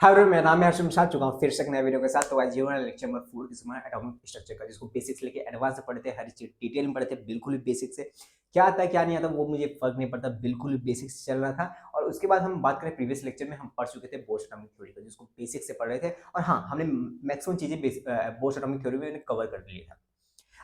Hi everyone, मेरा नाम है हर्षम, साथ चुका हूँ फिर से एक नए वीडियो के साथ। तो आज ये वाला लेक्चर नंबर 4 किस एटॉमिक स्ट्रक्चर का, जिसको बेसिक्स लेके एडवांस से पढ़ते हैं, हर चीज डिटेल में पढ़ते हैं, बिल्कुल ही बेसिक से। क्या आता है क्या नहीं आता वो मुझे फर्क नहीं पड़ता, बिल्कुल ही बेसिक्स चल रहा था। और उसके बाद हम बात करें, प्रीवियस लेक्चर में हम पढ़ चुके थे बोर्स एटॉमिक थ्योरी का, जिसको बेसिक से पढ़ रहे थे। और हाँ, हमने मैक्सिमम चीजें बोर्स एटॉमिक थ्योरी में कवर कर लिया था।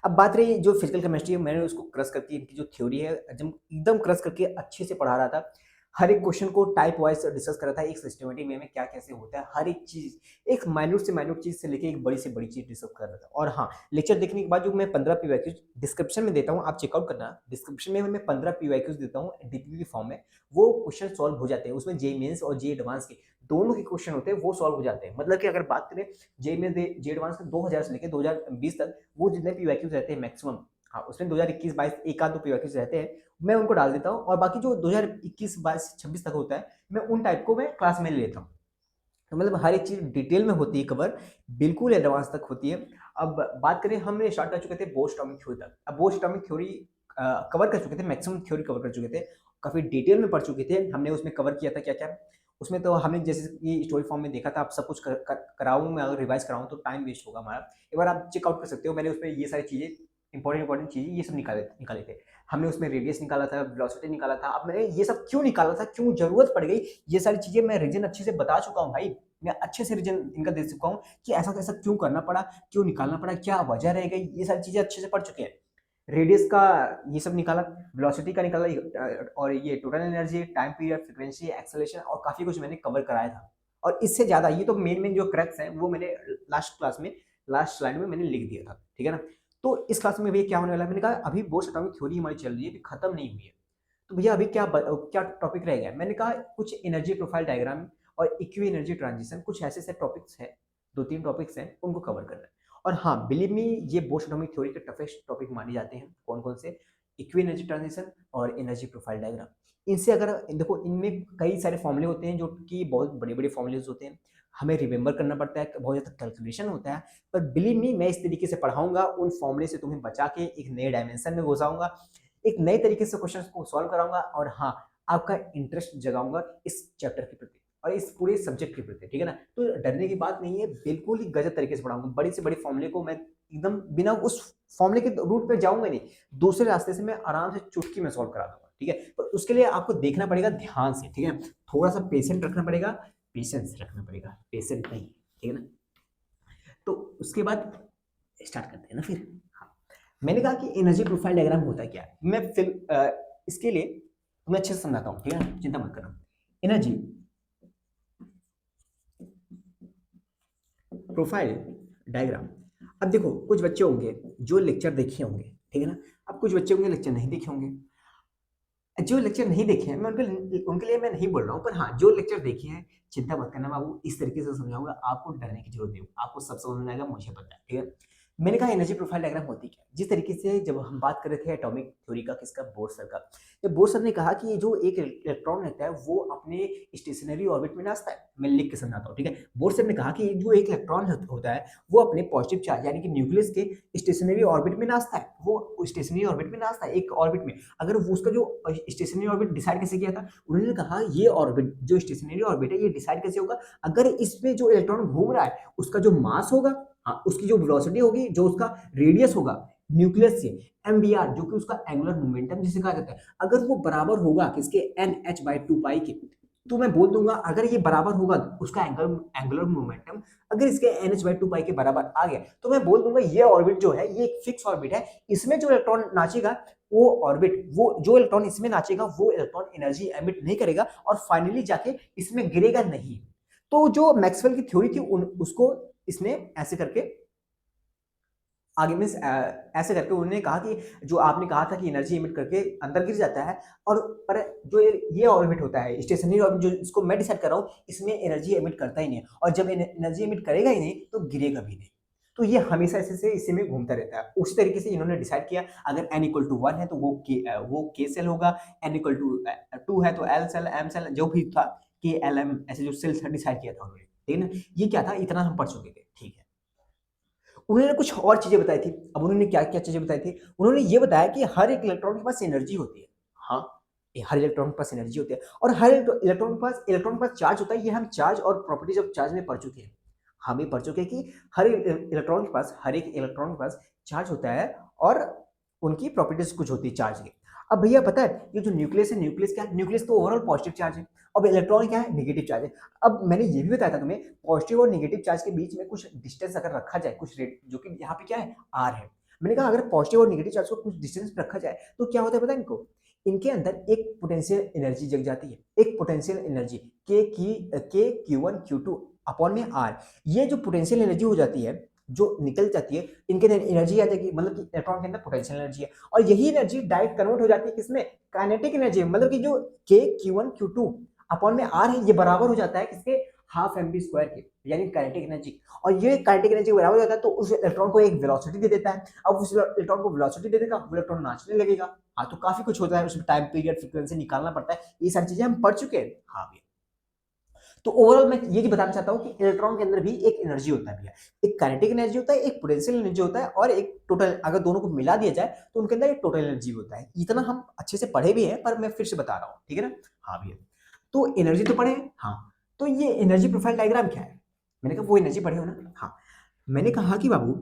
अब बात रही जो फिजिकल केमिस्ट्री है, मैंने उसको क्रश करके इनकी जो थ्योरी है जब एकदम क्रश करके अच्छे से पढ़ा रहा था। हर एक क्वेश्चन को टाइप वाइज डिस्कस कर रहा था, एक सिस्टमेटिक वे में क्या कैसे होता है, हर एक चीज एक माइन्यूट से माइन्यूट चीज से लेके एक बड़ी से बड़ी चीज डिस्कस कर रहा था। और हाँ, लेक्चर देखने के बाद जो मैं 15 पीवाईक्यूज डिस्क्रिप्शन में देता हूँ, आप चेकआउट करना, डिस्क्रिप्शन में मैं 15 पीवाईक्यूज देता हूँ डीपीपी के फॉर्म में। वो क्वेश्चन सॉल्व हो जाते हैं, उसमें जे मेंस और जे एडवांस के दोनों के क्वेश्चन होते हैं, वो सॉल्व हो जाते हैं। मतलब कि अगर बात करें जे में जे एडवांस के 2000 से लेकर 2020 तक वो जितने पीवाईक्यूज रहते हैं मैक्सिमम, हाँ उसमें 2021-22 एक आध दो पीवाईक्यूज रहते हैं, मैं उनको डाल देता हूँ। और बाकी जो 2021-22-26 तक होता है, मैं उन टाइप को मैं क्लास में ले लेता हूँ। तो मतलब हर एक चीज डिटेल में होती है कवर, बिल्कुल एडवांस तक होती है। अब बात करें, हमने स्टार्ट कर चुके थे बोर्स एटॉमिक थ्योरी तक। अब बोर्स एटॉमिक थ्योरी कवर कर चुके थे, मैक्सिमम थ्योरी कवर कर चुके थे, काफी डिटेल में पढ़ चुके थे। हमने उसमें कवर किया था क्या क्या। उसमें तो हमने जैसे कि स्टोरी फॉर्म में देखा था, आप सब कुछ कराऊं मैं, अगर रिवाइज कराऊं तो टाइम वेस्ट होगा हमारा। एक बार आप चेकआउट कर सकते हो, मैंने उसमें ये सारी चीजें इंपॉर्टेंट चीजें ये सब निकाले थे। हमने उसमें रेडियस निकाला था, वेलोसिटी निकाला था। अब मैंने ये सब क्यों निकाला था, क्यों जरूरत पड़ गई, ये सारी चीजें मैं रीजन अच्छे से बता चुका हूँ भाई। मैं अच्छे से रीजन इनका दे चुका हूँ कि ऐसा कैसा क्यों करना पड़ा, क्यों निकालना पड़ा, क्या वजह रह गई, ये सारी चीजें अच्छे से पढ़ चुके हैं। रेडियस का ये सब निकाला, वेलोसिटी का निकाला, और ये total energy, time period, frequency, acceleration और काफी कुछ मैंने कवर कराया था। और इससे ज्यादा ये तो मेन जो क्रैक्स है वो मैंने लास्ट क्लास में, लास्ट स्लाइड में मैंने लिख दिया था, ठीक है ना। तो इस क्लास में भैया क्या होने वाला है, मैंने कहा अभी बोर्स एटॉमिक थ्योरी हमारी चल रही है, अभी खत्म नहीं हुई है। तो भैया अभी क्या टॉपिक रह गया, मैंने कहा कुछ एनर्जी प्रोफाइल डायग्राम और इक्वी एनर्जी ट्रांजिशन, कुछ ऐसे ऐसे टॉपिक्स हैं, दो तीन टॉपिक्स हैं, उनको कवर करना है। और हाँ, बिलीव मी, ये बोस एटॉमिक थ्योरी के टफेस्ट टॉपिक माने जाते हैं। कौन कौन से? इक्वी एनर्जी ट्रांजिशन और एनर्जी प्रोफाइल डायग्राम। इनसे अगर देखो, इनमें कई सारे फॉर्मूले होते हैं जो कि बहुत बड़े बड़े फॉर्मूलेज होते हैं, हमें रिमेंबर करना पड़ता है, बहुत ज़्यादा कैलकुलेशन होता है। पर बिलीव मी, मैं इस तरीके से पढ़ाऊंगा, उन फॉर्मूले से तुम्हें बचा के एक नए डायमेंशन में घुसाऊंगा, एक नए तरीके से क्वेश्चन को सॉल्व कराऊंगा। और हाँ, आपका इंटरेस्ट जगाऊंगा इस चैप्टर के प्रति और इस पूरे सब्जेक्ट के प्रति, ठीक है ना। तो डरने की बात नहीं है, बिल्कुल ही गजब तरीके से पढ़ाऊंगा। बड़ी से बड़ी फॉर्मूले को मैं एकदम बिना उस फॉर्मूले के रूट पे जाऊंगा नहीं, दूसरे रास्ते से मैं आराम से चुटकी में सॉल्व करा दूंगा, ठीक है। पर उसके लिए आपको देखना पड़ेगा ध्यान से, ठीक है, थोड़ा सा पेशेंट रखना पड़ेगा, पेशेंस रखना पड़ेगा, पेशेंट नहीं, ठीक है ना। तो उसके बाद स्टार्ट करते हैं ना फिर। हाँ, मैंने कहा कि एनर्जी प्रोफाइल डायग्राम होता है क्या, मैं फिर इसके लिए तुम्हें अच्छे से समझाता हूँ, ठीक है, चिंता मत करना। Energy profile diagram. अब देखो, कुछ बच्चे होंगे जो लेक्चर देखे होंगे, ठीक है ना। अब कुछ बच्चे होंगे लेक्चर नहीं देखे होंगे। जो लेक्चर नहीं देखे हैं, मैं उनके लिए मैं नहीं बोल रहा हूँ, पर हाँ, जो लेक्चर देखे हैं, चिंता मत करना बाबू, इस तरीके से समझाऊंगा, आपको डरने की जरूरत नहीं, आपको सब समझ में आएगा, मुझे पता है, ठीक है। मैंने कहा एनर्जी प्रोफाइल डायग्राम होती क्या है? जिस तरीके से जब हम बात कर रहे थे एटॉमिक थ्योरी का, किसका, बोर सर का, जब बोर सर ने कहा कि जो एक इलेक्ट्रॉन रहता है वो अपने स्टेशनरी ऑर्बिट में नाचता है, मैं लिख के समझाता हूँ, ठीक है। बोर सर ने कहा कि जो एक इलेक्ट्रॉन होता है वो अपने पॉजिटिव चार्ज यानी कि न्यूक्लियस के स्टेशनरी ऑर्बिट में नाचता है, वो स्टेशनरी ऑर्बिट में नाचता है एक ऑर्बिट में। अगर वो उसका जो स्टेशनरी ऑर्बिट डिसाइड कैसे किया था, उन्होंने कहा ये ऑर्बिट जो स्टेशनरी ऑर्बिट है ये डिसाइड कैसे होगा, अगर इसमें जो इलेक्ट्रॉन घूम रहा है उसका जो मास होगा, हाँ उसकी जो वेलोसिटी होगी, जो उसका रेडियस होगा न्यूक्लियस से, एमबीआर जो कि उसका एंगुलर मोमेंटम जिसे कहा जाता है, अगर वो बराबर होगा किसके, एन एच बाई टू पाई के, तो मैं बोल दूंगा अगर ये बराबर होगा उसका एंगुलर मोमेंटम, अगर इसके एन एच बाई टू पाई के बराबर आ गया, तो मैं बोल दूंगा ये ऑर्बिट जो है ये एक फिक्स ऑर्बिट है, इसमें जो इलेक्ट्रॉन नाचेगा वो ऑर्बिट, वो जो इलेक्ट्रॉन इसमें नाचेगा वो इलेक्ट्रॉन एनर्जी एमिट नहीं करेगा और फाइनली जाके इसमें गिरेगा नहीं। तो जो मैक्सवेल की थ्योरी थी उसको इसने ऐसे करके आगे में ऐसे करके उन्होंने कहा कि जो आपने कहा था कि एनर्जी इमिट करके अंदर गिर जाता है, और पर जो ये ऑर्बिट होता है स्टेशनरी ऑर्बिट, जो इसको मैं डिसाइड कर रहा हूँ, इसमें एनर्जी इमिट करता ही नहीं है, और जब एनर्जी इमिट करेगा ही नहीं तो गिरेगा भी नहीं। तो ये हमेशा ऐसे से इसी में घूमता रहता है। उसी तरीके से इन्होंने डिसाइड किया, अगर n इक्वल टू 1 है तो वो के सेल होगा, n इक्वल टू 2 है तो एल सेल, एम सेल, जो भी था के एल एम, ऐसे जो सेल डिसाइड किया था उन्होंने, ठीक है ना। ये क्या था, इतना हम पढ़ चुके थे, ठीक है। उन्होंने कुछ और चीजें बताई थी। अब उन्होंने क्या क्या चीजें बताई थी, उन्होंने ये बताया कि हर एक इलेक्ट्रॉन के पास एनर्जी होती है, हाँ हर इलेक्ट्रॉन के पास एनर्जी होती है और हर इलेक्ट्रॉन के पास चार्ज होता है। ये हम चार्ज और प्रॉपर्टीज ऑफ चार्ज में पढ़ चुके हैं। हम ये पढ़ चुके हैं कि हर एक इलेक्ट्रॉन के पास चार्ज होता है और उनकी प्रॉपर्टीज कुछ होती है चार्ज की। अब भैया पता है ये जो न्यूक्लियस है, न्यूक्लियस क्या है? न्यूक्लियस तो ओवरऑल पॉजिटिव चार्ज है। अब इलेक्ट्रॉन क्या है? नेगेटिव चार्ज है। अब मैंने ये भी बताया था तुम्हें, पॉजिटिव और नेगेटिव चार्ज के बीच में कुछ डिस्टेंस अगर रखा जाए, कुछ रेट, जो कि यहाँ पे क्या है, आर है। मैंने कहा अगर पॉजिटिव और नेगेटिव चार्ज को कुछ डिस्टेंस पे रखा जाए तो क्या होता है पता है इनको? इनके अंदर एक पोटेंशियल एनर्जी जग जाती है, एक पोटेंशियल एनर्जी के Q1 Q2 अपॉन में आर। ये जो पोटेंशियल एनर्जी हो जाती है, जो निकल जाती है, इनके अंदर एनर्जी आ जाएगी, मतलब कि इलेक्ट्रॉन के अंदर पोटेंशियल एनर्जी है और यही एनर्जी डायरेक्ट कन्वर्ट हो जाती है किसमें? Kinetic energy. मतलब कि जो के Q1 Q2 अपॉन में आर है, ये बराबर हो जाता है किसके? हाफ एम बी स्क्वायर के, यानी काइनेटिक एनर्जी। और ये काइनेटिक एनर्जी बराबर हो जाता है तो उस इलेक्ट्रॉन को एक वेलोसिटी दे देता है। अब उस इलेक्ट्रॉन को वेलोसिटी दे देगा, वो इलेक्ट्रॉन नाचने लगेगा। हाँ, तो काफी कुछ होता है उसमें, टाइम पीरियड, फ्रीक्वेंसी निकालना पड़ता है, ये सारी चीजें हम पढ़ चुके हैं। हाँ भैया, तो ओवरऑल मैं ये बताना चाहता हूँ कि इलेक्ट्रॉन के अंदर भी एक एनर्जी होता है भैया, एक काइनेटिक एनर्जी होता है, एक पोटेंशियल एनर्जी होता है और एक टोटल, अगर दोनों को मिला दिया जाए तो उनके अंदर एक टोटल एनर्जी होता है। इतना हम अच्छे से पढ़े भी हैं, पर मैं फिर से बता रहा हूँ, ठीक है ना? हाँ भैया, तो एनर्जी तो पढ़े हैं। हाँ, तो ये एनर्जी प्रोफाइल डायग्राम क्या है? मैंने कहा वो एनर्जी पढ़े हो ना? हाँ, मैंने कहा कि बाबू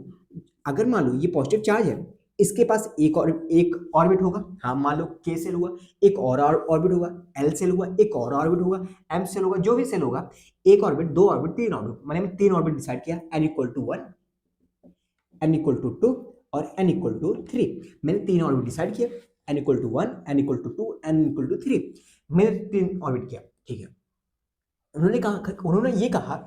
अगर मान लो ये पॉजिटिव चार्ज है, इसके पास एक ऑर्बिट होगा। हाँ, मान लो के सेल हुआ, एक और ऑर्बिट होगा, एल सेल हुआ, एक और ऑर्बिट होगा, एम सेल होगा, जो भी सेल होगा, एक ऑर्बिट, दो ऑर्बिट, तीन ऑर्बिट। मैंने तीन ऑर्बिट डिसाइड किया, n equal to 1, n equal to 2 और n इक्वल टू 3। मैंने तीन ऑर्बिट डिसाइड किया, n equal to 1, n equal to 2, n equal to 3। मैंने तीन ऑर्बिट किया, ठीक है। उन्होंने ये कहा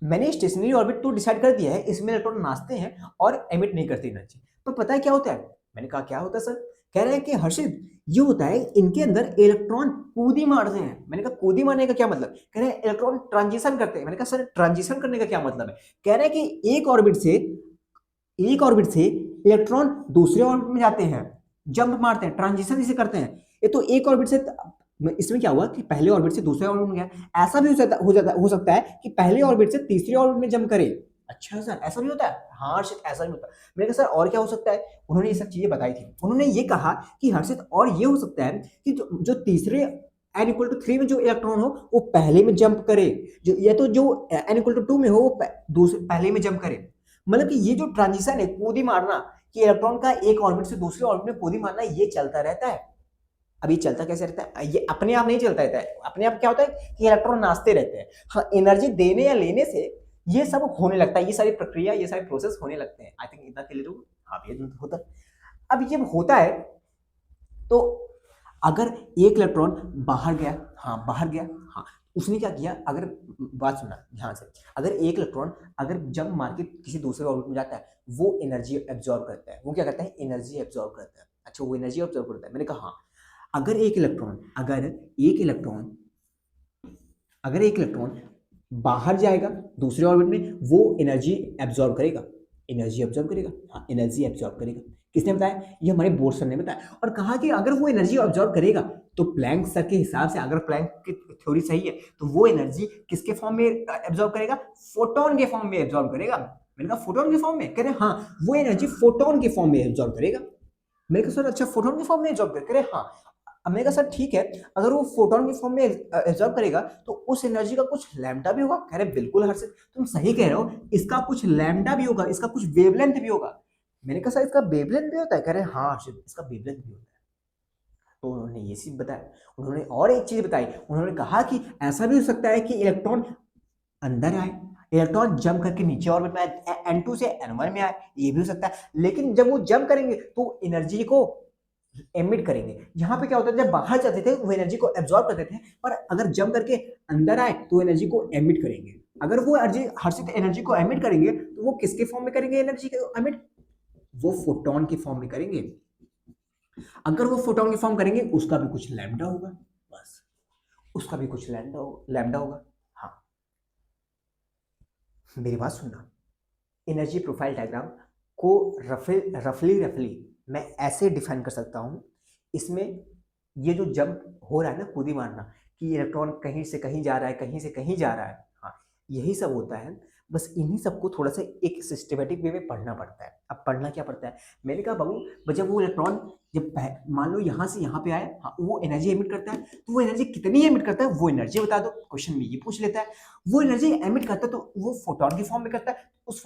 मैंने स्टेशनरी ऑर्बिट तो डिसाइड कर दिया है, इसमें इलेक्ट्रॉन नाचते हैं और एमिट नहीं करते एनर्जी। तो पता है क्या होता है? मैंने कहा क्या होता है सर? कह रहे हैं कि हर्षित ये होता है इनके अंदर इलेक्ट्रॉन कूदी मारते हैं। मैंने कहा कूदी मारने का क्या मतलब? कह रहे हैं इलेक्ट्रॉन ट्रांजिशन करते हैं। मैंने कहा सर ट्रांजिशन करने का क्या मतलब है? कह रहे हैं कि एक ऑर्बिट से इलेक्ट्रॉन दूसरे ऑर्बिट में जाते हैं, जंप मारते हैं, ट्रांजिशन इसे करते हैं। ये तो एक ऑर्बिट से, इसमें क्या हुआ कि पहले ऑर्बिट से दूसरे ऑर्बिट में गया। ऐसा भी हो सकता है कि पहले ऑर्बिट से तीसरे ऑर्बिट में जंप करे। अच्छा सर, ऐसा भी होता है? हाँ हर्षित, ऐसा भी होता है। मैंने कहा सर और क्या हो सकता है? उन्होंने ये सब चीजें बताई थी। उन्होंने ये कहा कि हर्षित और ये हो सकता है कि जो तीसरे n इक्वल टू 3 में जो इलेक्ट्रॉन हो वो पहले में जंप करे, जो या तो जो n इक्वल टू 2 में हो वो पहले में जंप करे। मतलब कि ये जो ट्रांजिशन है, कूदी मारना, कि इलेक्ट्रॉन का एक ऑर्बिट से दूसरे ऑर्बिट में कूदी मारना, ये चलता रहता है। अब ये चलता कैसे रहता है? ये अपने आप नहीं चलता रहता है। अपने आप क्या होता है कि इलेक्ट्रॉन नाचते रहते हैं। हाँ, एनर्जी देने या लेने से ये सब होने लगता है, ये सारी प्रक्रिया, ये सारे प्रोसेस होने लगते हैं। आई थिंक इतना क्लियर हो। हाँ, ये होता है। अब ये होता है तो अगर एक इलेक्ट्रॉन बाहर गया, हाँ बाहर गया, हाँ उसने क्या किया, अगर बात सुनना ध्यान से, अगर एक इलेक्ट्रॉन अगर जंप मार के किसी दूसरे ऑर्बिट में जाता है, वो एनर्जी एब्जॉर्ब करता है। वो क्या करता है? एनर्जी एब्जॉर्ब करता है। अच्छा, वो एनर्जी एब्जॉर्ब करता है। मैंने कहा हाँ, अगर एक इलेक्ट्रॉन बाहर जाएगा दूसरे ऑर्बिट में, वो एनर्जी एब्जॉर्ब करेगा। हाँ, एनर्जी एब्जॉर्ब करेगा। किसने बताया? ये हमारे बोर सर ने बताया। और कहा कि अगर वो एनर्जी एब्जॉर्ब करेगा तो प्लैंक सर के हिसाब से, अगर प्लैंक की थ्योरी सही है, तो वो एनर्जी किसके फॉर्म में एब्जॉर्ब करेगा? फोटोन के फॉर्म में एब्जॉर्ब करेगा। मैंने कहा फोटोन के फॉर्म में? कह रहे हाँ, वो एनर्जी फोटोन के फॉर्म में एब्जॉर्ब करेगा। मैंने कहा सर अच्छा, फोटोन के फॉर्म में एब्जॉर्ब करेगा? हाँ। अब मैंने कहा सर ठीक है, अगर वो फोटोन के फॉर्म में एब्जॉर्ब करेगा तो उस एनर्जी का कुछ लैम्डा भी होगा। कह रहे बिल्कुल हर्षित, तुम सही कह रहे हो, इसका कुछ लैम्डा भी होगा, इसका कुछ वेवलेंथ भी होगा। मैंने कहा सर इसका वेवलेंथ भी होता है? कह रहे हाँ हर्षित, इसका वेवलेंथ भी होता है। तो उन्होंने ये चीज बताया। उन्होंने और एक चीज बताई, उन्होंने कहा कि ऐसा भी हो सकता है कि इलेक्ट्रॉन अंदर आए, इलेक्ट्रॉन जंप करके नीचे ऑर्बिट में आए, n2 से n1 में आए, ये भी हो सकता है। लेकिन जब वो जंप करेंगे तो एनर्जी को एमिट करेंगे। यहाँ पे क्या होता है, जब बाहर जाते थे वो एनर्जी को एब्जॉर्ब करते थे, पर अगर जंप करके अंदर आए तो एनर्जी को एमिट करेंगे। अगर वो हर्षित एनर्जी को एमिट करेंगे तो वो किसके फॉर्म में करेंगे एनर्जी को एमिट? वो फोटोन के फॉर्म में करेंगे। अगर वो फोटोन के फॉर्म करेंगे, उसका भी कुछ लैम्डा होगा, बस उसका भी कुछ लैम्डा होगा। हाँ, मेरी बात सुनना, एनर्जी प्रोफाइल डायग्राम को रफली मैं ऐसे डिफाइन कर सकता हूं। इसमें ये जो जंप हो रहा है ना, कूदी मारना, कि इलेक्ट्रॉन कहीं से कहीं जा रहा है, कहीं से कहीं जा रहा है, हाँ यही सब होता है। बस इन्हीं सबको थोड़ा सा एक सिस्टमेटिक वे में पढ़ना पड़ता है। अब पढ़ना क्या पड़ता है, मैंने कहा बाबू जब वो इलेक्ट्रॉन जब मान लो यहाँ से यहाँ पे आए, हाँ, वो एनर्जी एमिट करता है, तो वो एनर्जी कितनी एमिट करता है वो एनर्जी बता दो, क्वेश्चन में ये पूछ लेता है। वो एनर्जी एमिट करता है तो वो फोटोन के फॉर्म में करता है, उस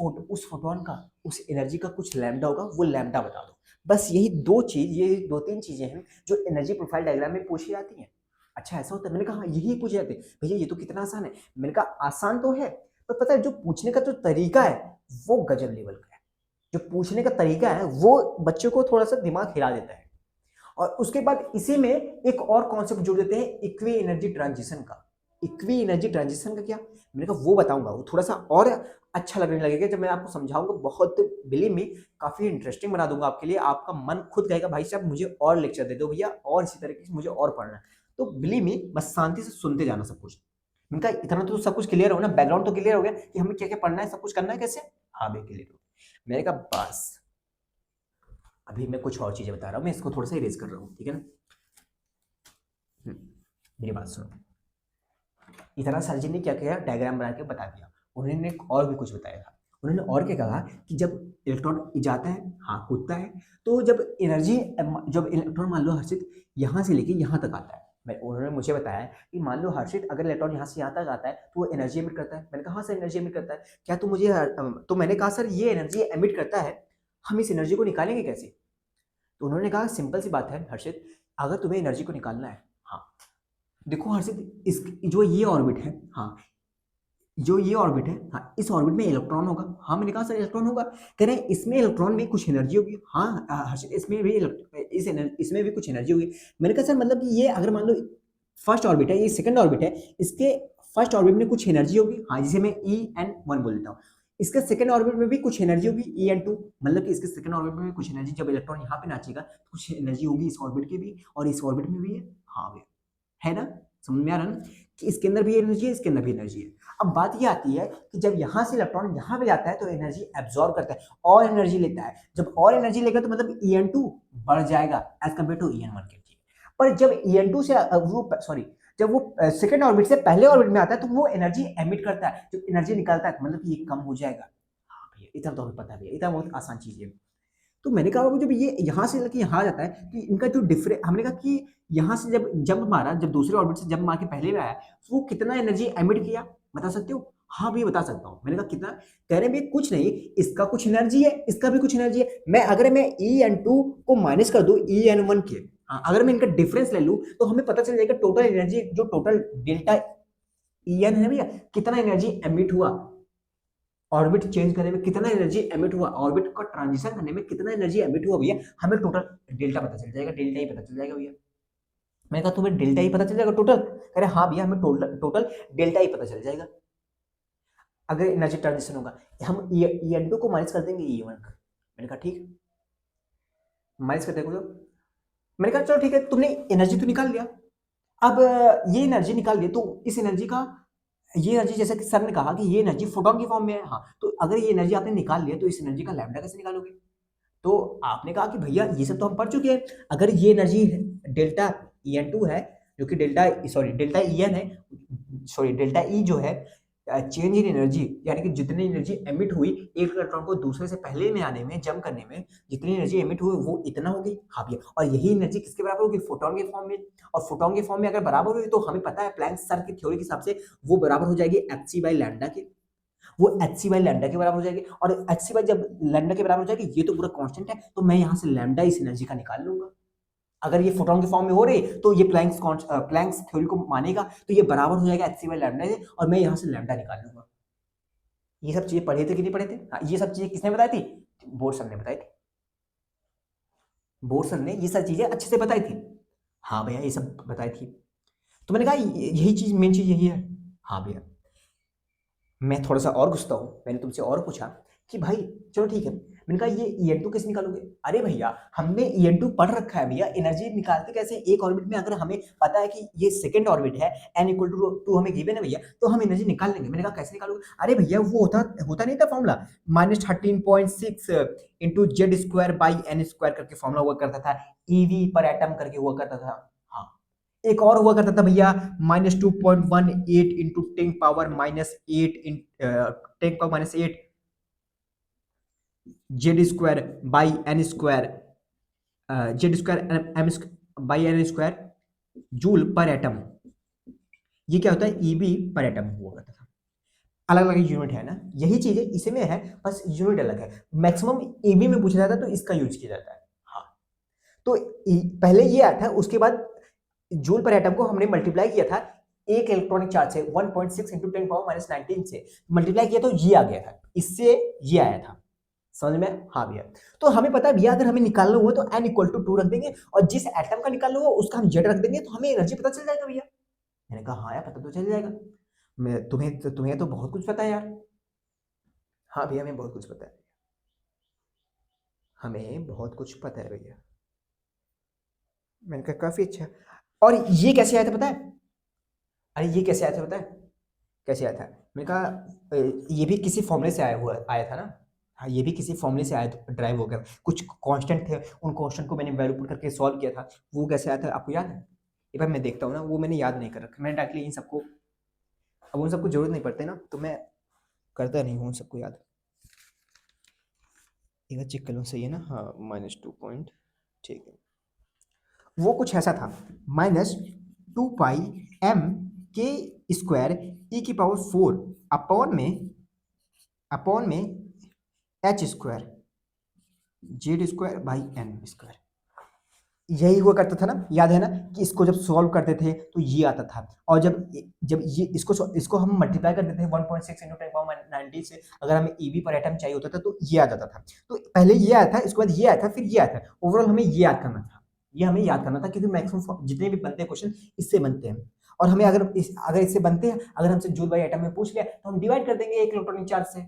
फोटोन का उस एनर्जी का कुछ लैम्डा होगा, वो लैम्डा बता दो। बस यही दो चीज, ये दो तीन चीजें हैं जो एनर्जी प्रोफाइल डायग्राम में पूछी जाती हैं। अच्छा ऐसा होता है, मैंने कहा यही पूछे जाते हैं। भैया ये तो कितना आसान है, मैंने कहा आसान तो है पर पता है जो पूछने का जो तरीका है वो गजब लेवल का है। जो पूछने का तरीका है वो बच्चों को थोड़ा सा दिमाग हिला देता है। और उसके बाद इसी में एक और कॉन्सेप्ट जोड़ देते हैं इक्वी एनर्जी ट्रांजिशन का। इक्वी एनर्जी ट्रांजिशन का क्या, मैंने कहा वो बताऊंगा, वो थोड़ा सा और अच्छा लगने लगेगा जब मैं आपको समझाऊंगा। बहुत बिलीव मी काफी इंटरेस्टिंग बना दूंगा आपके लिए, आपका मन खुद कहेगा भाई साहब मुझे और लेक्चर दे दो भैया, और इसी तरीके से मुझे और पढ़ना है। तो बिलीव मी बस शांति से सुनते जाना सब कुछ। इनका इतना तो सब कुछ क्लियर हो ना, बैकग्राउंड तो क्लियर हो गया कि हमें क्या क्या पढ़ना है, सब कुछ करना है कैसे। हाँ भाई क्लियर हो। मैंने कहा बस अभी मैं कुछ और चीजें बता रहा हूँ, मैं इसको थोड़ा सा इरेज कर रहा हूँ, ठीक है ना। मेरी बात सुनो, इतना सर जी ने क्या किया, डायग्राम बना के बता दिया। उन्होंने और भी कुछ बताया था। उन्होंने और क्या कहा कि जब इलेक्ट्रॉन जाता है, हाँ कूदता है, तो जब एनर्जी, जब इलेक्ट्रॉन मान लो हर्षित यहाँ से लेके यहाँ तक आता है, उन्होंने मुझे बताया कि मान लो हर्षित अगर इलेक्ट्रॉन यहाँ से यहाँ तक आता है तो वो एनर्जी एमिट करता है। मैंने कहा हाँ सर एनर्जी एमिट करता है। क्या तो मुझे तो मैंने कहा सर ये एनर्जी एमिट करता है, हम इस एनर्जी को निकालेंगे कैसे। तो उन्होंने कहा सिंपल सी बात है हर्षित, अगर तुम्हें एनर्जी को निकालना है, हाँ देखो हर्षित इस जो ये ऑर्बिट है, हाँ जो ये ऑर्बिट है, हाँ इस ऑर्बिट में इलेक्ट्रॉन होगा। हाँ मैंने कहा सर इलेक्ट्रॉन होगा। कह रहे हैं इसमें इलेक्ट्रॉन में कुछ एनर्जी होगी। हाँ हर्षित इसमें भी इसमें भी कुछ एनर्जी होगी। मैंने कहा सर मतलब कि ये अगर मान लो फर्स्ट ऑर्बिट है, ये सेकंड ऑर्बिट है, इसके फर्स्ट ऑर्बिट में कुछ एनर्जी होगी, हाँ जिसे मैं EN1 बोल देता हूँ। इसके सेकंड ऑर्बिट में भी कुछ एनर्जी होगी EN2, मतलब कि इसके सेकंड ऑर्बिट में भी कुछ एनर्जी, जब इलेक्ट्रॉन यहाँ पे नाचेगा तो कुछ एनर्जी होगी इस ऑर्बिट की भी और इस ऑर्बिट में भी है। हाँ भैया है ना, समझ में आ रहा है ना कि इसके अंदर भी एनर्जी है, इसके अंदर भी एनर्जी है। अब बात ये आती है कि जब यहाँ से इलेक्ट्रॉन यहाँ पे जाता है तो एनर्जी एब्जॉर्ब करता है और एनर्जी लेता है। जब और एनर्जी लेगा तो मतलब EN2 बढ़ जाएगा एज कम्पेयर टू EN1 के। पर जब EN2 से वो सॉरी जब वो सेकेंड ऑर्बिट से पहले ऑर्बिट में आता है तो वो एनर्जी एमिट करता है, जो एनर्जी निकालता है मतलब कि ये कम हो जाएगा। हाँ भैया इतना तो हमें पता है भैया, इतना बहुत आसान चीज है। तो मैंने कहा जब ये यहाँ से लेके यहाँ जाता है कि इनका जो डिफरेंस, हमने कहा कि यहाँ से जब जंप मारा, जब दूसरे ऑर्बिट से जंप मार के पहले में आया तो वो कितना एनर्जी एमिट किया बता सकते हो। हाँ भैया बता सकता हूँ। मैंने कहा कितना, कह रहे भैया कुछ नहीं, इसका कुछ एनर्जी है, इसका भी कुछ एनर्जी है। मैं अगर मैं EN2 को माइनस कर दूं EN1 के, अगर मैं इनका डिफरेंस ले लूं तो हमें पता चल जाएगा टोटल एनर्जी, जो टोटल डेल्टा EN है भैया कितना एनर्जी एमिट हुआ, ऑर्बिट चेंज करने में कितना एनर्जी एमिट हुआ, ऑर्बिट का ट्रांजिशन करने में कितना एनर्जी एमिट हुआ भैया, हमें टोटल डेल्टा पता चल जाएगा, डेल्टा ही पता चल जाएगा भैया। मैंने कहा तुम्हें डेल्टा ही पता चल जाएगा टोटल, कह रहे हाँ भैया हमें टोटल डेल्टा ही पता चल जाएगा अगर एनर्जी ट्रांजिशन होगा। हम EN2 को माइनस कर देंगे EN1 का। मैंने कहा ठीक माइनस कर देंगे। मैंने कहा चलो ठीक है, तुमने एनर्जी तो निकाल लिया, अब ये एनर्जी निकाल लिया तो इस एनर्जी का, ये एनर्जी जैसा कि सर ने कहा कि ये एनर्जी फोटोन की फॉर्म में है, हाँ तो अगर ये एनर्जी आपने निकाल लिया तो इस एनर्जी का लैम्डा कैसे निकालोगे। तो आपने कहा कि भैया ये सब तो हम पढ़ चुके हैं, अगर ये एनर्जी डेल्टा EN2 है जो कि डेल्टा EN है, डेल्टा E जो है चेंज इन एनर्जी, यानी कि जितनी एनर्जी एमिट हुई एक इलेक्ट्रॉन को दूसरे से पहले में आने में, जंप करने में, जितनी एनर्जी एमिट हुई वो इतना होगी। हाँ भैया और यही एनर्जी किसके बराबर होगी, फोटोन के फॉर्म में। और फोटोन के फॉर्म में अगर बराबर हुई तो हमें पता है प्लैंक सर की थ्योरी के हिसाब से वो बराबर हो जाएगी hc बाई लैम्डा के, वो hc बाई लैम्डा के बराबर हो जाएगी। और hc बाई जब लैम्डा के बराबर हो जाएगी, ये तो पूरा कांस्टेंट है, तो मैं यहाँ से लैम्डा इस एनर्जी का निकाल लूंगा। अगर ये फोटोन के फॉर्म में हो रही तो ये प्लैंक्स थ्योरी को मानेगा, तो ये बराबर हो जाएगा hc बाई लैम्डा से, और मैं यहाँ से लैम्डा निकाल लूंगा। ये सब चीजें पढ़े थे कि नहीं पढ़े थे, हाँ ये सब चीजें किसने बताई थी, बोर्ड सर ने बताई थी, बोर्ड सर ने ये सब चीजें अच्छे से बताई थी। हाँ भैया ये सब बताई थी। तो मैंने कहा यही चीज, मेन चीज यही है। हाँ भैया मैं थोड़ा सा और घुसता हूँ, मैंने तुमसे और पूछा कि भाई चलो ठीक है, मैंने कहा ये EN2 कैसे निकालोगे। अरे भैया हमने EN2 पढ़ रखा है भैया, एनर्जी निकालते कैसे एक ऑर्बिट में, अगर हमें पता है कि ये सेकंड ऑर्बिट है n=2 हमें गिवन है भैया, तो हम एनर्जी निकाल लेंगे। मैंने कहा कैसे निकालोगे, अरे भैया वो होता नहीं था formula -13.6 into Z² by N² करके फॉर्मूला हुआ करता था, EV पर एटम करके हुआ करता था। हाँ एक और हुआ करता था भैया -2.18 into 10⁻⁻8 10⁻⁻8 Z square by N square, Z square M by N square joule per atom. ये क्या होता है, ईबी पर एटम हुआ करता था। अलग अलग यूनिट है ना, यही चीज है इसमें है, बस यूनिट अलग है। मैक्सिमम ईबी में पूछा जाता है तो इसका यूज किया जाता है। हाँ, तो पहले ये आया था, उसके बाद जूल पर एटम को हमने मल्टीप्लाई किया था एक इलेक्ट्रॉनिक चार्ज से 1.6 इंटू 10⁻⁻19 से मल्टीप्लाई किया तो ये आ गया था, इससे ये आया था। समझ में? हाँ भैया। तो हमें पता है भैया, अगर हमें निकालना हुआ तो n इक्वल टू 2 रख देंगे, और जिस एटम का निकालना हुआ उसका हम जेड रख देंगे, तो हमें एनर्जी पता चल जाएगा भैया। मैंने कहा हाँ यार, पता तो चल जाएगा। मैं तुम्हें तो बहुत कुछ पता है यार। हाँ भैया, हमें बहुत कुछ पता है, हमें बहुत कुछ पता है भैया। मैंने कहा काफी अच्छा। और ये कैसे आया था पता है? अरे ये कैसे आया था पता है? कैसे आया था? मैंने कहा ये भी किसी फॉर्मूले से आया था ना। हाँ, ये भी किसी फॉर्मूले से आया, ड्राइव हो गया। कुछ कांस्टेंट थे, उन कांस्टेंट को मैंने वैल्यू पुट करके सॉल्व किया था। वो कैसे आया था आपको याद है? एक बार मैं देखता हूँ ना, वो मैंने याद नहीं कर रखा। मैंने डायरेक्टली इन सबको, अब उन सबको जरूरत नहीं पड़ती ना, तो मैं करता नहीं हूँ उन सबको याद। एक बार चेक कर लूँ, सही है ना? हाँ, -2 पॉइंट, ठीक है। वो कुछ ऐसा था, -2πm के स्क्वायर e⁴ अपॉन में H square Z square by N square. यही हुआ करता था ना, याद है ना? कि इसको जब सॉल्व करते थे तो ये आता था, और जब जब ये इसको हम मल्टीप्लाई कर देते थे 1.6 इंटू 10⁻90 से, अगर हमें ईबी पर एटम चाहिए होता था तो ये आ जाता था। तो पहले ये आया था, इसके बाद ये आया था, फिर ये आया था। ओवरऑल हमें ये याद करना था, ये हमें याद करना था, क्योंकि मैक्सिमम जितने भी बनते हैं क्वेश्चन इससे बनते हैं। और हमें अगर इससे बनते हैं, अगर हमसे जूल बाई एटम में पूछ लिया तो हम डिवाइड कर देंगे एक इलेक्ट्रॉनिक चार्ज से।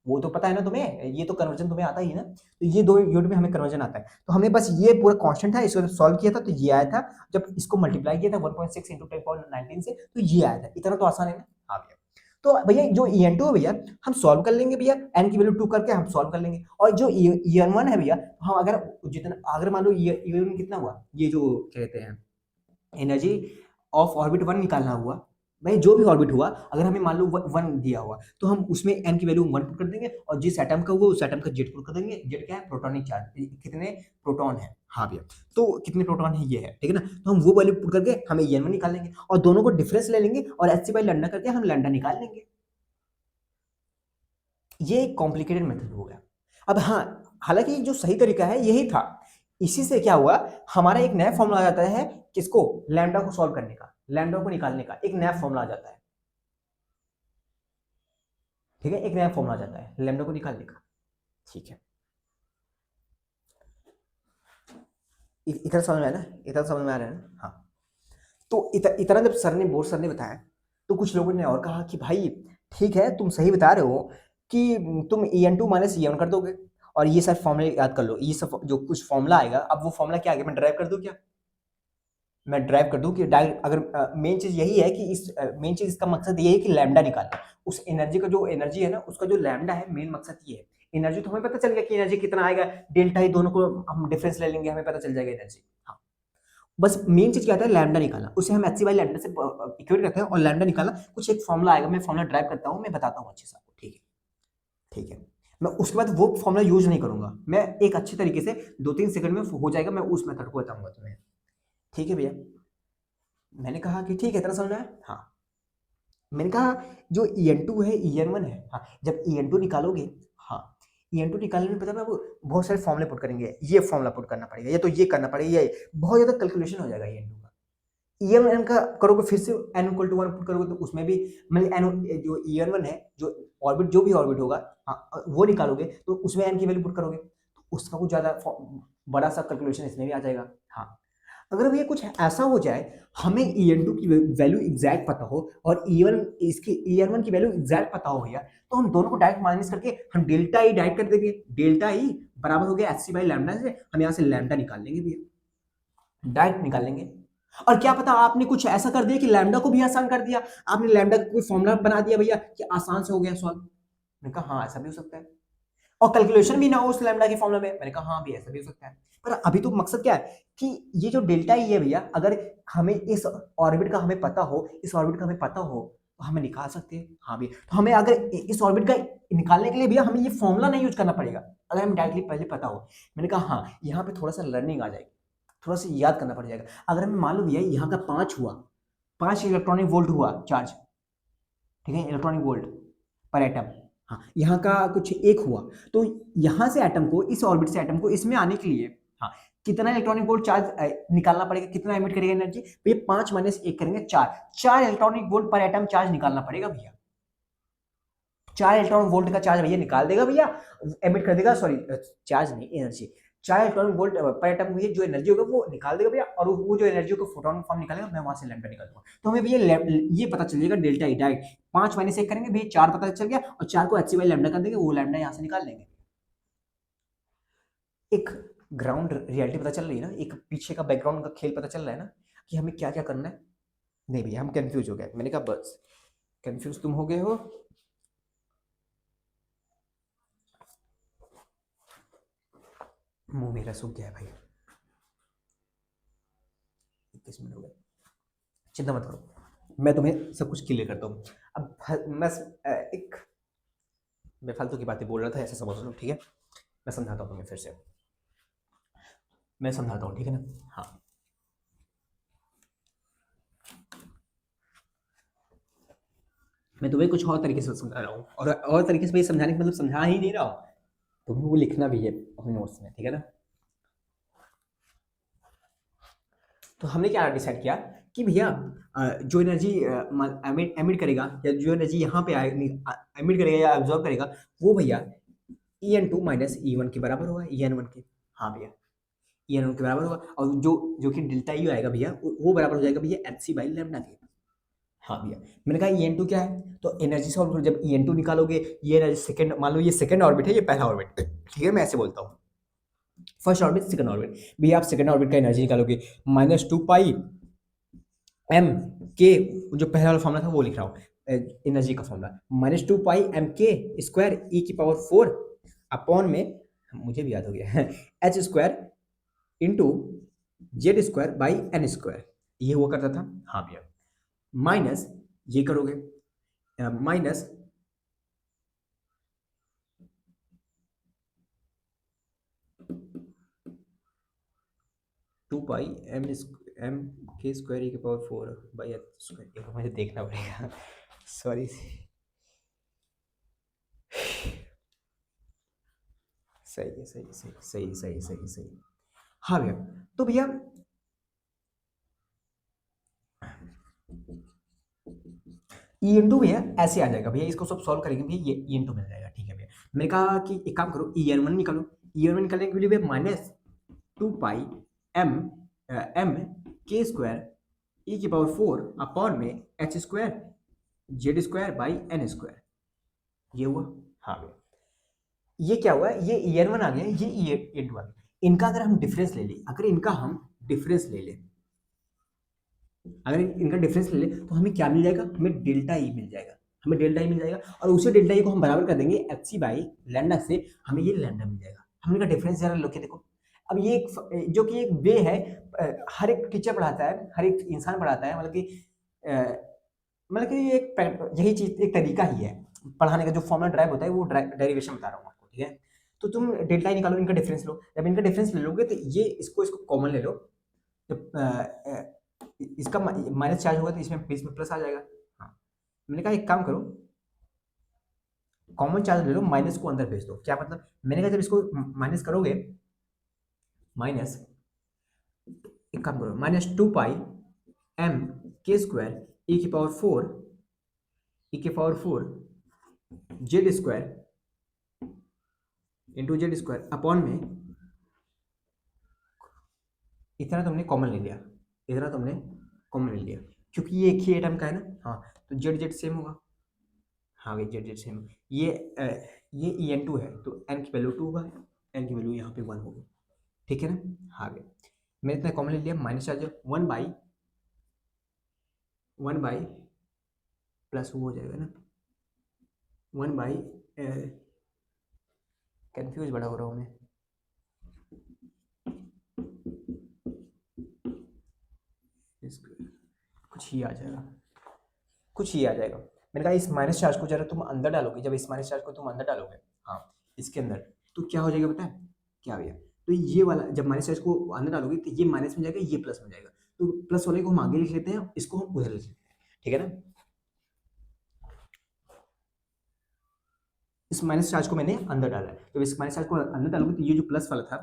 वो तो पता है ना तुम्हें, ये तो कन्वर्जन तुम्हें आता ही है ना। तो ये दो यूनिट में हमें कन्वर्जन आता है, तो हमने बस ये पूरा कांस्टेंट था, इसको जब सॉल्व किया था तो ये आया था। जब इसको मल्टीप्लाई किया था 1.6 इंटू 10⁻19 से, तो ये आया था। इतना तो आसान है ना? हाँ भैया। तो भैया जो EN2 है भैया, हम सॉल्व कर लेंगे भैया, n की वैल्यू 2 करके हम सॉल्व कर लेंगे। और जो EN1 है भैया, हम अगर मान लो EN कितना हुआ, ये जो कहते हैं एनर्जी ऑफ ऑर्बिट 1 निकालना हुआ भाई, जो भी ऑर्बिट हुआ, अगर हमें मान लो 1 दिया हुआ, तो हम उसमें n की वैल्यू 1 पुट कर देंगे, और जिस एटम का हुआ उस एटम का जेड पुट कर देंगे। जेड क्या है? प्रोटॉनिक चार्ज, कितने प्रोटॉन है। हाँ भैया, तो कितने प्रोटॉन है ये है, ठीक है ना? तो हम वो वैल्यू पुट करके हमें EN1 निकाल लेंगे, और दोनों को डिफरेंस ले लेंगे, और HC बाई लैम्डा करके हम लैम्डा निकाल लेंगे। ये एक कॉम्प्लिकेटेड मेथड हो गया। अब हाँ, हालांकि जो सही तरीका है यही था। इसी से क्या हुआ, हमारा एक नया फॉर्मूला आ जाता है, किसको? लैम्डा को सॉल्व करने का, लैम्डा को निकालने का एक नया फॉर्मूला आ जाता है। ठीक है, एक नया फॉर्मूला आ जाता है लैम्डा को निकालने का। ठीक है, इतना समझ में आया ना? इतना समझ में आ रहा है ना? हाँ। तो इतना जब बोर्ड सर ने बताया, तो कुछ लोगों ने और कहा कि भाई ठीक है, तुम सही बता रहे हो कि तुम EN2 माइनस EN1 कर दोगे, और ये सब फॉर्मूले याद कर लो। ये सब जो कुछ फॉर्मूला आएगा, अब वो फॉर्मूला क्या आएगा, मैं ड्राइव कर दूं क्या? मैं ड्राइव कर दूं कि डायरेक्ट, अगर मेन चीज यही है कि इस मेन चीज इसका मकसद ये है कि लैम्डा निकालना। उस एनर्जी का जो एनर्जी है ना, उसका जो लैम्डा है, मेन मकसद ये है। एनर्जी तो हमें पता चल गया कि एनर्जी कितना आएगा, डेल्टा ही, दोनों को हम डिफरेंस ले लेंगे, हमें पता चल जाएगा एनर्जी। हाँ, बस मेन चीज क्या होता है, लैम्डा निकालना। उसे हम HC बाई लैम्डा से इक्वेट करते हैं, और लैम्डा निकालना कुछ एक फॉर्मूला आएगा, मैं फॉर्मूला ड्राइव करता हूँ, मैं बताता हूँ अच्छे से आपको। ठीक है, ठीक है। मैं उसके बाद वो फॉर्मूला यूज नहीं करूंगा, मैं एक अच्छे तरीके से 2-3 सेकंड में हो जाएगा, मैं उस मेथड को बताऊंगा तुम्हें। ठीक है भैया, मैंने कहा कि ठीक है, इतना समझना है। हाँ, मैंने कहा जो EN2 है, EN1 है। हाँ, जब EN2 निकालोगे, हाँ, EN2 निकालने में पता है आपको, बहुत सारे फॉर्मूले पुट करेंगे। ये फॉर्मूला पुट करना पड़ेगा, ये तो ये करना पड़ेगा, ये बहुत ज्यादा कैलकुलेशन हो जाएगा EN2 का। EN1 का करोगे, फिर से n इक्वल टू 1 पुट करोगे, तो उसमें भी मतलब n जो EN1 है, जो ऑर्बिट, जो भी ऑर्बिट होगा, हाँ, वो निकालोगे, तो उसमें n की वैल्यू पुट करोगे, तो उसका कुछ ज्यादा बड़ा सा कैलकुलेशन इसमें भी आ जाएगा। हाँ, अगर भैया कुछ ऐसा हो जाए, हमें EN2 की वैल्यू एग्जैक्ट पता हो, और EN1 की वैल्यू एग्जैक्ट पता हो भैया, तो हम दोनों को डायरेक्ट माइनस करके हम डेल्टा ई डायरेक्ट कर देंगे। डेल्टा ई बराबर हो गया HC बाई लैम्डा से, हम यहाँ से लैम्डा निकाल लेंगे भैया, डायरेक्ट निकाल लेंगे। और क्या पता आपने कुछ ऐसा कर दिया कि लैम्डा को भी आसान कर दिया, आपने लैम्डा का कोई फॉर्मूला बना दिया भैया कि आसान से हो गया सॉल्व। मैंने कहा हाँ, ऐसा भी हो सकता है। और कैलकुलेशन भी ना हो उस लैम्डा के फॉर्मूला में। मैंने कहा हाँ भी ऐसा भी हो सकता है, पर अभी तो मकसद क्या है कि ये जो डेल्टा ई है भैया, अगर हमें इस ऑर्बिट का हमें पता हो, इस ऑर्बिट का हमें पता हो तो हमें निकाल सकते हैं। हाँ भी, तो हमें अगर इस ऑर्बिट का निकालने के लिए भैया हमें ये फॉर्मूला नहीं यूज करना पड़ेगा, अगर हमें डायरेक्टली पहले पता हो। मैंने कहा हाँ, यहाँ पे थोड़ा सा लर्निंग आ जाएगी, थोड़ा सा याद करना पड़ जाएगा। अगर हमें मान लो भैया यहाँ का 5 हुआ, 5 इलेक्ट्रॉनिक वोल्ट हुआ चार्ज, ठीक है, इलेक्ट्रॉनिक वोल्ट पर एटम। हाँ, यहाँ का कुछ एक हुआ, तो यहाँ से एटम को, इस ऑर्बिट से एटम को इसमें आने के लिए हाँ कितना इलेक्ट्रॉनिक वोल्ट चार्ज निकालना पड़ेगा, कितना एमिट करेगा एनर्जी, तो ये 5 माइनस 1 करेंगे 4, 4 इलेक्ट्रॉनिक वोल्ट पर एटम चार्ज निकालना पड़ेगा भैया। 4 इलेक्ट्रॉन वोल्ट का चार्ज भैया निकाल देगा भैया, एमिट कर देगा, सॉरी चार्ज नहीं एनर्जी, 4 इलेक्ट्रॉन वोल्ट पर एटम में जो एनर्जी होगा वो निकाल देगा भैया, और वो जो एनर्जी को फोटोन फॉर्म निकालेगा, मैं वहां से लैम्डा निकाल दूंगा। तो हमें भैया ये पता चल जाएगा डेल्टा ई डायरेक्ट, 5 माइनस 1 करेंगे भैया 4 पता चल गया, और 4 को एचसी बाई लैम्डा कर देंगे, वो लैम्डा यहाँ से निकाल लेंगे। एक ग्राउंड रियलिटी पता चल रही है ना, एक पीछे का बैकग्राउंड का खेल पता चल रहा है ना कि हमें क्या क्या करना है। नहीं भैया हम कंफ्यूज हो गए, मैंने कहा बस कंफ्यूज तुम हो गए हो, मुंह मेरा सूख गया है भाई, 21 मिनट हो गए, चिंता मत करो, मैं तुम्हें सब कुछ क्लियर करता हूँ। अब मैं एक बेफालतू की बातें बोल रहा था ऐसा समझ लो, ठीक है, मैं समझाता हूँ तुम्हें फिर से, मैं समझाता हूँ, ठीक है ना। हाँ, मैं तुम्हें कुछ और तरीके से समझा रहा हूँ, और तरीके से भाई समझाने का मतलब समझा ही नहीं रहा हूँ, तुम्हें वो लिखना भी है अपने नोट्स में, ठीक है ना। तो हमने क्या डिसाइड किया कि भैया जो एनर्जी एमिट करेगा, या जो एनर्जी यहाँ पे एमिट करेगा या एब्जॉर्ब करेगा, वो भैया E N two minus E one के बराबर होगा, ई एन वन के। हाँ भैया, ई एन वन के बराबर होगा, और जो जो कि डेल्टा यू आएगा भैया, वो बराबर हो जाएगा भैया एच सी बाई लेमडा के। हाँ भैया, मैंने कहा ई एन टू क्या है, तो एनर्जी सॉल्व करो, जब ई एन टू निकालोगे, ये एनर्जी सेकंड, मान लो ये सेकंड ऑर्बिट है, ये पहला ऑर्बिट, ठीक है, मैं ऐसे बोलता हूँ, फर्स्ट ऑर्बिट सेकंड ऑर्बिट, भैया आप सेकंड ऑर्बिट का एनर्जी निकालोगे, -2 पाई एम के, जो पहला वाला फॉर्मूला था वो लिख रहा हूँ, एनर्जी का फॉर्मूला, -2 पाई एम के स्क्वायर ई की पावर 4 अपॉन में, मुझे भी याद हो गया, H square into Z square by N square, ये हुआ करता था। हाँ भैया, माइनस ये करोगे, माइनस 2 पाई एम के स्क्वायर ई की पावर 4 बाई एच स्क्वायर, मुझे देखना पड़ेगा, सॉरी, सही है, सही सही सही सही सही सही। हाँ भैया, तो भैया ई इंटू भैया ऐसे आ जाएगा भैया, इसको सब सॉल्व करेंगे भैया, ये ई इंटू मिल जाएगा, ठीक है भैया। मैंने कहा कि एक काम करो, ई एन वन निकालो, ई एन वन निकालने के लिए भैया -2 पाई एम एम के स्क्वायर ई की पावर 4 अपॉन में H square Z square by N square, ये हुआ। हाँ भैया, ये क्या हुआ, ये ई एन वन आ गया, ये ई एन टू आ गया, इनका अगर हम डिफरेंस ले लें, अगर इनका हम डिफरेंस ले लें, अगर इनका डिफरेंस ले ले तो हमें क्या मिल जाएगा, हमें डेल्टा ई मिल जाएगा, हमें डेल्टा ई मिल जाएगा, और उसी डेल्टा ई को हम बराबर कर देंगे एच सी बाई लैम्डा से, हमें ये लैम्डा मिल जाएगा। हमने का डिफरेंस जरा लोग के देखो, अब ये एक जो कि एक वे है, हर एक टीचर पढ़ाता है, हर एक इंसान पढ़ाता है, मतलब कि मतलब कि ये एक यही चीज एक तरीका ही है पढ़ाने का, जो फॉर्मूला ड्राइव होता है वो डेरिवेशन बता रहा हूँ आपको, ठीक है। तो तुम डेल्टा ई निकालो, इनका डिफरेंस लो, जब इनका डिफरेंस ले लोगे तो ये इसको इसको कॉमन ले लो, जब इसका माइनस चार्ज होगा तो इसमें प्लस आ जाएगा। हाँ, मैंने कहा एक काम करो, कॉमन चार्ज ले लो, माइनस को अंदर भेज दो, क्या मतलब, मैंने कहा जब इसको माइनस करोगे, माइनस, एक काम करो, -2 पाई एम के स्क्वायर ई की पावर 4 ई की power 4 Z square into Z square upon में, इतना तुमने कॉमन ले लिया, इतना तुमने कॉमन ले लिया, क्योंकि ये एक ही एटम का है ना। हाँ, तो जेड जेड सेम होगा, हाँ भाई जेड जेड सेम, ये ये ई एन टू है, तो एन की वैल्यू 2 होगा, एन की वैल्यू यहाँ पे 1 होगी, ठीक है ना। हाँ भाई, मैंने इतना कॉमन ले लिया, माइनस चार्ज 1 बाई प्लस वो हो जाएगा ना, 1 बाई कंफ्यूज बड़ा हो रहा हूँ मैं। कुछ ही आ जाएगा, कुछ ही आ जाएगा। मैंने कहा इस माइनस चार्ज को जरा तुम अंदर डालोगे, जब इस माइनस चार्ज को तुम अंदर डालोगे, हाँ इसके अंदर, तो क्या हो जाएगा पता है क्या भैया? तो ये वाला जब माइनस चार्ज को अंदर डालोगे तो ये माइनस में जाएगा, ये प्लस में जाएगा। तो प्लस वाले को हम आगे लिख लेते हैं, इसको हम उधर लिख लेते हैं, ठीक है ना। इस माइनस चार्ज को मैंने अंदर डाला है, तो इस माइनस चार्ज को अंदर डालोगे तो ये जो प्लस वाला था,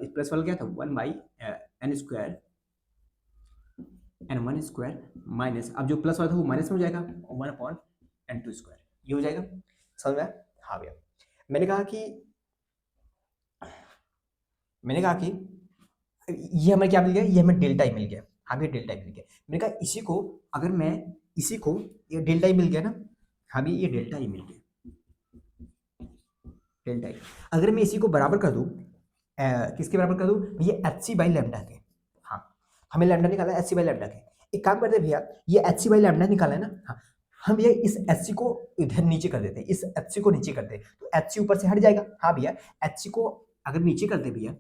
इस प्लस वाला क्या था, 1/n² n1² माइनस, अब जो प्लस वाला था वो माइनस में हो जाएगा, 1/n2², ये हो जाएगा। समझ में आया? हाँ भैया। मैंने कहा कि मैंने कहा कि ये हमें क्या मिल गया, ये हमें डेल्टा ही मिल गया। हाँ भैया डेल्टा ही मिल गया। मैंने कहा इसी को अगर मैं इसी को, ये डेल्टा ही मिल गया ना, हाँ भैया ये डेल्टा ही मिल गया, डेल्टा ही। अगर मैं इसी को बराबर कर दूं, किसके बराबर कर दूं भैया, एच सी बाई लैम्डा के। हाँ हमें लैम्डा निकाला है एच सी बाई लैम्डा के। एक काम करते हैं भैया, ये एच सी बाई लैम्डा निकाला है ना, हाँ हम भैया इस एच सी को इधर नीचे कर देते हैं, इस एच सी को नीचे करते हैं, तो एच सी ऊपर से हट जाएगा। हाँ भैया एच सी को अगर नीचे करते भैया,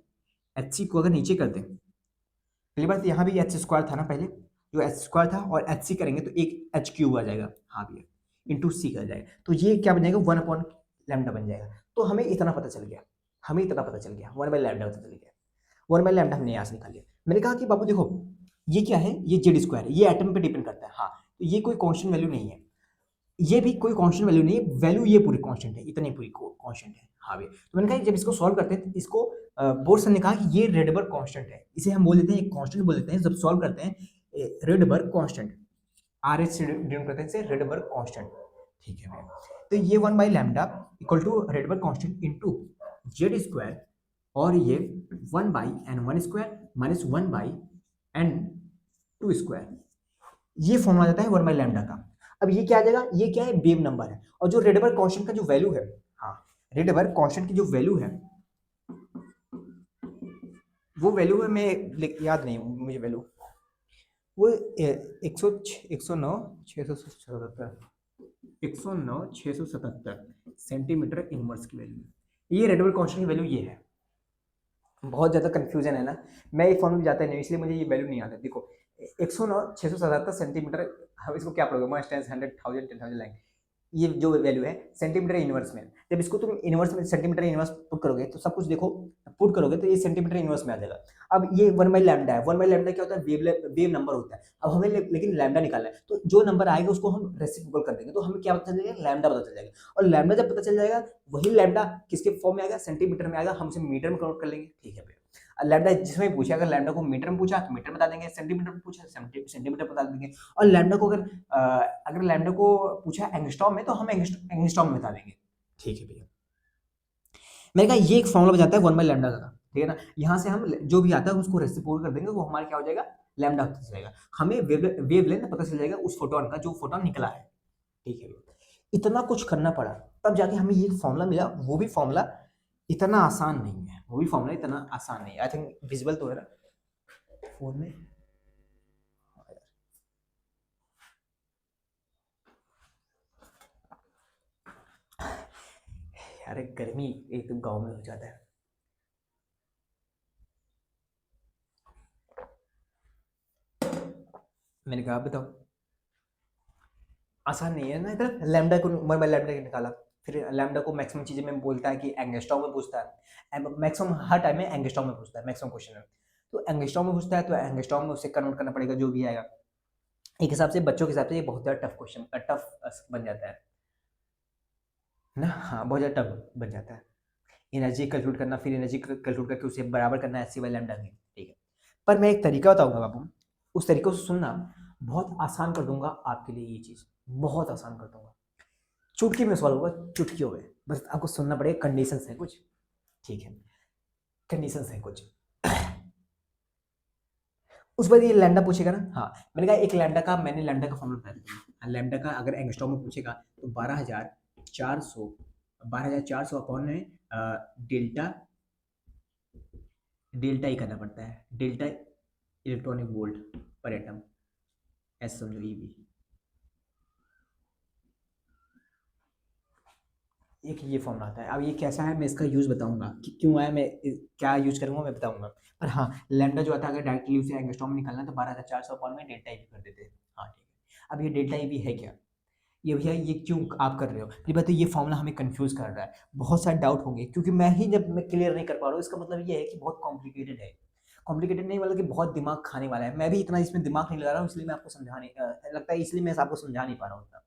एच सी को अगर नीचे करते, पहली बात यहाँ भी एच स्क्वायर था ना पहले, जो एच स्क्वायर था और एच सी करेंगे तो एक एच क्यूब आ जाएगा, हाँ भैया इंटू सी कर जाएगा, तो ये क्या बन जाएगा, 1/λ बन जाएगा। तो हमें इतना पता चल गया, हमें इतना पता चल गया, 1/λ पता चल गया, 1/λ हमने यहाँ से निकाल लिया। मैंने कहा कि बाबू देखो ये क्या है, ये जेड स्क्वायर है, ये एटम पे डिपेंड करता है, हाँ तो ये कोई कांस्टेंट वैल्यू नहीं है, ये भी कोई कांस्टेंट वैल्यू नहीं है, वैल्यू ये पूरी कांस्टेंट है, इतनी पूरी कांस्टेंट है। हाँ भैया तो मैंने कहा जब इसको सॉल्व करते हैं तो इसको बोर्सन ने कहा कि ये रेडबर कांस्टेंट है, इसे हम बोल देते हैं एक कांस्टेंट बोल देते हैं, जब सॉल्व करते हैं रेडबर कांस्टेंट, आर एच से डिनोट करते हैं इसे रेडबर कांस्टेंट, ठीक है भैया। तो ये 1/λ equal to Rydberg constant into Z square, और ये 1/n1² माइनस 1/n2², ये फॉर्मूला जाता है 1/λ का। अब ये क्या आ जाएगा, ये क्या है, वेव नंबर है, और जो रेडबर कांस्टेंट का जो वैल्यू है, हाँ रेडबर कांस्टेंट की जो वैल्यू है, वो वैल्यू है, मैं याद नहीं मुझे वैल्यू, वो 109 677 सेंटीमीटर इनवर्स की वैल्यू है, ये रेडबर कांस्टेंट की वैल्यू ये है। बहुत ज़्यादा कंफ्यूजन है ना, मैं ये फॉर्म में जाता नहीं, इसलिए मुझे ये वैल्यू नहीं आता। देखो 109 677 सेंटीमीटर, हम इसको क्या पढ़ोगे, माइनस 10 100 1000 10,000 लाइन, ये जो वैल्यू है सेंटीमीटर इनवर्स में, जब इसको तुम इनवर्स में सेंटीमीटर इनवर्स पुट करोगे तो सब कुछ देखो, पुट करोगे तो ये सेंटीमीटर इनवर्स में आ जाएगा। अब ये 1/λ है, 1/λ क्या होता है, वेव नंबर होता है। अब हमें लेकिन लैम्डा निकालना है, तो जो नंबर आएगा उसको हम रेसिप्रोकल कर देंगे, तो हमें क्या पता चल जाएगा, लैम्डा पता चल जाएगा। और लैम्डा जब पता चल जाएगा, वही लैम्डा किसके फॉर्म में आएगा, सेंटीमीटर में आएगा, हम उसे मीटर में कन्वर्ट कर लेंगे, ठीक है भैया। लैम्डा जिसमें पूछा, अगर लैम्डा को मीटर में पूछा तो मीटर बता देंगे, सेंटीमीटर में पूछा सेंटीमीटर बता देंगे, और लैम्डा को अगर लैम्डा को पूछा एंगस्ट्रॉम में तो हम एंगस्ट्रॉम में बता देंगे, ठीक है भैया। मैंने कहा ये एक फॉर्मूला बन जाता है 1/λ का, ठीक है ना। यहाँ से हम जो भी आता है उसको रेसिप्रोकल कर देंगे, वो हमारा क्या हो जाएगा, लैम्डा पता चल जाएगा, हमें वेवलेंथ पता चल जाएगा उस फोटोन का जो फोटोन निकला है, ठीक है भैया। इतना कुछ करना पड़ा तब जाके हमें ये फॉर्मूला मिला, वो भी फॉर्मूला इतना आसान नहीं है, वो भी फॉर्मूला इतना आसान नहीं है। आई थिंक विजिबल तो है ना फोन में, यार गर्मी एक तो गांव में हो जाता है। मैंने कहा बताओ, आसान नहीं है ना, इधर लैम्डा को 1/λ निकाला, फिर लैम्डा को मैक्सिमम चीजें में बोलता है कि एंगस्ट्रॉम में पूछता है, मैक्सिमम हर टाइम में एंगस्ट्रॉम में पूछता है, मैक्सिमम क्वेश्चन में तो एंगस्ट्रॉम में पूछता है, तो एंगस्ट्रॉम में उसे कन्वर्ट करना पड़ेगा जो भी आएगा। एक हिसाब से बच्चों के हिसाब से ये बहुत ज़्यादा टफ क्वेश्चन, टफ बन जाता है ना, हाँ बहुत ज़्यादा टफ बन जाता है। एनर्जी कैलकुलेट करना, फिर एनर्जी कैलकुलेट करके उसे बराबर करना एच सी बाई लैम्डा में, ठीक है। पर मैं एक तरीका बताऊंगा बाबू, उस तरीके से सुनना, बहुत आसान कर दूंगा आपके लिए, ये चीज़ बहुत आसान कर दूंगा, चुटकी में सॉल्व होगा, चुटकियों में, बस आपको सुनना पड़ेगा, कंडीशंस है कुछ, ठीक है, कंडीशंस है कुछ। उस पर ये लैम्डा पूछेगा ना, हाँ मैंने कहा एक लैम्डा का, मैंने लैम्डा का फॉर्मूला बता दिया, लैम्डा का अगर एंगस्ट्रॉम में पूछेगा तो 12,400 अपॉन है डेल्टा, डेल्टा ही करना पड़ता है, डेल्टा इलेक्ट्रॉनिक वोल्ट पर एटम, एस समझो ई भी, एक ये फॉर्मूला आता है। अब ये कैसा है मैं इसका यूज़ बताऊँगा कि क्यों आया, क्या यूज़ करूँगा मैं बताऊँगा। पर हाँ, लैम्ब्डा जो आता है अगर डायरेक्टली उसे एंगस्ट्रॉम में निकालना है तो 12400 अपॉन में डेल्टा ई कर देते हैं। हाँ, ठीक है। अब ये डेल्टा ई है क्या? ये भैया ये क्यों आप कर रहे हो? ये बताइए, ये फॉर्मूला हमें कन्फ्यूज़ कर रहा है। बहुत सारे डाउट होंगे क्योंकि जब मैं क्लियर नहीं कर पा रहा हूँ, इसका मतलब ये है कि बहुत कॉम्प्लिकेटेड है। कॉम्प्लिकेटेड नहीं मतलब कि बहुत दिमाग खाने वाला है। मैं भी इतना इसमें दिमाग नहीं लगा रहा हूँ, इसलिए मैं आपको समझा नहीं लगता है, इसलिए मैं आपको समझा नहीं पा रहा हूँ इतना।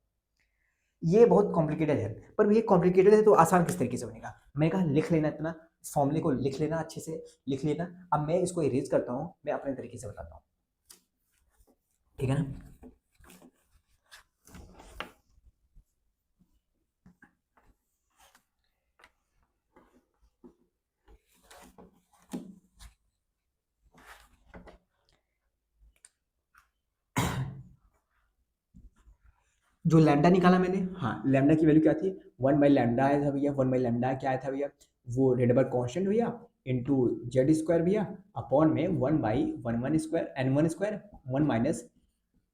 ये बहुत कॉम्प्लिकेटेड है, पर ये कॉम्प्लिकेटेड है तो आसान किस तरीके से बनेगा? मैंने कहा लिख लेना, इतना फॉर्मूले को लिख लेना, अच्छे से लिख लेना। अब मैं इसको इरेज करता हूँ, मैं अपने तरीके से बताता हूँ, ठीक है ना? जो लैम्डा निकाला मैंने, हाँ, लैम्डा की वैल्यू क्या थी? 1/लैम्डा आया था भैया। 1/लैम्डा क्या आया था भैया? वो रेडबर्ग कांस्टेंट भैया, इंटू जेड स्क्वायर भैया, अपॉन में 1/1 square n1 square 1 minus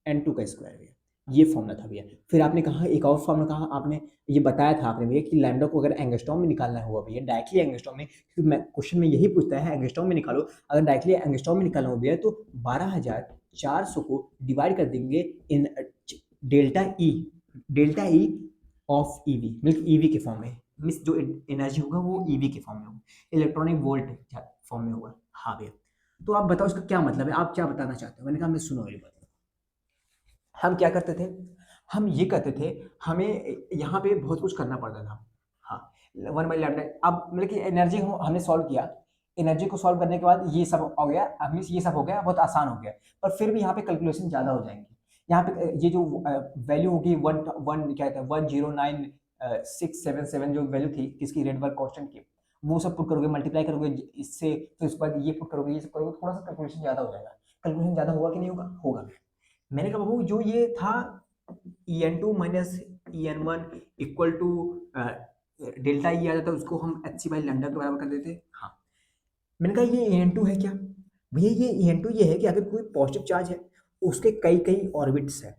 n2 का स्क्वायर भैया। ये फॉर्मूला था भैया। फिर आपने कहा एक और फॉर्मूला कहा, आपने ये बताया था आपने भैया कि लैम्डा को अगर एंगस्ट्रॉम में निकालना हुआ भैया, डायरेक्टली एंगस्ट्रॉम में, क्योंकि मैं क्वेश्चन में यही पूछता है एंगस्ट्रॉम में निकालो। अगर डायरेक्टली एंगस्ट्रॉम में निकालना हो भैया तो 12400 को डिवाइड कर देंगे in delta E, delta E of eV, मतलब ईवी के फॉर्म में, मीन्स जो एनर्जी होगा वो ईवी के फॉर्म में होगा, इलेक्ट्रॉनिक वोल्ट फॉर्म में होगा। हाँ भैया, तो आप बताओ इसका क्या मतलब है, आप क्या बताना चाहते हो? मैंने कहा मैं सुनो ये बात। हम क्या करते थे? हम ये करते थे, हमें यहाँ पे बहुत कुछ करना पड़ता था। हाँ, 1/लैम्डा, अब मतलब कि एनर्जी को हमने सॉल्व किया, एनर्जी को सॉल्व करने के बाद ये सब हो गया, अब मीन्स ये सब हो गया, बहुत आसान हो गया। पर फिर भी यहाँ पे कैलकुलेशन ज़्यादा हो जाएंगी। यहाँ पे ये जो वैल्यू होगी वन वन क्या कहते हैं 109,677 जो वैल्यू थी किसकी, रेडबर्ग कांस्टेंट की, वो सब पुट करोगे, मल्टीप्लाई करोगे इससे, फिर उसके बाद ये पुट करोगे, ये सब करोगे, थोड़ा सा कैलकुलेशन ज़्यादा हो जाएगा। कैलकुलेशन ज़्यादा होगा कि नहीं होगा? होगा। मैंने कहा बाबू जो ये था En2 minus En1 equal to delta E आ जाता है, उसको हम एच सी बाई लैम्डा के बराबर कर देते हैं। हाँ, मैंने कहा ये En2 है क्या भैया? ये En2 ये है कि अगर कोई पॉजिटिव चार्ज है उसके कई कई ऑर्बिट्स है,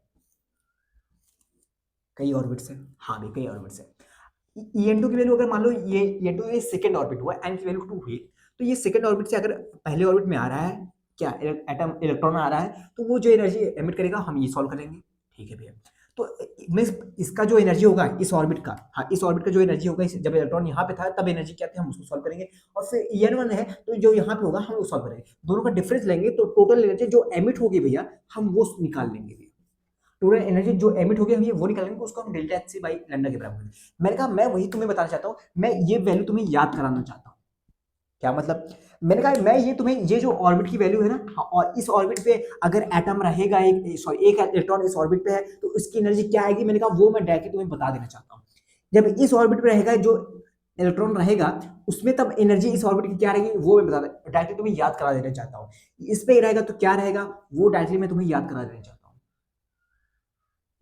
कई ऑर्बिट्स है। हाँ भाई, कई ऑर्बिट्स है। En2 की वैल्यू अगर मान लो ये En2 ये सेकंड ऑर्बिट हुआ, n की वैल्यू 2 हुई, तो ये सेकंड ऑर्बिट से अगर पहले ऑर्बिट में आ रहा है क्या, एटम इलेक्ट्रॉन आ रहा है, तो वो जो एनर्जी एमिट करेगा हम ये सॉल्व करेंगे। ठीक है भैया, तो मीन्स इसका जो एनर्जी होगा इस ऑर्बिट का, हाँ इस ऑर्बिट का जो एनर्जी होगा, जब इलेक्ट्रॉन यहाँ पे था तब एनर्जी क्या थी हम उसको सॉल्व करेंगे। और फिर En1 है तो जो यहाँ पे होगा हम वो सॉल्व करेंगे, दोनों का डिफरेंस लेंगे तो टोटल एनर्जी जो एमिट होगी भैया हम वो निकाल लेंगे भैया। टोटल एनर्जी जो एमिट हो गया हम वो निकालेंगे, उसको हम delta H C by lambda के बराबर करेंगे। मैंने कहा मैं वही तुम्हें बताना चाहता हूँ, मैं ये वैल्यू तुम्हें याद कराना चाहता हूँ। क्या मतलब? मैंने कहा मैं ये तुम्हें ये जो ऑर्बिट की वैल्यू है ना, हाँ, और इस ऑर्बिट पे अगर एटम रहेगा, एक सॉरी एक इलेक्ट्रॉन इस ऑर्बिट पे है तो उसकी एनर्जी क्या आएगी, मैंने कहा वो मैं डायरेक्टली तुम्हें बता देना चाहता हूँ। जब इस ऑर्बिट पे रहेगा जो इलेक्ट्रॉन रहेगा उसमें तब एनर्जी इस ऑर्बिट की क्या रहेगी वो मैं बता डायरेक्टली तुम्हें याद करा देना चाहता हूँ। इस पे रहेगा तो क्या रहेगा वो डायरेक्टली मैं तुम्हें याद करा देना चाहता हूँ।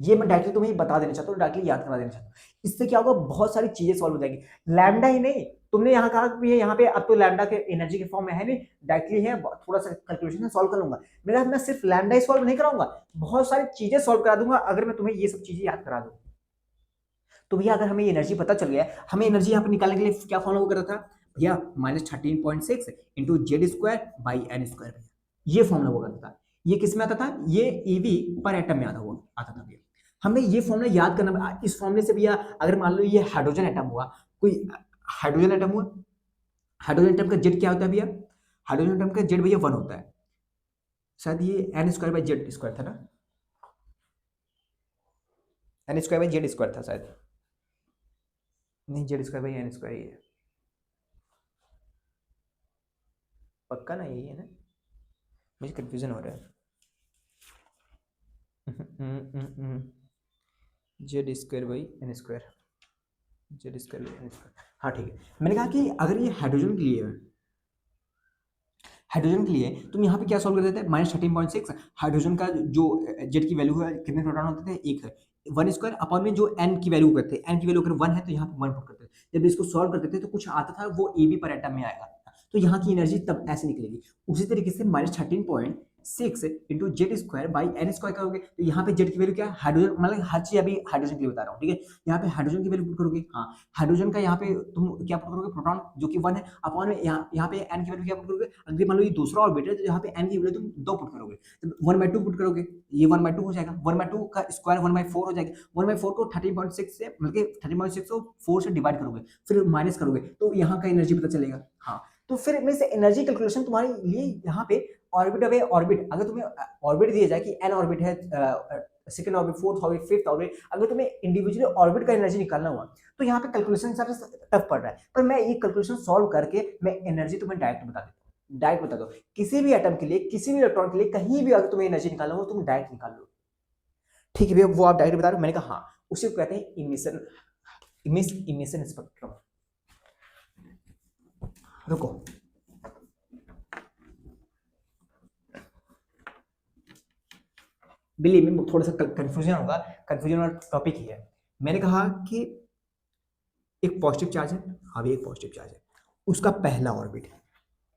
ये मैं डायरेक्टली तुम्हें बता देना चाहता हूँ, डायरेक्टली याद करा देना चाहता हूँ। इससे क्या होगा, बहुत सारी चीजें सॉल्व हो जाएगी। लैम्डा ही नहीं, तुमने यहाँ कहा कि यहाँ पे अब तो लैम्डा के एनर्जी के फॉर्म में है नहीं, डायरेक्टली है, थोड़ा सा कैलकुलेशन सॉल्व कर लूंगा। मेरा मैं सिर्फ लैम्डा ही सॉल्व नहीं कराऊंगा, बहुत सारी चीजें सॉल्व करा दूंगा अगर मैं तुम्हें ये सब चीजें याद करा दूं। तो भैया अगर हमें एनर्जी पता चल गया, हमें एनर्जी यहाँ पे निकालने के लिए क्या फॉर्मूला करता था भैया, -13.6 into Z square by N square, ये फॉर्मूला हुआ करता था। ये किस में आता था? ये ईवी पर एटम में आता था भैया। हमें ये फॉर्मूला याद करना, इस फॉर्मूले से भैया अगर मान लो ये हाइड्रोजन एटम हुआ, कोई हाइड्रोजन एटम हुआ, हाइड्रोजन एटम का जेड क्या होता है भैया? हाइड्रोजन एटम का जेड भैया 1 होता है, शायद ये N square by Z square था ना, N square by Z square था शायद, नहीं Z square by N square ही है, पक्का ना यही है ना, मुझे कंफ्यूजन हो रहा है। Z square by N square, Z square by N square, हाँ ठीक है। मैंने कहा कि अगर ये हाइड्रोजन के लिए है, हाइड्रोजन के लिए तुम यहाँ पे क्या सॉल्व कर देते हैं, -13.6 हाइड्रोजन का जो जेड की वैल्यू है, कितने प्रोटॉन होते थे? एक है, 1 स्क्वायर अपॉन में जो एन की वैल्यू करते हैं, एन की वैल्यू अगर 1 है तो यहाँ पे 1 पुट करते हैं। जब इसको सॉल्व करते थे तो कुछ आता था वो ए बी पर एटम में आएगा, तो यहाँ की एनर्जी तब ऐसे निकलेगी। उसी तरीके से 6 into Z square by N square करोगे तो यहाँ पे जेड की वैल्यू क्या है, हाइड्रोजन, मतलब हर चीज अभी हाइड्रोजन के लिए बता रहा हूँ, ठीक है। यहाँ पे हाइड्रोजन की वैल्यू पुट करोगे, हाँ हाइड्रोजन का यहाँ पे तुम क्या पुट करोगे, प्रोटॉन जो कि 1 है, अपॉन में यहाँ पे एन की वैल्यू क्या पुट करोगे, अगर मान लो ये दूसरा ऑर्बिट है तो यहाँ पे एन की वैल्यू तुम 2 पुट करोगे, तो 1/2 पुट करोगे, ये 1/2 हो जाएगा, 1/2 का स्क्वायर 1/4 हो जाएगा, 1/4 को 13.6 से मतलब 13.6 को 4 से डिवाइड करोगे, फिर माइनस करोगे तो यहाँ का एनर्जी पता चलेगा। हाँ तो फिर में से एनर्जी कैलकुलेशन तुम्हारे लिए यहाँ पे ऑर्बिट अवे ऑर्बिट, अगर तुम्हें ऑर्बिट दिया जाए कि एन ऑर्बिट है, second orbit, fourth orbit, fifth orbit, अगर तुम्हें इंडिविजुअली ऑर्बिट का एनर्जी निकालना हुआ तो यहाँ पे कैलकुलेशन हिसाब से टफ पड़ रहा है, पर मैं ये कैलकुलेशन सॉल्व करके मैं एनर्जी तुम्हें डायरेक्ट बता देता हूँ, डायरेक्ट बता दो, किसी भी एटम के लिए, किसी भी इलेक्ट्रॉन के लिए, कहीं भी अगर तुम्हें एनर्जी निकालना हो तुम डायरेक्ट निकाल लो, ठीक है भैया, वो आप डायरेक्ट बता रहे हो, मैंने कहा हाँ, उसी को कहते हैं इमिशन, इमिशन स्पेक्ट्रम। रुको, बिलीव मी थोड़ा सा कंफ्यूजन होगा, कंफ्यूजन वाला टॉपिक ही है। मैंने कहा कि एक पॉजिटिव चार्ज है, हाँ भैया एक पॉजिटिव चार्ज है, उसका पहला ऑर्बिट है,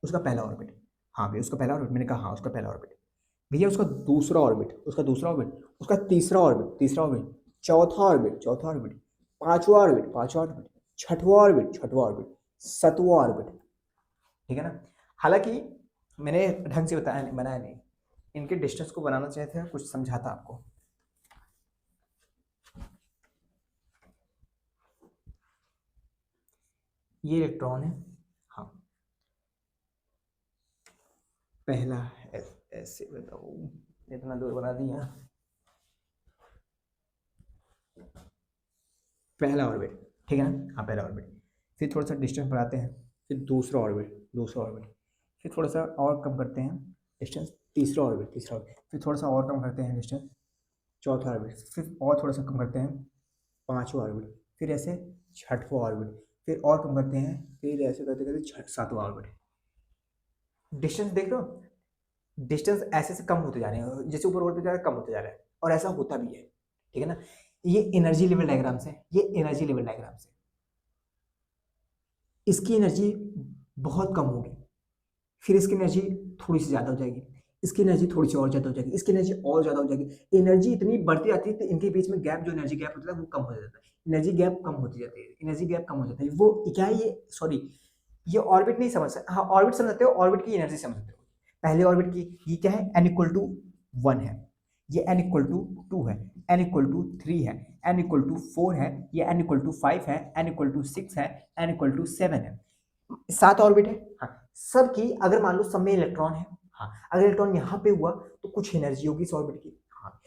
उसका पहला ऑर्बिट, हाँ भैया उसका पहला ऑर्बिट, मैंने कहा हाँ उसका पहला ऑर्बिट, भैया उसका दूसरा ऑर्बिट, उसका दूसरा ऑर्बिट, उसका तीसरा ऑर्बिट, तीसरा ऑर्बिट, चौथा ऑर्बिट, चौथा ऑर्बिट, पांचवा ऑर्बिट, पांचवा ऑर्बिट, छठवां ऑर्बिट, छठवां ऑर्बिट, सातवां ऑर्बिट, ठीक है ना। हालांकि मैंने ढंग से बताया बनाया नहीं, इनके डिस्टेंस को बनाना चाहिए था, कुछ समझाता आपको। ये इलेक्ट्रॉन है, हाँ पहला, ऐसे बताओ, इतना दूर बना दिया, पहला ऑर्बिट, ठीक है ना, हाँ पहला ऑर्बिट, फिर थोड़ा सा डिस्टेंस बढ़ाते हैं, फिर दूसरा ऑर्बिट, दूसरा ऑर्बिट, फिर थोड़ा सा और कम करते हैं डिस्टेंस, तीसरा ऑर्बिट, तीसरा ऑर्बिट, फिर थोड़ा सा और कम करते हैं डिस्टेंस, चौथा ऑर्बिट, फिर और थोड़ा सा कम करते हैं, पांचवा ऑर्बिट, फिर ऐसे छठवां ऑर्बिट, फिर और कम करते हैं, फिर ऐसे करते करते सातवां ऑर्बिट। डिस्टेंस देख लो, डिस्टेंस ऐसे से कम होते जा रहे हैं, जैसे ऊपर बढ़ते जा रहे हैं कम होते जा रहा है, और ऐसा होता भी है, ठीक है ना। ये एनर्जी लेवल डायग्राम से, ये एनर्जी लेवल डायग्राम से, इसकी एनर्जी बहुत कम होगी, फिर इसकी एनर्जी थोड़ी सी ज़्यादा हो जाएगी, इसकी एनर्जी थोड़ी सी और ज़्यादा हो जाएगी, इसकी एनर्जी और ज़्यादा हो जाएगी, एनर्जी इतनी बढ़ती जाती है तो इनके बीच में गैप, जो एनर्जी गैप होता है वो कम हो जाता है, एनर्जी गैप कम होती जाती है, एनर्जी गैप कम हो जाता है, वो क्या है ये, सॉरी ये ऑर्बिट नहीं समझ सकते, हाँ ऑर्बिट समझते हो, ऑर्बिट की एनर्जी समझते हो, पहले ऑर्बिट की ये क्या है, n इक्वल टू 1 है, ये n इक्वल टू 2 है, n इक्वल टू 3 है, n इक्वल टू 4 है, ये n इक्वल टू 5 है, n इक्वल टू 6 है, n इक्वल टू 7 है, 7 ऑर्बिट है, हाँ सबकी अगर मान लो सब में इलेक्ट्रॉन है, हाँ अगर इलेक्ट्रॉन यहाँ पे हुआ तो कुछ एनर्जी होगी इस ऑर्बिट की, हाँ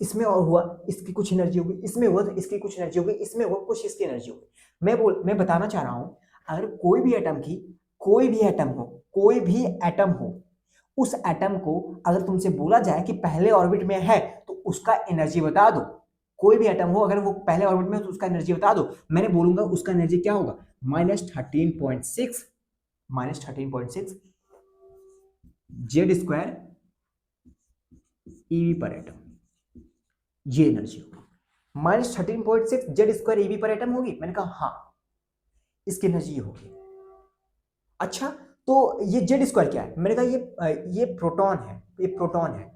इसमें और हुआ इसकी कुछ एनर्जी होगी, इसमें हुआ तो इसकी कुछ एनर्जी होगी, इसमें हुआ कुछ इसकी एनर्जी होगी। मैं बताना चाह रहा हूँ, अगर कोई भी एटम की, कोई भी एटम हो, कोई भी एटम हो, उस एटम को अगर तुमसे बोला जाए कि पहले ऑर्बिट में है तो उसका एनर्जी बता दो, कोई भी एटम हो अगर वो पहले ऑर्बिट में है तो उसका एनर्जी बता दो, मैंने बोलूंगा उसका एनर्जी क्या होगा, -13.6, -13.6 जेड स्क्वायर ईवी पर एटम, ये एनर्जी होगी, -13.6 जेड स्क्वायर ईवी पर एटम होगी, मैंने कहा हाँ इसकी एनर्जी होगी। अच्छा तो ये जेड स्क्वायर क्या है, मैंने कहा ये प्रोटॉन है, ये प्रोटॉन है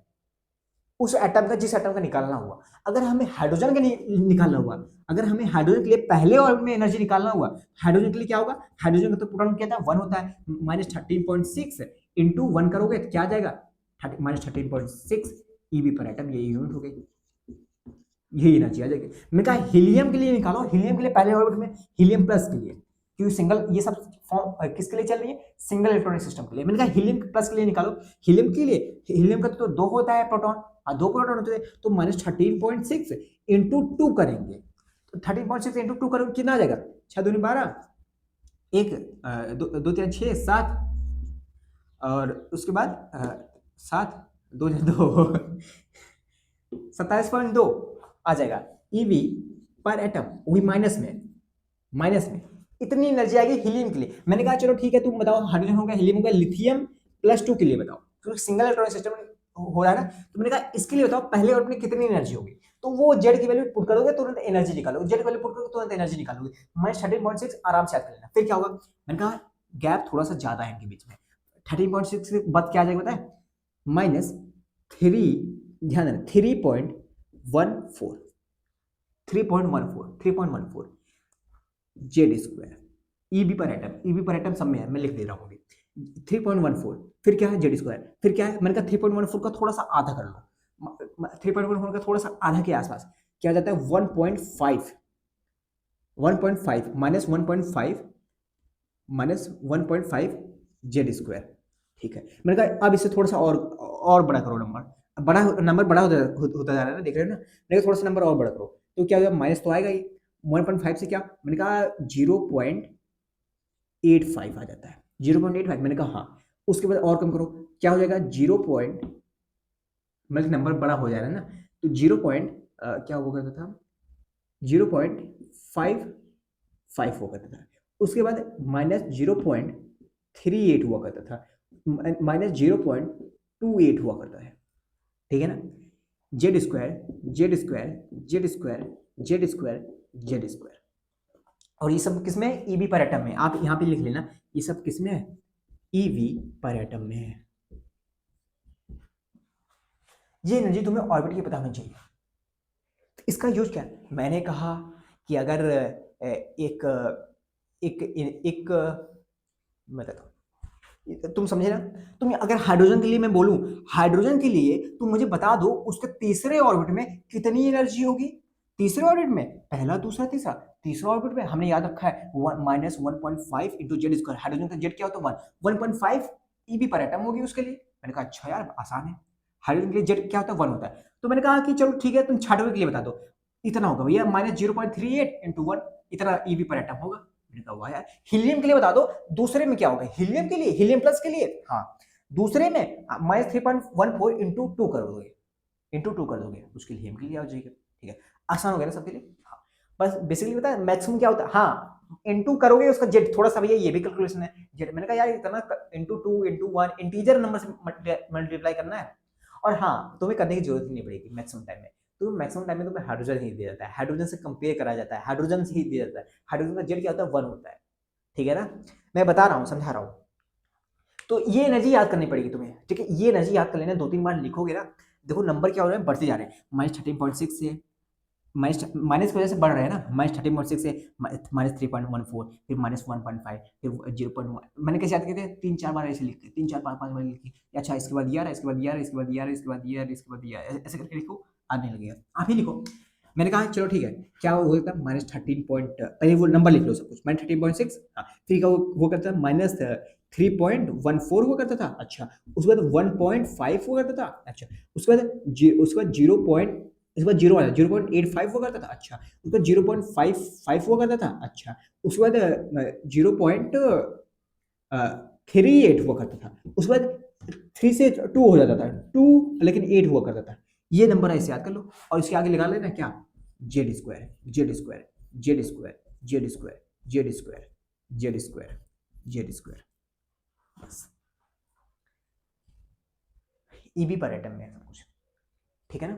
उस एटम का जिस एटम का निकालना हुआ, अगर हमें हाइड्रोजन का निकालना हुआ, अगर हमें हाइड्रोजन के लिए पहले ऑर्बिट में एनर्जी निकालना हुआ, हाइड्रोजन के लिए क्या होगा, हाइड्रोजन का तो प्रोटॉन क्या था 1 होता है, -13.6 इंटू 1 करोगे तो क्या आ जाएगा, -13.6 ईवी पर एटम, ये यूनिट हो गई, यही एनर्जी आ जाएगी। मैं कहा हीलियम के लिए निकालो, हीलियम के लिए पहले ऑर्बिट में, हीलियम प्लस के लिए, क्योंकि सिंगल ये सब फॉर्म किसके लिए चल रही है, सिंगल इलेक्ट्रॉनिक सिस्टम के लिए, मैंने कहा हीलियम प्लस के लिए निकालो, हीलियम के लिए, हीलियम का तो 2 होता है प्रोटॉन, हाँ 2 प्रोटॉन होते हैं, तो -13.6 इंटू 2 करेंगे, तो 13.6 इंटू 2 करोगे कितना आ जाएगा, 6 दूनी 12, 1 2 3 6 7, और उसके बाद 7 2 2 27.2 आ जाएगा ईवी पर एटम, वही माइनस में इतनी एनर्जी आएगी हीलियम के लिए। मैंने कहा चलो ठीक है तुम बताओ हाइड्रोजन होगा, हीलियम होगा, लिथियम +2 के लिए बताओ, क्योंकि सिंगल इलेक्ट्रॉनिक सिस्टम हो रहा है ना, तो मैंने कहा इसके लिए बताओ पहले ऑर्बिट में कितनी एनर्जी होगी, तो वो जेड की वैल्यू पुट करोगे तुरंत एनर्जी निकालोगे, जेड की वैल्यू पुट करोगे तुरंत एनर्जी निकालोगे, -13.6 आराम से याद कर लेना। फिर क्या होगा, मैंने कहा गैप थोड़ा सा ज्यादा है इनके बीच में, 13.6 के बाद क्या आ जाएगा पता है, 3, ध्यान देना 3.14, 3.14 जेड स्क्वायर, ईबी पर एटम सब में है, मैं लिख दे रहा हूँ अभी 3.14, फिर क्या है जेड स्क्वायर, फिर क्या है, मैंने कहा 3.14 का थोड़ा सा आधा कर लो, 3.14 का थोड़ा सा आधा के आसपास क्या हो जाता है 1.5 -1.5 जेड स्क्वायर, ठीक है। मैंने कहा अब इसे थोड़ा सा और बड़ा करो, नंबर बड़ा होता जा रहा है ना, देख रहे हो ना, मैंने कहा थोड़ा सा नंबर और बड़ा करो, तो क्या होगा, माइनस तो आएगा ही, 1.5 से क्या, मैंने कहा 0.85 आ जाता है, 0.85, मैंने कहा हाँ, उसके बाद और कम करो, क्या हो जाएगा 0. मतलब नंबर बड़ा हो जा रहा है ना, तो 0. क्या हुआ करता था, 0.55 हुआ करता था, उसके बाद -0.38 हुआ करता था, -0.28 हुआ करता है, ठीक है ना। Z square, Z square, Z square, Z square, Z square, और ये सब किसमें, ईबी पर एटम में, आप यहाँ पे लिख लेना, ये सब किसमें है, ईवी पर एटम में है। ये एनर्जी तुम्हें ऑर्बिट की पता होनी चाहिए। इसका यूज क्या है, मैंने कहा कि अगर एक एक एक मतलब तुम समझे ना, तुम अगर हाइड्रोजन के लिए मैं बोलूं, हाइड्रोजन के लिए तुम मुझे बता दो उसके तीसरे ऑर्बिट में कितनी एनर्जी होगी, तीसरे ऑर्बिट में, पहला दूसरा तीसरा, तीसरा ऑर्बिट में हमने याद रखा है -1.5 इंटू जेड स्क्वायर, हाइड्रोजन का जेड क्या होता है 1.5 ईबी पर एटम होगी उसके लिए। मैंने कहा अच्छा यार आसान है, हाइड्रोजन के लिए जेड क्या होता है 1 होता है, तो मैंने कहा कि चलो ठीक है तुम छठवें के लिए बता दो, इतना होगा भैया -0.38 इंटू 1, इतना ईबी पर एटम होगा। मैंने कहा वाह यार, हीलियम के लिए बता दो, दूसरे में क्या होगा, हीलियम के लिए, हीलियम प्लस के लिए, हाँ दूसरे में -3.14 इंटू 2 कर दोगे, इंटू 2 कर दोगे, उसके लिए हीलियम के लिए आ जाएगा, ठीक है, आसान हो गया ना सबके लिए। हाँ बस बेसिकली पता है मैक्सिमम क्या होता है, हाँ इंटू करोगे उसका जेड, थोड़ा सा भैया ये भी कैलकुलेशन है जेड, मैंने कहा यार इतना इंटू 2 इंटू 1 इंटीजर नंबर से मल्टीप्लाई करना है, और हाँ तुम्हें करने की जरूरत ही नहीं पड़ेगी मैक्सिमम टाइम में, तो मैक्सिमम टाइम में तुम्हें हाइड्रोजन ही दिया जाता है, हाइड्रोजन से कंपेयर करा जाता है, हाइड्रोजन से ही दिया जाता है, हाइड्रोजन का जेड क्या होता है 1 होता है, ठीक है ना, मैं बता रहा हूँ समझा रहा हूँ। तो ये एनर्जी याद करनी पड़ेगी तुम्हें, ठीक है, ये एनर्जी याद कर लेना, 2-3 बार लिखोगे ना, देखो नंबर क्या हो रहे हैं, बढ़ते जा रहे हैं, -13.6 से माइनस की वजह से बढ़ रहे हैं ना, -13.6 से -3.14, फिर -1.5, फिर 0.1, मैंने कैसे याद किए थे, 3-4 बार ऐसे लिखते, 3-4-5 बार लिखते, अच्छा इसके बाद ये आ रहा है, इसके बाद ये आ रहा है, इसके बाद ये आ रहा है, इसके बाद ये आ रहा है, इसके बाद ये आ रहा है, ऐसे करके लिखो, आने लगेगा, आप ही लिखो। मैंने कहा चलो ठीक है, क्या हो गया था -13 पॉइंट, पहले वो नंबर लिख लो सब कुछ, -13.6, हाँ फिर क्या वो करता था -3.14 हुआ करता था, अच्छा उसके बाद 1.5 हुआ करता था, अच्छा उसके बाद 0 पॉइंट, इसके बाद 0 आया 0.85 हुआ करता था, अच्छा उसके बाद 0.55 हुआ करता था, अच्छा उसके बाद 0.38 हुआ करता था, उसके बाद 3 से 2 हो जाता था, 2 लेकिन 8 हुआ करता था, ये नंबर ऐसे याद कर लो, और इसके आगे लगा लेना क्या, Z square, Z square, Z square, Z square, Z square, Z square, Z square, बस ईबी पर एटम में है सब कुछ, ठीक है ना।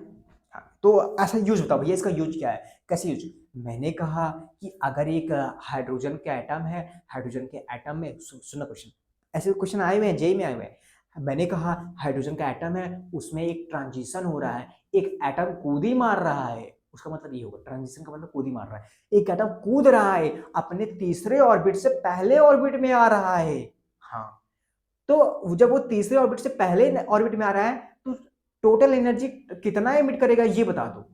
हाँ तो ऐसा यूज बताओ भैया, इसका यूज क्या है, कैसे यूज, मैंने कहा कि अगर एक हाइड्रोजन का एटम है, हाइड्रोजन के एटम में सुनो क्वेश्चन, ऐसे क्वेश्चन आए हुए हैं जेई में आए हुए हैं, मैंने कहा हाइड्रोजन का एटम है, उसमें एक ट्रांजिशन हो रहा है, एक एटम कूदी मार रहा है, उसका मतलब ये होगा, ट्रांजिशन का मतलब कूदी मार रहा है, एक एटम कूद रहा है अपने तीसरे ऑर्बिट से पहले ऑर्बिट में आ रहा है, हाँ तो जब वो तीसरे ऑर्बिट से पहले ऑर्बिट में आ रहा है तो टोटल एनर्जी कितना एमिट करेगा ये बता दो,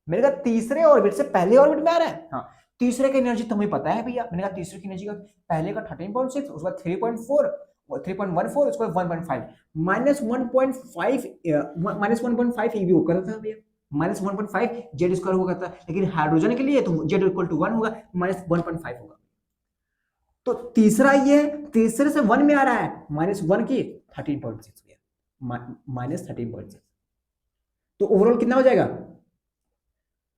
मैंने कहा तीसरे ऑर्बिट से पहले ऑर्बिट में आ रहा है, हाँ तीसरे की एनर्जी तुम्हें पता है भैया, मैंने कहा तीसरे की एनर्जी का पहले का 13.6, उसके बाद 3.4, 3.14, उसके बाद 1.5, -1.5 ईवी होकर था भैया, -1.5 जेड स्क्वायर होगा था, लेकिन हाइड्रोजन के लिए तो जेड इक्वल टू 1 होगा, -1.5 होगा, तो तीसरा ये तीसरे से 1 में आ रहा है, -1 की 13.6 -13.6, तो ओवरऑल कितना हो जाएगा,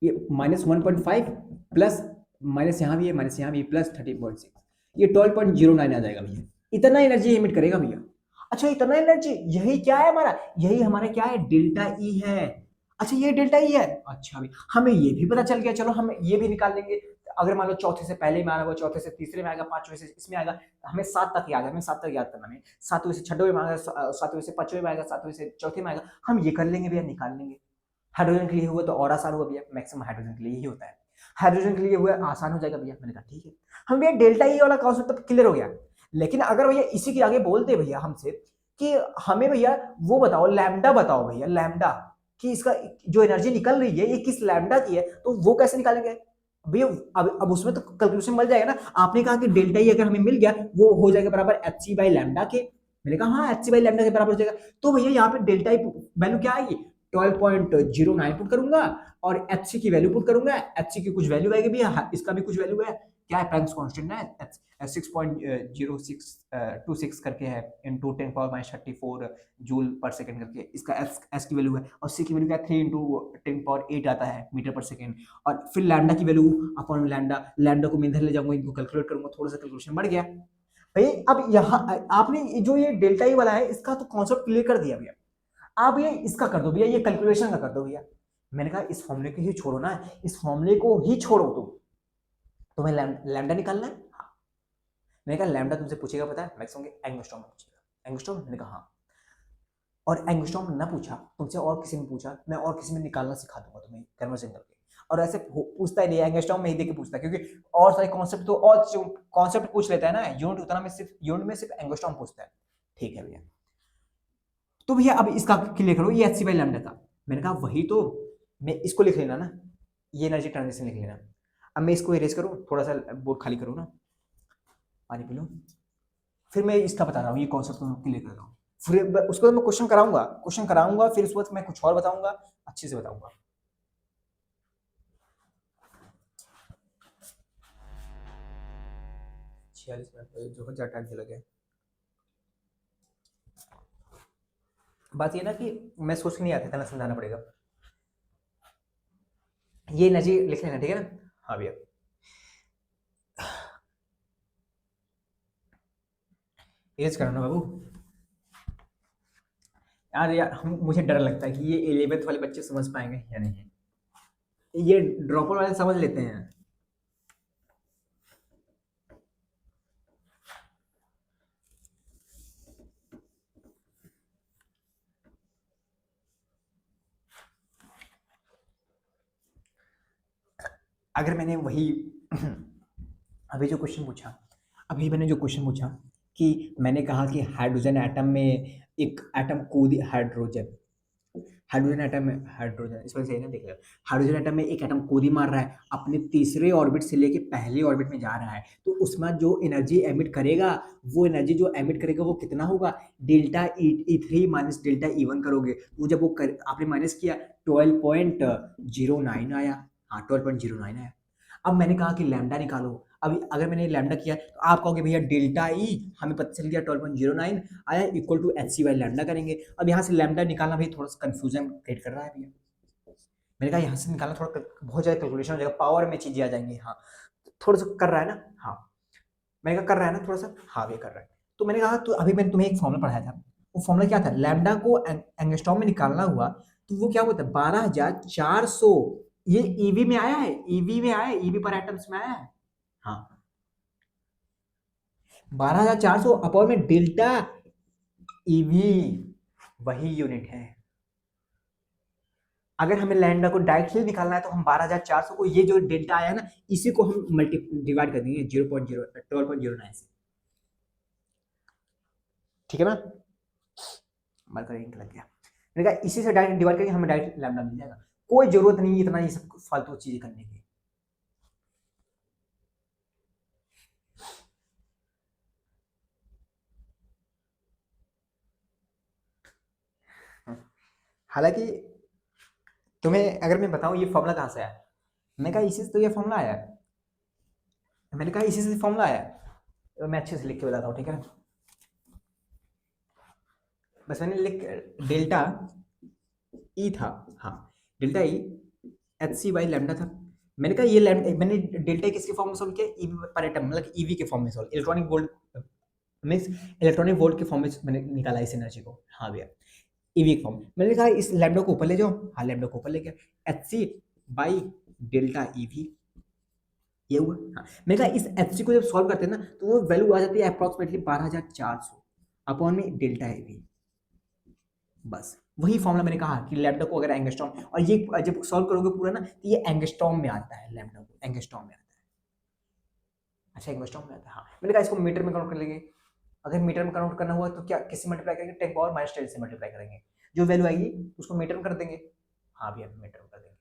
ये -1.5 प्लस माइनस यहाँ भी है, माइनस यहाँ भी प्लस 13.6, ये 12.09 आ जाएगा भैया, इतना एनर्जी एमिट करेगा भैया। अच्छा इतना एनर्जी, यही क्या है हमारा, यही हमारा क्या है, डेल्टा ई है, अच्छा ये डेल्टा ई है, अच्छा भी हमें ये भी पता चल गया, चलो हम ये भी निकाल लेंगे, अगर मान लो चौथे से पहले में आ रहा है, चौथे से तीसरे में आएगा, पांचवें से इसमें आएगा, हमें 7 तक याद है, हमें 7 तक याद करना है, 7वें से छठवें में आएगा, 7वें से पांचवें में आएगा, 7वें से चौथे में आएगा, हम ये कर लेंगे भैया, निकाल लेंगे। हाइड्रोजन के लिए हुआ तो और आसान हुआ भैया, मैक्सिमम हाइड्रोजन के लिए ही होता है, हाइड्रोजन के लिए हुआ आसान हो जाएगा भैया। मैंने कहा ठीक है, हम भैया डेल्टा ई वाला कॉन्सेप्ट तब क्लियर हो गया। लेकिन अगर भैया इसी के आगे बोलते भैया हमसे कि हमें भैया वो बताओ, लैम्डा बताओ भैया, लैम्डा कि इसका जो एनर्जी निकल रही है ये किस लैम्डा की है, तो वो कैसे निकालेंगे भैया? अब उसमें तो कैलकुलेशन मिल जाएगा ना। आपने कहा कि डेल्टा ई अगर हमें मिल गया वो हो जाएगा बराबर एच सी बाई लैम्डा के। मैंने कहा हाँ, एच सी बाई लैम्डा के बराबर हो जाएगा। तो भैया यहाँ पे डेल्टा ई वैल्यू क्या आएगी, 12.09 पुट करूंगा और एच सी की वैल्यू पुट करूंगा, एच सी की कुछ वैल्यू आएगी भैया, इसका भी कुछ वैल्यू है, क्या है, प्लैंक्स कांस्टेंट है, 6.0626 करके है, इनटू 10⁻34 जूल पर सेकंड करके, इसका एस की वैल्यू है, और सी की वैल्यू क्या है, 3 इंटू 10⁸ आता है मीटर पर सेकंड, और फिर लैम्डा की वैल्यू अपॉन लैम्डा, लैम्डा को मैं इधर ले जाऊंगा, इनको कैलकुलेट करूंगा, थोड़ा सा कैलकुलेशन बढ़ गया भाई। अब यहाँ आपने जो ये डेल्टा ई वाला है इसका तो कॉन्सेप्ट क्लियर कर दिया भैया, आप ये इसका कर दो भैया, ये कैलकुलेशन का कर दो भैया। मैंने कहा इस फॉर्मूले को ही छोड़ो ना, इस फॉर्मूले को ही छोड़ो, तुम्हें लैम्डा निकालना है। हाँ, मैंने कहा लैम्डा तुमसे पूछेगा, पता है मैक्सिमम एंगस्ट्रॉम में पूछेगा, एंगस्ट्रॉम। मैंने कहा हाँ, और एंगस्ट्रॉम ना पूछा तुमसे और किसी ने पूछा, मैं और किसी में निकालना सिखा दूंगा तुम्हें कन्वर्जन करके। और ऐसे पूछता ही नहीं, एंगस्ट्रॉम में ही देके पूछता है, क्योंकि और सारे कॉन्सेप्ट तो और कॉन्सेप्ट पूछ लेता है ना, यूनिट उतना में सिर्फ यूनिट में सिर्फ एंगस्ट्रॉम पूछता है। ठीक है भैया, तो भैया अब इसका क्लियर करो, ये एच सी बाई लैम्डा का। मैंने कहा वही तो, मैं इसको लिख लेना ना, ये एनर्जी ट्रांजिशन लिख लेना। अब मैं इसको इरेज करूँ, थोड़ा सा बोर्ड खाली करूँ ना, पानी पी लूँ, फिर मैं इसका बता रहा हूँ, ये कॉन्सेप्ट क्लियर कर रहा हूँ, फिर उसको मैं क्वेश्चन कराऊंगा, फिर उस वक्त मैं कुछ और बताऊंगा, अच्छे से बताऊंगा। छियालीस मिनट जो हजार टाइम चला गया। बात ये ना कि मैं सोच के नहीं आता था ना, समझाना पड़ेगा। ये एनर्जी लिख लेना, ठीक है ना? हाँ भैया, एज करना बाबू। यार हम मुझे डर लगता है कि ये 11th वाले बच्चे समझ पाएंगे या नहीं, ये ड्रॉपर वाले समझ लेते हैं। अगर मैंने वही अभी जो क्वेश्चन पूछा, अभी मैंने जो क्वेश्चन पूछा कि मैंने कहा कि हाइड्रोजन एटम में एक एटम कूद, हाइड्रोजन हाइड्रोजन एटम में, हाइड्रोजन इस वजह से ना, देख लो, हाइड्रोजन एटम में एक एटम कूदी मार रहा है, अपने तीसरे ऑर्बिट से लेके पहले ऑर्बिट में जा रहा है, तो उसमें जो एनर्जी एमिट करेगा, वो एनर्जी जो एमिट करेगा वो कितना होगा, delta E three minus delta E one करोगे, तो जब वो आपने माइनस किया 12.09 आया। हाँ, 12.09 आया। अब मैंने कहा कि लैम्डा निकालो, अभी अगर मैंने लैम्डा किया तो आप कहोगे भैया डेल्टा ई हमें पता चल गया 12.09 आया, equal to H C by lambda करेंगे। अब यहाँ से लैम्डा निकालना भी थोड़ा सा कंफ्यूजन क्रिएट कर रहा है भैया। मैंने कहा यहाँ से निकालना थोड़ा बहुत ज़्यादा कैलकुलेशन हो जाएगा, पावर में चीज़ें आ जाएंगी। हाँ, थोड़ा सा कर रहा है ना। हाँ, मैंने कहा कर रहा है ना थोड़ा सा, हाँ भैया कर रहा है। तो मैंने कहा तो अभी मैंने तुम्हें एक फॉर्मूला पढ़ाया था, वो फॉर्मूला क्या था, लैम्डा को एंगस्ट्रॉम में निकालना हुआ तो वो क्या होता है, 12,400। ये ईवी में आया है, ईवी में आया है, ईवी पर एटम्स में आया है। हाँ, 12,400 अपॉन में डेल्टा ईवी, वही यूनिट है। अगर हमें लैम्डा को डायरेक्टली निकालना है तो हम 12,400 को, ये जो डेल्टा आया है ना, इसी को हम डिवाइड कर देंगे 12.09 से। ठीक है ना? मार्कर इंक लग गया। मैंने कहा इसी से डायरेक्ट डिवाइड करके हमें डायरेक्ट लैम्डा मिल जाएगा, कोई जरूरत नहीं इतना ये सब फालतू चीजें करने की। हालांकि तुम्हें अगर मैं बताऊं ये फॉर्मूला कहां से आया, मैंने कहा इसी से तो ये फॉर्मूला आया है, मैंने कहा इसी से फॉर्मूला आया है, तो मैं अच्छे से लिख के बताता हूँ, ठीक है? बस मैंने लिख, डेल्टा ई था, हाँ, delta E H C by lambda था। मैंने कहा ये मैंने डेल्टा किसके फॉर्म में सॉल्व किया, ईवी पर एटम, मतलब ईवी के फॉर्म में solve, electronic volt means electronic volt के फॉर्म में मैंने निकाला इस एनर्जी को। हाँ भैया, ईवी के फॉर्म। मैंने कहा इस लैम्डा को ऊपर ले जाओ, हाँ लैम्डा को ऊपर ले गया, H C by delta EV ये हुआ। हाँ, मैंने कहा इस एफसी को जब सॉल्व करते हैं ना तो वो वैल्यू आ जाती है अप्रॉक्सीमेटली 12,400 अपॉन में डेल्टा ए बी। बस वही फॉर्मूला मैंने कहा कि लैम्डा को अगर एंगस्ट्रॉम, और ये जब सॉल्व करोगे पूरा ना तो ये एंगस्ट्रॉम में आता है, लैम्डा को एंगस्ट्रॉम में आता है। अच्छा एंगस्ट्रॉम में आता है, हाँ मैंने कहा इसको मीटर में कन्वर्ट कर लेंगे। अगर मीटर में कन्वर्ट करना हुआ तो क्या किससे मल्टीप्लाई करेंगे, 10 पावर माइनस 10 से मल्टीप्लाई करेंगे, जो वैल्यू आएगी उसको मीटर में कर देंगे। हाँ भैया मीटर में कर देंगे।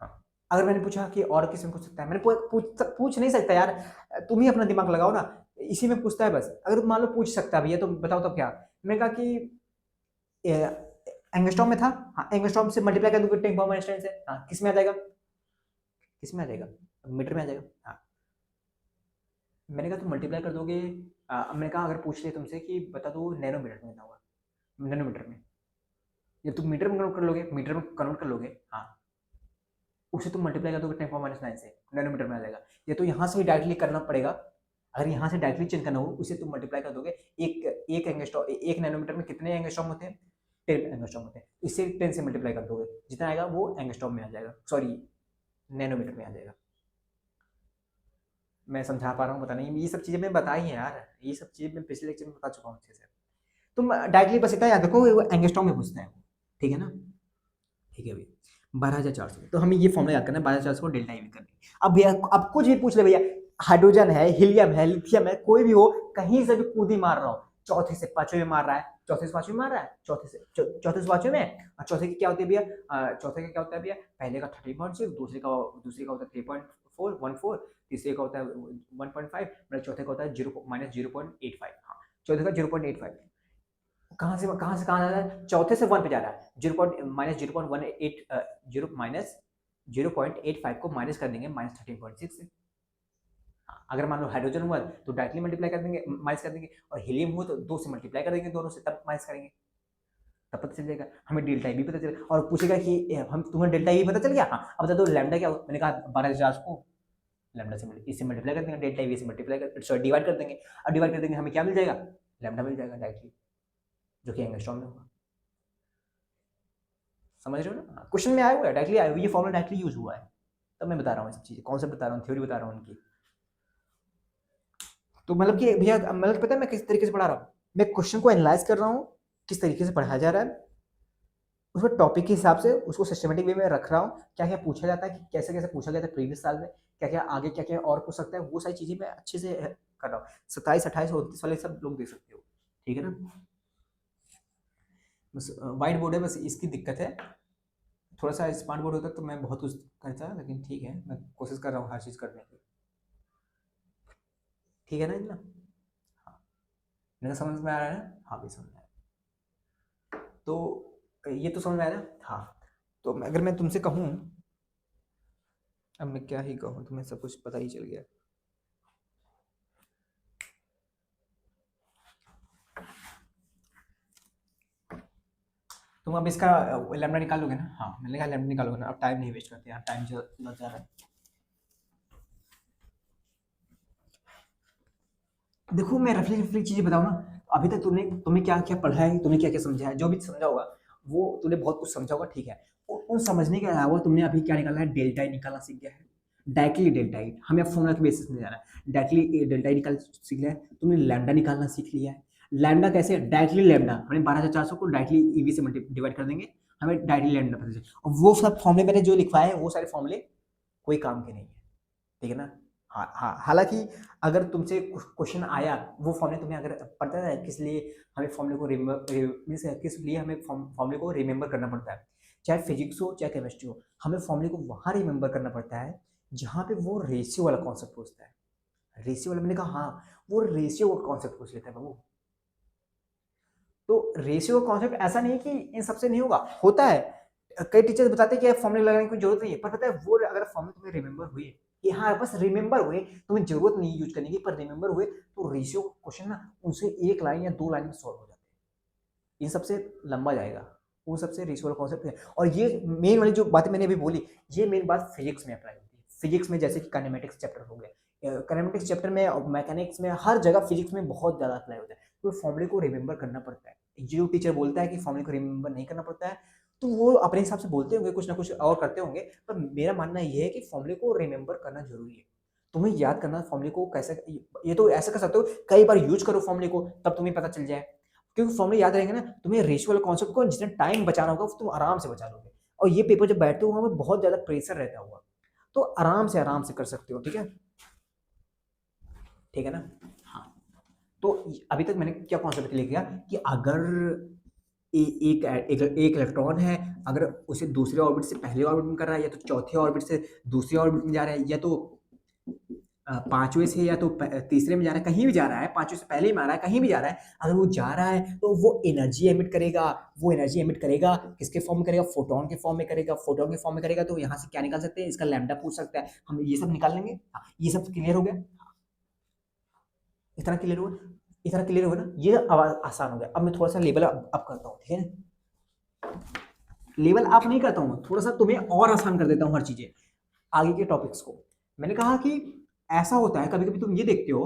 हाँ अगर मैंने पूछा कि और किसी में पूछ सकता है, मैंने पूछ नहीं सकता यार, तुम ही अपना दिमाग लगाओ ना, इसी में पूछता है बस। अगर मान लो पूछ सकता है भैया तो बताओ तब क्या। मैंने कहा कि एंगस्ट्रॉम में था, हाँ एंगस्ट्रॉम से मल्टीप्लाई कर दोगे 10 पावर माइनस 10 से, हाँ किस में आ जाएगा, किस में आ जाएगा, मीटर में आ जाएगा। हाँ मैंने कहा तुम मल्टीप्लाई कर दोगे, मैंने कहा अगर पूछ ले तुमसे कि बता दो नैनोमीटर में कितना होगा, नैनोमीटर में, जब तुम मीटर में कन्वर्ट कर लोगे, मीटर में कन्वर्ट कर लोगे, हाँ उसे तुम मल्टीप्लाई कर दोगे 10 पावर माइनस 9 से, नैनोमीटर में आ जाएगा। ये तो यहाँ से ही डायरेक्टली करना पड़ेगा, अगर यहाँ से डायरेक्टली चेंज करना हो उसे तुम मल्टीप्लाई कर दोगे। एक एंगस्ट्रॉम, एक नैनोमीटर में कितने एंगस्ट्रॉम होते हैं, 10 एंगस्ट्रॉम होते हैं, इससे 10 से मल्टीप्लाई कर दोगे, जितना आएगा वो एंगस्ट्रॉम में आ जाएगा, सॉरी नैनोमीटर में आ जाएगा। मैं समझा पा रहा हूँ पता नहीं, ये सब चीजें मैं बताई हैं यार, ये सब चीजें मैं पिछले लेक्चर में बता चुका हूँ अच्छे से। तुम डायरेक्टली बस इतना याद रखो वो एंगस्ट्रॉम में पूछता है, ठीक है ना। ठीक है भैया 12,400, तो हमें ये फॉर्मूला याद करना है, 12,400 को डेल्टा ई भी करना है। अब भैया अब कुछ भी पूछ ले भैया, हाइड्रोजन है, हीलियम है, लिथियम है, कोई भी हो, कहीं से भी कूद ही मार रहा हो, चौथे से पांचवें में मार रहा है, चौथे से पांचवें में मार रहा है, चौथे से पांचवें में, और चौथे की क्या होती है भैया, चौथे का क्या होता है भैया, पहले का 30.6, दूसरे का होता है 3.414, तीसरे का होता है 1.5, मतलब चौथे का होता है -0.85। हाँ चौथे का 0.85, कहाँ से कहाँ जा रहा है, चौथे से 1 पे जा रहा है, 0.85 को माइनस कर देंगे -13.6 से। अगर मान लो हाइड्रोजन हुआ तो डायरेक्टली मल्टीप्लाई कर देंगे, माइनस कर देंगे, और हीलियम हुआ तो 2 से मल्टीप्लाई कर देंगे दोनों से, तब माइनस करेंगे, तब पता चल जाएगा हमें डेल्टा भी पता चलेगा। और पूछेगा कि हम तुम्हें डेल्टा भी पता चल गया, हाँ अब बता दो लैम्डा क्या हो, मैंने कहा 12,000 को लैम्डा से इससे मल्टीप्लाई कर देंगे, डेल्टा वी से मल्टीप्लाई कर सॉरी डिवाइड कर देंगे, अब डिवाइड कर देंगे हमें क्या मिल जाएगा, लैम्डा मिल जाएगा डायरेक्टली, जो कि एंगस्ट्रॉम में होगा। समझ रहे हो ना, क्वेश्चन में आया हुआ है, डायरेक्टली आया हुआ, ये फॉर्मूला डायरेक्टली यूज हुआ है, तब मैं बता रहा हूँ सब चीज़ें, कॉन्सेप्ट बता रहा हूँ, थ्योरी बता रहा हूँ उनकी। तो मतलब कि भैया मतलब पता है मैं किस तरीके से पढ़ा रहा हूँ, मैं क्वेश्चन को एनालाइज कर रहा हूँ, किस तरीके से पढ़ाया जा रहा है, उसमें टॉपिक के हिसाब से उसको सिस्टमेटिक वे में रख रहा हूँ, क्या क्या पूछा जाता है, कैसे कैसे पूछा गया था प्रीवियस साल में, क्या क्या आगे क्या क्या और पूछ सकता है, वो सारी चीज़ें मैं अच्छे से कर रहा हूँ। 27, 28, 29 वाले सब लोग देख सकते हो, ठीक है ना। बस वाइट बोर्ड है, बस इसकी दिक्कत है, थोड़ा सा स्मार्ट बोर्ड होता तो मैं बहुत कुछ करता, लेकिन ठीक है मैं कोशिश कर रहा हूँ हर चीज़ करने की, ठीक है ना इतना। हाँ मेरा समझ में आ रहा है ना, हाँ भी समझ में आ रहा है, तो ये तो समझ में आया ना। हाँ तो अगर मैं तुमसे कहूँ, अब मैं क्या ही कहूँ, तुम्हें सब कुछ पता ही चल गया। तुम अब इसका लैम्डा निकालोगे ना, हाँ मैंने कहा लैम्डा निकालोगे ना, अब टाइम नहीं वेस्ट करते यार, टाइम जो लग जा रहा है। देखो मैं रफली रफली चीजें बताऊँ ना, अभी तक तुमने तुम्हें क्या क्या पढ़ा है, तुमने क्या क्या समझा है, जो भी समझा होगा वो तूने बहुत कुछ समझा होगा, ठीक है। उन समझने के अलावा तुमने अभी क्या निकाला है, डेल्टा ई निकालना सीख गया है, डायरेक्टली डेल्टा ई, हमें अब फॉर्मूला के बेसिस में जाना है, डायरेक्टली डेल्टा ई निकाल सीख लिया है तुमने, लैम्डा निकालना सीख लिया है। लैम्डा कैसे, डायरेक्टली लैम्डा, हमने 12,400 को डायरेक्टली ईवी से डिवाइड कर देंगे, हमें डायरेक्टली लैम्डा पता चले, और वो सब फॉर्मूले मैंने जो लिखवाए हैं वो सारे फॉर्मूले कोई काम के नहीं है, ठीक है ना। हाँ हाँ हालांकि अगर तुमसे क्वेश्चन आया, वो फॉर्मूले तुम्हें अगर पता है किस लिए हमें फॉर्मूले को मीन्स किस लिए हमें फॉर्मूले को रिमेंबर करना पड़ता है, चाहे फिजिक्स हो चाहे केमिस्ट्री हो, हमें फॉर्मूले को वहाँ रिमेंबर करना पड़ता है जहाँ पे वो रेशियो वाला कॉन्सेप्ट पूछता है। रेशियो वाला मैंने कहा हाँ, वो रेशियो का कॉन्सेप्ट पूछ लेता है बाबू। तो रेशियो का कॉन्सेप्ट ऐसा नहीं है कि इन सबसे नहीं होगा, होता है, कई टीचर्स बताते हैं कि फॉर्मूले लगाने की कोई जरूरत नहीं है, पर पता है वो अगर फॉर्मूले तुम्हें रिमेंबर हुए कि हाँ बस रिमेंबर हुए, तुम्हें जरूरत नहीं यूज करने की, पर रिमेंबर हुए तो रेशियो क्वेश्चन ना उनसे 1 लाइन या 2 लाइन में सॉल्व हो जाते हैं, इन सबसे लंबा जाएगा, वो सबसे रेशियो वाला कॉन्सेप्ट है। और ये मेन वाली जो बातें मैंने अभी बोली, ये मेन बात फिजिक्स में अप्लाई होती है, फिजिक्स में जैसे कि काइनेमेटिक्स चैप्टर हो गया, काइनेमेटिक्स चैप्टर में और मैकेनिक्स में, हर जगह फिजिक्स में बहुत ज्यादा अप्लाई होता है, तो फॉर्मूले को रिमेंबर करना पड़ता है। जो टीचर बोलता है कि फॉर्मूले को रिमेंबर नहीं करना पड़ता है, तो वो अपने हिसाब से बोलते होंगे, कुछ ना कुछ और करते होंगे, पर मेरा मानना ये है कि फॉर्मूले को रिमेंबर करना जरूरी है। तुम्हें याद करना फॉर्मूले को कैसे, ये तो ऐसा कर सकते हो कई बार यूज करो फॉर्मूले को, तब तुम्हें पता चल जाए, क्योंकि फॉर्मूले याद रहेंगे ना, तुम्हें रेशियो वाले कॉन्सेप्ट को जितना टाइम बचाना होगा तुम आराम से बचा लोगे। और ये पेपर जब बैठते हो वहां पर बहुत ज्यादा प्रेशर रहता होगा, तो आराम से कर सकते हो। ठीक है, ठीक है ना। हाँ, तो अभी तक मैंने क्या कॉन्सेप्ट क्लियर किया कि अगर एक इलेक्ट्रॉन है, अगर उसे दूसरे ऑर्बिट से पहले ऑर्बिट में कर रहा है, या तो चौथे ऑर्बिट से दूसरे ऑर्बिट में जा रहा है, या तो पांचवें से, या तो तीसरे में जा रहा है, कहीं भी जा रहा है, पांचवें से पहले में आ रहा है, कहीं भी जा रहा है, अगर वो जा रहा है तो वो एनर्जी एमिट करेगा। वो एनर्जी एमिट करेगा किसके फॉर्म में करेगा? फोटोन के फॉर्म में करेगा। फोटोन के फॉर्म में करेगा तो यहाँ से क्या निकाल सकते हैं? इसका लैम्डा पूछ सकता है, हम ये सब निकाल लेंगे। ये सब क्लियर हो गया? इतना क्लियर हुआ? इतना क्लियर होगा ना, ये आसान हो गया। अब मैं थोड़ा सा लेवल अप करता हूँ, ठीक है ना। लेवल अप नहीं करता हूँ, थोड़ा सा तुम्हें और आसान कर देता हूँ हर चीजें, आगे के टॉपिक्स को। मैंने कहा कि ऐसा होता है, कभी कभी तुम ये देखते हो,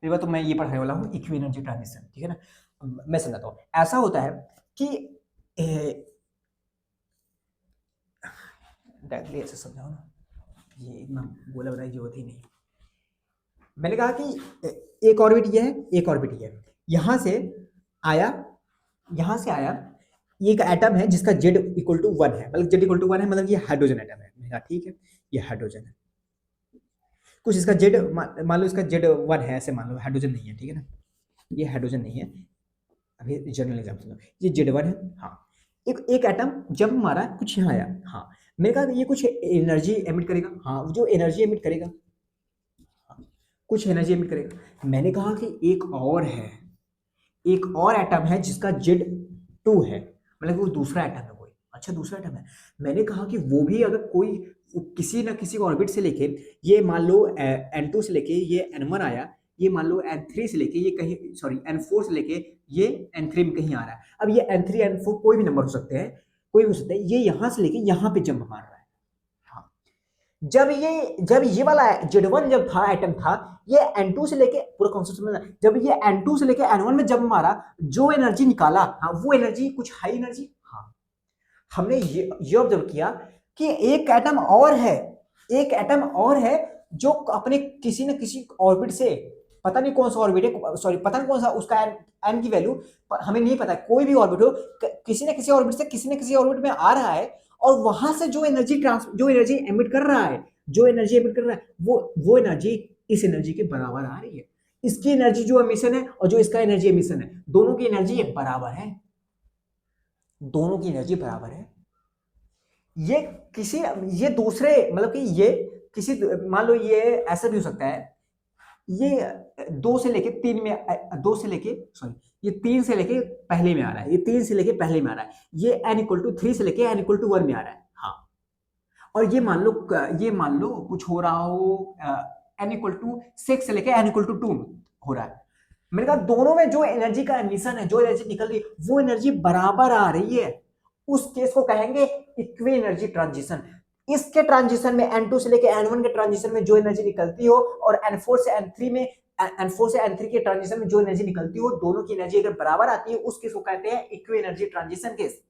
तो मैं ये पढ़ाने वाला हूँ इक्वी एनर्जी ट्रांजिशन, ठीक है ना। मैं समझाता हूँ, ऐसा होता है कि डायरेक्टली ऐसे समझाओ ना, ये इतना बोला बताई जरूरत ही नहीं। मैंने कहा कि एक ऑर्बिट ये है, एक ऑर्बिट ये है, यहां से आया, यहां से आया, ये एक एटम है जिसका जेड इक्वल टू 1 है, मतलब जेड इक्वल टू 1 है, मतलब ये हाइड्रोजन एटम है। मैंने कहा ठीक है, ये हाइड्रोजन है। कुछ इसका जेड, मान लो इसका जेड 1 है, ऐसे मान लो, हाइड्रोजन नहीं है, ठीक है ना, ये हाइड्रोजन नहीं है। अभी जनरल एग्जाम्पल, ये जेड 1 है। हाँ, एक एक एटम जब मारा कुछ यहाँ आया, हाँ, मैंने कहा ये कुछ एनर्जी एमिट करेगा। हाँ, जो एनर्जी एमिट करेगा, कुछ एनर्जी एमिट करेगा। मैंने कहा कि एक और है, एक और एटम है जिसका जेड 2 है, मतलब वो दूसरा एटम है कोई। अच्छा, दूसरा एटम है। मैंने कहा कि वो भी अगर कोई किसी ना किसी ऑर्बिट से लेके, ये मान लो N2 से लेके ये N1 आया, ये मान लो N3 से लेके ये कहीं, सॉरी N4 से लेके ये N3 में कहीं आ रहा है। अब ये N3 N4 कोई भी नंबर हो सकते हैं, कोई भी हो सकता है, ये यहां से लेके यहां पे जंप मार रहा है। हाँ, जब ये वाला Z1 जब था, एटम था, ये N2 से लेके, पूरा कॉन्सेप्ट समझना, जब ये N2 से लेके N1 में जब मारा, जो एनर्जी निकाला, हाँ, वो एनर्जी कुछ हाई एनर्जी। हाँ, हमने ये ऑब्जर्व किया कि एक एटम और है, एक एटम और है जो अपने किसी न किसी ऑर्बिट से, पता नहीं कौन सा ऑर्बिट है, सॉरी पता नहीं कौन सा उसका एन की वैल्यू हमें नहीं पता, कोई भी ऑर्बिट हो, किसी न किसी ऑर्बिट से किसी न किसी ऑर्बिट में आ रहा है, और वहां से जो एनर्जी एमिट कर रहा है, जो एनर्जी एमिट कर रहा है, वो एनर्जी इस एनर्जी के बराबर आ रही है। इसकी एनर्जी जो एमिशन है और जो इसका एनर्जी एमिशन है, दोनों की एनर्जी बराबर है, दोनों की एनर्जी बराबर है। ये किसी, ये दूसरे, मतलब कि ये किसी, मान लो ये ऐसा भी हो सकता है, ये 2 से लेके 3 में, 2 से लेके, सॉरी, ये 3 से लेके पहले में आ रहा है, ये 3 से लेके पहले में आ रहा है, ये n इक्वल टू 3 से लेके n इक्वल टू 1 में आ रहा है। हाँ, और ये मान लो कुछ हो रहा हो n इक्वल टू 6 से लेके n इक्वल टू 2 हो रहा है। मैंने कहा दोनों में जो एनर्जी का एमिशन है, जो एनर्जी निकल रही है, वो एनर्जी बराबर आ रही है, उस केस को कहेंगे इक्वी एनर्जी ट्रांजिशन। इसके ट्रांजिशन में N2 से लेके N1 के ट्रांजिशन में जो एनर्जी निकलती हो, और N4 से N3 में, N4 से N3 के ट्रांजिशन में जो एनर्जी निकलती हो, दोनों की एनर्जी अगर बराबर आती है, उस केस को कहते हैं इक्वी एनर्जी ट्रांजिशन केस।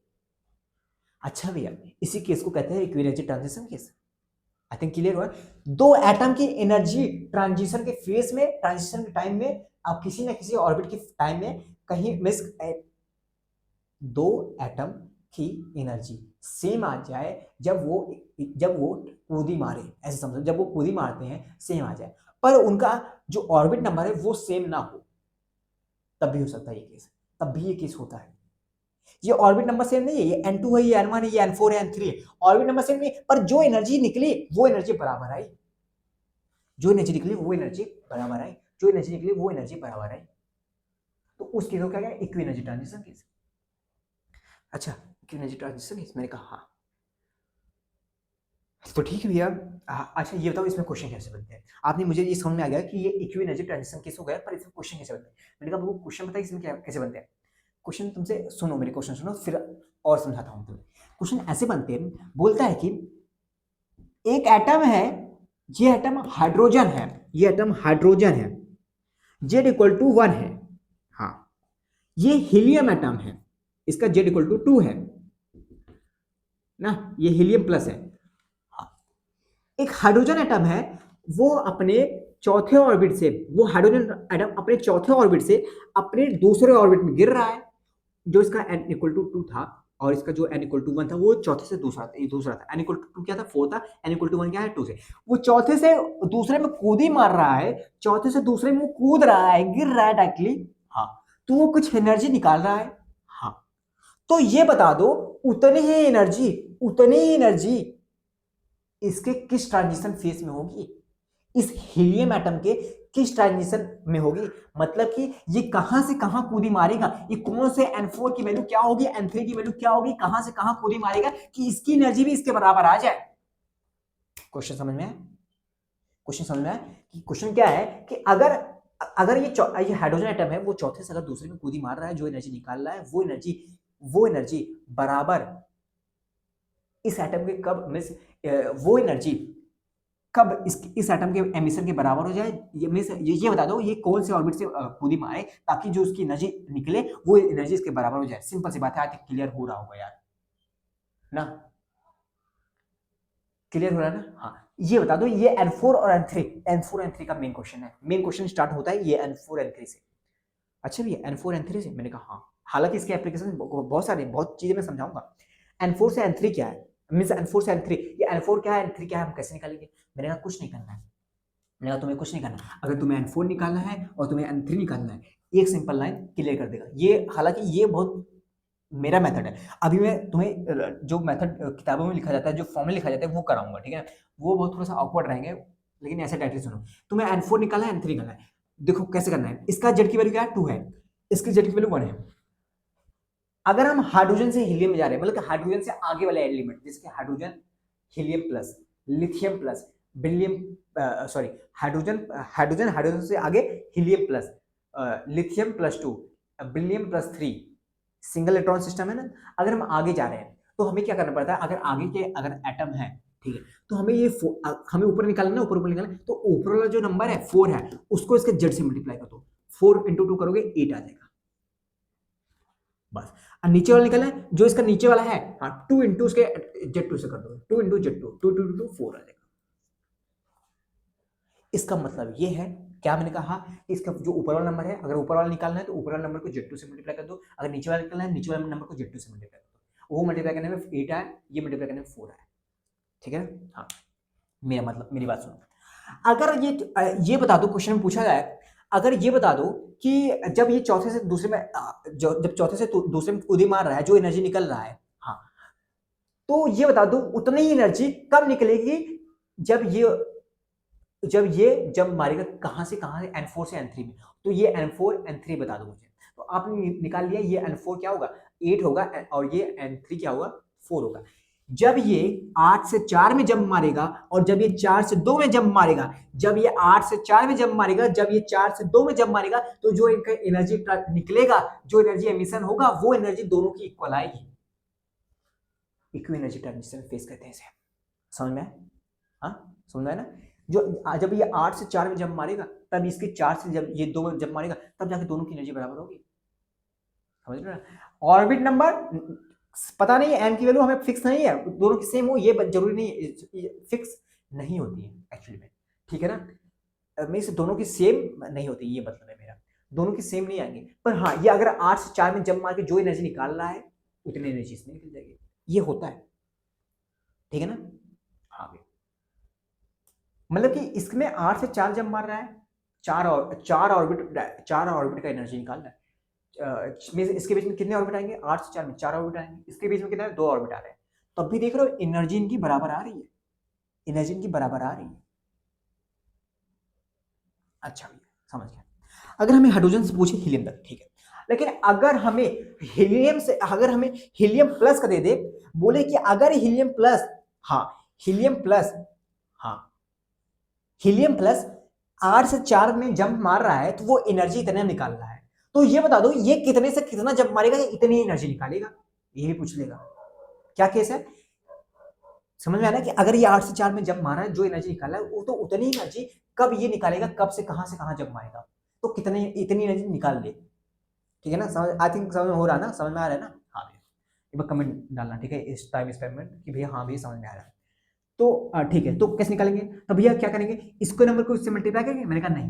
अच्छा भैया, इसी केस को कहते हैं equi energy transition case. I think clear हुआ। दो एटम की एनर्जी ट्रांजिशन के फेज में, ट्रांजिशन के टाइम में, आप किसी ना किसी ऑर्बिट के टाइम में कहीं मिस, दो एटम की एनर्जी सेम आ जाए, जब वो कूदी मारे, ऐसे समझो, जब वो कूदी मारते हैं सेम आ जाए, पर उनका जो ऑर्बिट नंबर है वो सेम ना हो, तब भी हो सकता है ये केस, तब भी ये केस होता है। ये ऑर्बिट नंबर सेम नहीं है, ये N2 है, ये N1 है, ये N4 है, N3 है, ऑर्बिट नंबर सेम नहीं, पर जो एनर्जी निकली वो एनर्जी बराबर आई, जो एनर्जी निकली वो एनर्जी बराबर आई, जो एनर्जी निकली वो एनर्जी बराबर आई। तो उस केस को क्या कहते हैं? Equi energy transition case. अच्छा, इक्वी एनर्जी ट्रांजिशन केस, मैंने कहा हाँ, तो ठीक है भैया। अच्छा ये बताओ, इसमें क्वेश्चन कैसे बनते हैं? आपने, मुझे ये समझ में आ गया कि ये इक्वी एनर्जी ट्रांजिशन केस हो गया, पर इसमें क्वेश्चन कैसे बनते हैं? मैंने कहा वो क्वेश्चन बताइए इसमें क्या कैसे बनते हैं। क्वेश्चन तुमसे, सुनो मेरे क्वेश्चन सुनो, फिर और समझाता हूँ तुम्हें। क्वेश्चन ऐसे बनते हैं, बोलता है कि एक एटम है, ये एटम हाइड्रोजन है, ये एटम हाइड्रोजन है, Z=1 है। हाँ, ये हीलियम एटम है, इसका Z=2 है ना, ये हीलियम प्लस है। हाँ, एक हाइड्रोजन एटम है, वो अपने चौथे ऑर्बिट से, वो हाइड्रोजन एटम अपने चौथे ऑर्बिट से अपने दूसरे ऑर्बिट में गिर रहा है, जो इसका n=2 था, और इसका जो n=1 था वो चौथे से दूसरा था। n=2 क्या था, 4 था, n=1 क्या है, 2 से। वो चौथे से दूसरे में कूदी मार रहा है, चौथे से दूसरे में वो कूद रहा है, गिर रहा है डायरेक्टली। हाँ, तो वो कुछ एनर्जी निकाल रहा है। हाँ, तो ये बता दो, उतनी ही एनर्जी इसके किस ट्रांजिशन फेज में होगी, इस हीलियम एटम के किस ट्रांजिशन में होगी। मतलब कि ये कहां से कहां कूदी मारेगा, ये कौन से N4 की वैल्यू क्या होगी, N3 की वैल्यू क्या होगी, कहां से कहां कूदी मारेगा कि इसकी एनर्जी भी इसके बराबर आ जाए। क्वेश्चन समझ में आया? क्वेश्चन समझ में आया कि क्वेश्चन क्या है कि अगर अगर ये हाइड्रोजन एटम है, वो चौथे से अगर दूसरे में कूदी मार रहा है, जो एनर्जी निकाल रहा है वो एनर्जी बराबर इस एटम के कब मींस वो एनर्जी कब इस एटम के एमिशन के बराबर हो जाए। ये बता दो, ये कौन से ऑर्बिट से कूदी मारे ताकि जो उसकी एनर्जी निकले वो एनर्जी इसके बराबर हो जाए। सिंपल सी बात है, आज क्लियर हो रहा होगा यार ना, क्लियर हो रहा है ना। हाँ, ये बता दो, ये N4 और N3 का मेन क्वेश्चन है। मेन क्वेश्चन स्टार्ट होता है ये N4 N3 से। अच्छा भैया, N4 N3 से, मैंने कहा हाँ, हालांकि इसके एप्लीकेशन बहुत सारे, बहुत चीजें मैं समझाऊंगा। N4 से N3 क्या है, मींस N4 से N3, ये N4 क्या है, N3 क्या है, हम कैसे निकालेंगे। मैंने कहा कुछ नहीं करना है, मैंने कहा तुम्हें कुछ नहीं करना, अगर तुम्हें N4 निकालना है और तुम्हें N3 निकालना है, एक सिंपल लाइन क्लियर कर देगा ये। हालांकि ये बहुत मेरा मेथड है, अभी मैं तुम्हें जो मेथड किताबों में लिखा जाता है, जो फॉर्मूले लिखा जाता है वो कराऊंगा, ठीक है। वो बहुत थोड़ा सा ऑकवर्ड रहेंगे, लेकिन ऐसे डायरेक्टली सुनो। तुम्हें N4 निकालना है, N3 निकालना है, देखो कैसे करना है। इसका जेड की वैल्यू क्या है, 2 है, इसकी जेड की वैल्यू 1 है। अगर हम हाइड्रोजन से हीलियम में जा रहे हैं, मतलब हाइड्रोजन से आगे वाले एलिमेंट, जैसे कि hydrogen helium plus, lithium plus, beryllium, sorry, hydrogen hydrogen hydrogen से आगे helium plus, lithium +2, beryllium +3, single electron system है ना। अगर हम आगे जा रहे हैं तो हमें क्या करना पड़ता है, अगर आगे के अगर एटम है, ठीक है, तो हमें ये हमें ऊपर निकालना है, ऊपर निकालना है, तो ऊपर वाला जो नंबर है 4 है, उसको इसके जेड से मल्टीप्लाई कर दो, 4 × 2 करोगे 8 आ जाएगा बस। और नीचे वाला निकला है, जो इसका नीचे वाला है, हाँ, 2 × उसके Z2 से कर दो, 2 × Z2, 2 2 2 4 आ जाएगा। इसका मतलब ये है, क्या मैंने कहा, इसका जो ऊपर वाला नंबर है, अगर ऊपर वाला निकालना है तो ऊपर वाले नंबर को Z2 से मल्टीप्लाई कर दो, अगर नीचे वाला निकालना है नीचे वाले नंबर को Z2 से मल्टीप्लाई कर दो। वो मल्टीप्लाई करने में 8 आए, ये मल्टीप्लाई करने में 4 आए, ठीक है ना। हाँ, मेरा मतलब, मेरी बात सुनो। अगर ये बता दो, क्वेश्चन में पूछा जाए, अगर ये बता दो कि जब ये चौथे से दूसरे में जब चौथे से दूसरे में कूदी मार रहा है, जो एनर्जी निकल रहा है, हाँ, तो ये बता दो उतनी ही एनर्जी कब निकलेगी, जब मारेगा कहां से कहां, N4 से N3 में। तो ये N4 N3 बता दो मुझे। तो आपने निकाल लिया, ये N4 क्या होगा, 8 होगा, और ये N3 क्या होगा, 4 होगा। जब ये 8 से 4 में जंप मारेगा, और जब ये 4 से 2 में जंप मारेगा, जब ये 8 से 4 में जंप मारेगा, जब ये 4 से 2 में जंप मारेगा, तो जो इनका एनर्जी निकलेगा, जो एनर्जी एमिशन होगा, वो एनर्जी दोनों की इक्वल आएगी। इक्वल एनर्जी ट्रांजिशन फेस कहते हैं इसे। समझ में आया? हाँ, समझ में आया ना। जो जब ये 8 से 4 में जंप मारेगा, तब इसके 4 से जब ये 2 में जंप मारेगा, तब जाके दोनों की एनर्जी बराबर होगी। समझ रहे हो? ऑर्बिट नंबर पता नहीं है, एन की वैल्यू हमें फिक्स नहीं है, दोनों की सेम हो ये जरूरी नहीं है, फिक्स नहीं होती है एक्चुअली में, ठीक है ना। मीन्स दोनों की सेम नहीं होती, ये मतलब है मेरा, दोनों की सेम नहीं आएंगे। पर हाँ, ये अगर 8 से 4 में जंप मार के जो एनर्जी निकाल रहा है, उतनी एनर्जी इसमें निकल जाएगी, ये होता है, ठीक है ना। हाँ, मतलब कि इसमें 8 से 4 जंप मार रहा है, चार ऑर्बिट का एनर्जी निकाल रहा है। इसके बीच में कितने ऑर्बिट आएंगे, 8 से 4 में 4 ऑर्बिट आएंगे, इसके बीच में कितने, 2 ऑर्बिट आ रहे हैं। तब भी देख रहे हो एनर्जी इनकी बराबर आ रही है, एनर्जी इनकी बराबर आ रही है। अच्छा भैया, समझ गया। अगर हमें हाइड्रोजन से पूछे हीलियम तक, ठीक है, लेकिन अगर हमें हीलियम प्लस का दे दे, बोले कि अगर हीलियम प्लस, हाँ, हीलियम प्लस, हाँ, हीलियम प्लस 8 से 4 में जंप मार रहा है, तो वो एनर्जी इतना निकाल रहा है। तो ये बता दो, ये कितने से कितना जंप मारेगा, इतनी एनर्जी निकालेगा, ये भी पूछ लेगा। क्या केस है, समझ में आ रहा है कि अगर ये 8 से 4 में जब मारा है, जो एनर्जी निकाला है वो तो उतनी ही एनर्जी कब ये निकालेगा, कब से कहाँ जब मारेगा, तो कितने इतनी एनर्जी निकाल ले। ठीक है ना, समझ आई थिंक समझ में हो रहा है ना, समझ में आ रहा है ना। हाँ भैया, एक बार कमेंट डालना ठीक है इस टाइम एक्सपेरिमेंट कि भैया हाँ भैया समझ में आ रहा है। तो ठीक है, तो कैसे निकालेंगे, तो भैया क्या करेंगे, इसको नंबर को इससे मल्टीप्लाई करेंगे। मैंने कहा नहीं,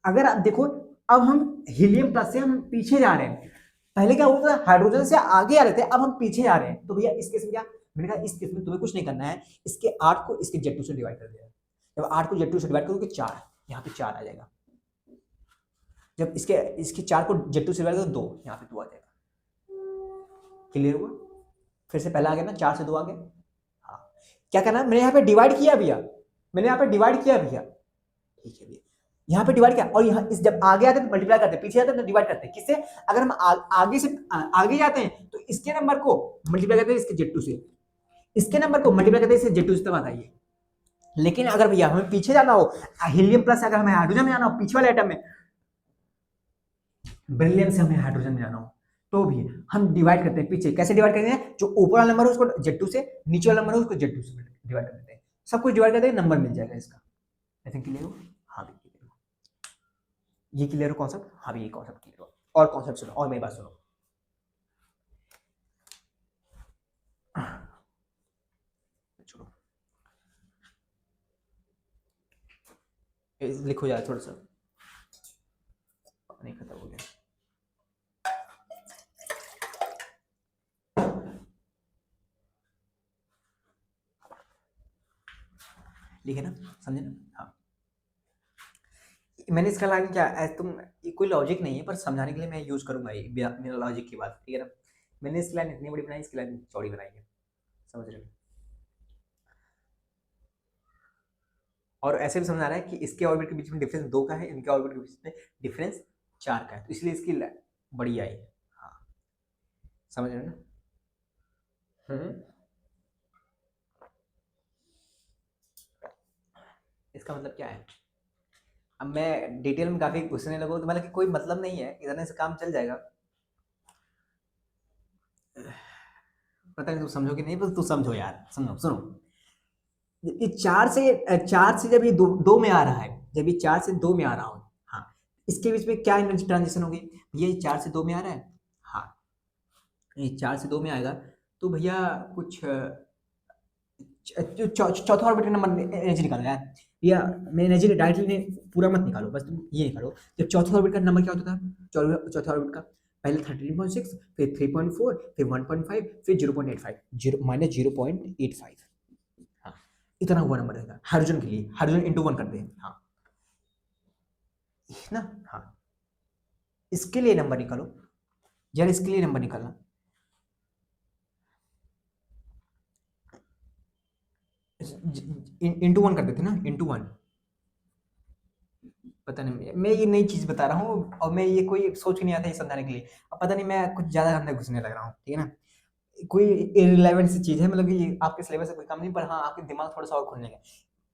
अगर आप देखो अब हम हीलियम प्लस से हम पीछे जा रहे हैं, पहले क्या होता था हाइड्रोजन से आगे आ रहे थे, अब हम पीछे जा रहे हैं। तो भैया इस केस में क्या, मैंने कहा इस केस में तुम्हें कुछ नहीं करना है, इसके 8 को इसके Z2 से डिवाइड कर दिया। जब 8 को Z2 से डिवाइड करोगे 4, यहाँ पे 4 आ जाएगा। जब इसके इसके 4 को Z2 से डिवाइड करोगे 2, यहाँ पे 2 आ जाएगा। क्लियर हुआ, फिर से पहला आ गया ना, 4 से 2 आ गया। हाँ, क्या करना है, मैंने यहाँ पे डिवाइड किया भैया, मैंने यहाँ पे डिवाइड किया भैया। ठीक है भैया, यहाँ पे डिवाइड किया, और यहाँ इस जब आगे आते हैं तो मल्टीप्लाई करते हैं, पीछे आते हैं तो डिवाइड करते हैं। किससे, अगर हम आगे से आगे जाते हैं तो इसके नंबर को मल्टीप्लाई करते हैं इसके Z2 से, इसके नंबर को मल्टीप्लाई करते हैं इससे Z2 से, तब आता है। लेकिन अगर भैया हमें पीछे जाना हो, हीलियम प्लस अगर हमें हाइड्रोजन में जाना हो, पीछे वाले एटम में, ब्रिलियम से हमें हाइड्रोजन में जाना हो, तो भी हम डिवाइड करते हैं पीछे। कैसे डिवाइड करेंगे, जो ऊपर वाला नंबर है उसको Z2 से, नीचे वाला नंबर है उसको Z2 से डिवाइड कर देते हैं। सब कुछ डिवाइड करते हैं, नंबर मिल जाएगा इसका। आई थिंक क्लियर हो। हाँ भी क्लियर हो, ये क्लियर हो कॉन्सेप्ट। हाँ भी ये कॉन्सेप्ट क्लियर हो। और कॉन्सेप्ट सुनो, और मेरी बात सुनो, छोड़ो लिखो यार थोड़ा सा, नहीं खत्म हो गया। लिखे ना, समझे ना। हाँ, मैंने इसका लाइन क्या तुम, कोई लॉजिक नहीं है पर समझाने के लिए मैं यूज करूंगा ये बिना लॉजिक की बात, ठीक है ना। मैंने इसकी लाइन इतनी बड़ी बनाई, इसकी लाइन चौड़ी बनाई है, समझ रहे हो। और ऐसे भी समझा रहा है कि इसके ऑर्बिट के बीच में डिफरेंस 2 का है, इनके ऑर्बिट के बीच में डिफरेंस 4 का है, तो इसलिए इसकी बड़ी आई है। हाँ, समझ रहे हो ना। इसका मतलब क्या है, अब मैं डिटेल में काफी घुसने लगूँ तो मतलब कि कोई मतलब नहीं है, इतने से काम चल जाएगा। पता नहीं तुम समझो कि नहीं, पर तू समझो यार, समझो सुनो। ये 4 से जब ये दो में आ रहा है, जब ये 4 से 2 में आ रहा हो, हाँ, इसके बीच में क्या एनर्जी ट्रांजिशन होगी, ये 4 से 2 में आ रहा है। हाँ, ये 4 से 2 में आएगा, तो भैया कुछ चौथा ऑर्बिट का नंबर एनर्जी निकालो यार। भैया मैं एनर्जी डायरेक्टली नहीं, पूरा मत निकालो, बस तुम ये निकालो जब चौथा ऑर्बिट का नंबर क्या होता था, चौथा ऑर्बिट का पहले 13.6, फिर 3.4, फिर 1.5, फिर 0.85, जीरो माइनस 0.85। हाँ, इतना हुआ नंबर रहेगा हाइड्रोजन के लिए, हाइड्रोजन इंटू 1 करते हैं। हाँ ना। हाँ, इसके लिए नंबर निकालो यार, इसके लिए नंबर निकालना, इंटू 1 कर देते ना, इंटू 1। पता नहीं, मैं ये नई चीज बता रहा हूँ और मैं ये कोई सोच ही नहीं आता ये समझाने के लिए। अब पता नहीं मैं कुछ ज्यादा अंदर घुसने लग रहा हूँ, ठीक है ना। कोई इररिलेवेंट सी चीज है, मतलब कि ये आपके सिलेबस से कोई कम नहीं, पर हाँ आपके दिमाग थोड़ा सा और खुलने का,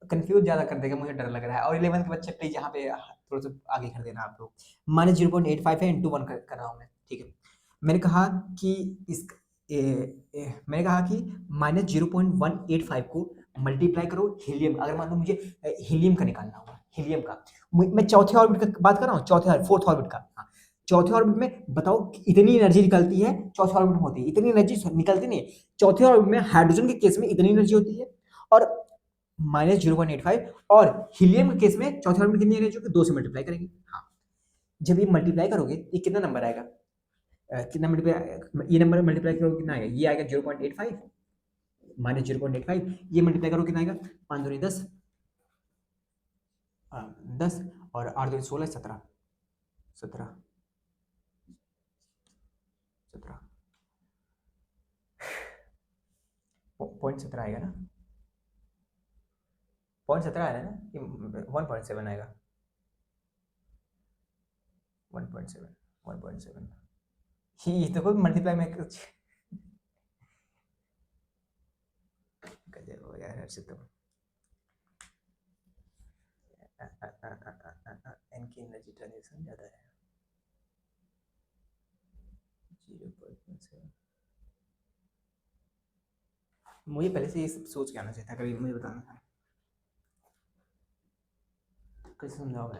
कंफ्यूज ज्यादा कर देगा, मुझे डर लग रहा है। और 11th के बच्चे प्लीज यहाँ पे थोड़ा सा आगे कर देना आप लोग। माइनस 0.85 है, इंटू 1 कर रहा हूँ मैं, ठीक है। मैंने कहा कि इस मैंने कहा कि माइनस 0.185 को मल्टीप्लाई करो हीलियम, अगर मान लो मुझे हीलियम का निकालना होगा, हीलियम का, मैं चौथे ऑर्बिट का बात कर रहा हूँ, चौथे फोर्थ ऑर्बिट का। हाँ, चौथे ऑर्बिट में बताओ कि इतनी एनर्जी निकलती है, चौथे ऑर्बिट में होती है इतनी एनर्जी निकलती नहीं है। चौथे ऑर्बिट में हाइड्रोजन के केस में इतनी एनर्जी होती है, और -0.85, और हीलियम के केस में चौथे ऑर्बिट में कितनी एनर्जी होगी, 2 से मल्टीप्लाई करेंगे। हाँ, जब ये मल्टीप्लाई करोगे ये कितना नंबर आएगा, कितना मल्टीप्लाई, ये नंबर मल्टीप्लाई करोगे कितना आएगा, ये आएगा 0.85, -0.85, ये मल्टीप्लाई करो कितना आएगा, 5 दूनी 10, 10, और 8 दूनी 16, 17, 17, 17, 0.17 आएगा ना, 0.17 आएगा ना, कि 1.7 आएगा, 1.7, 1.7, ये तो कोई मल्टीप्लाई में कुछ गजब हो यार हर्षित तुम। इनकी एनर्जी ट्रांजिशन ज़्यादा है, 0.7 मुझे पहले से ये सब सोच के आना चाहिए था, कभी मुझे बताना था। कैसे समझाओगे?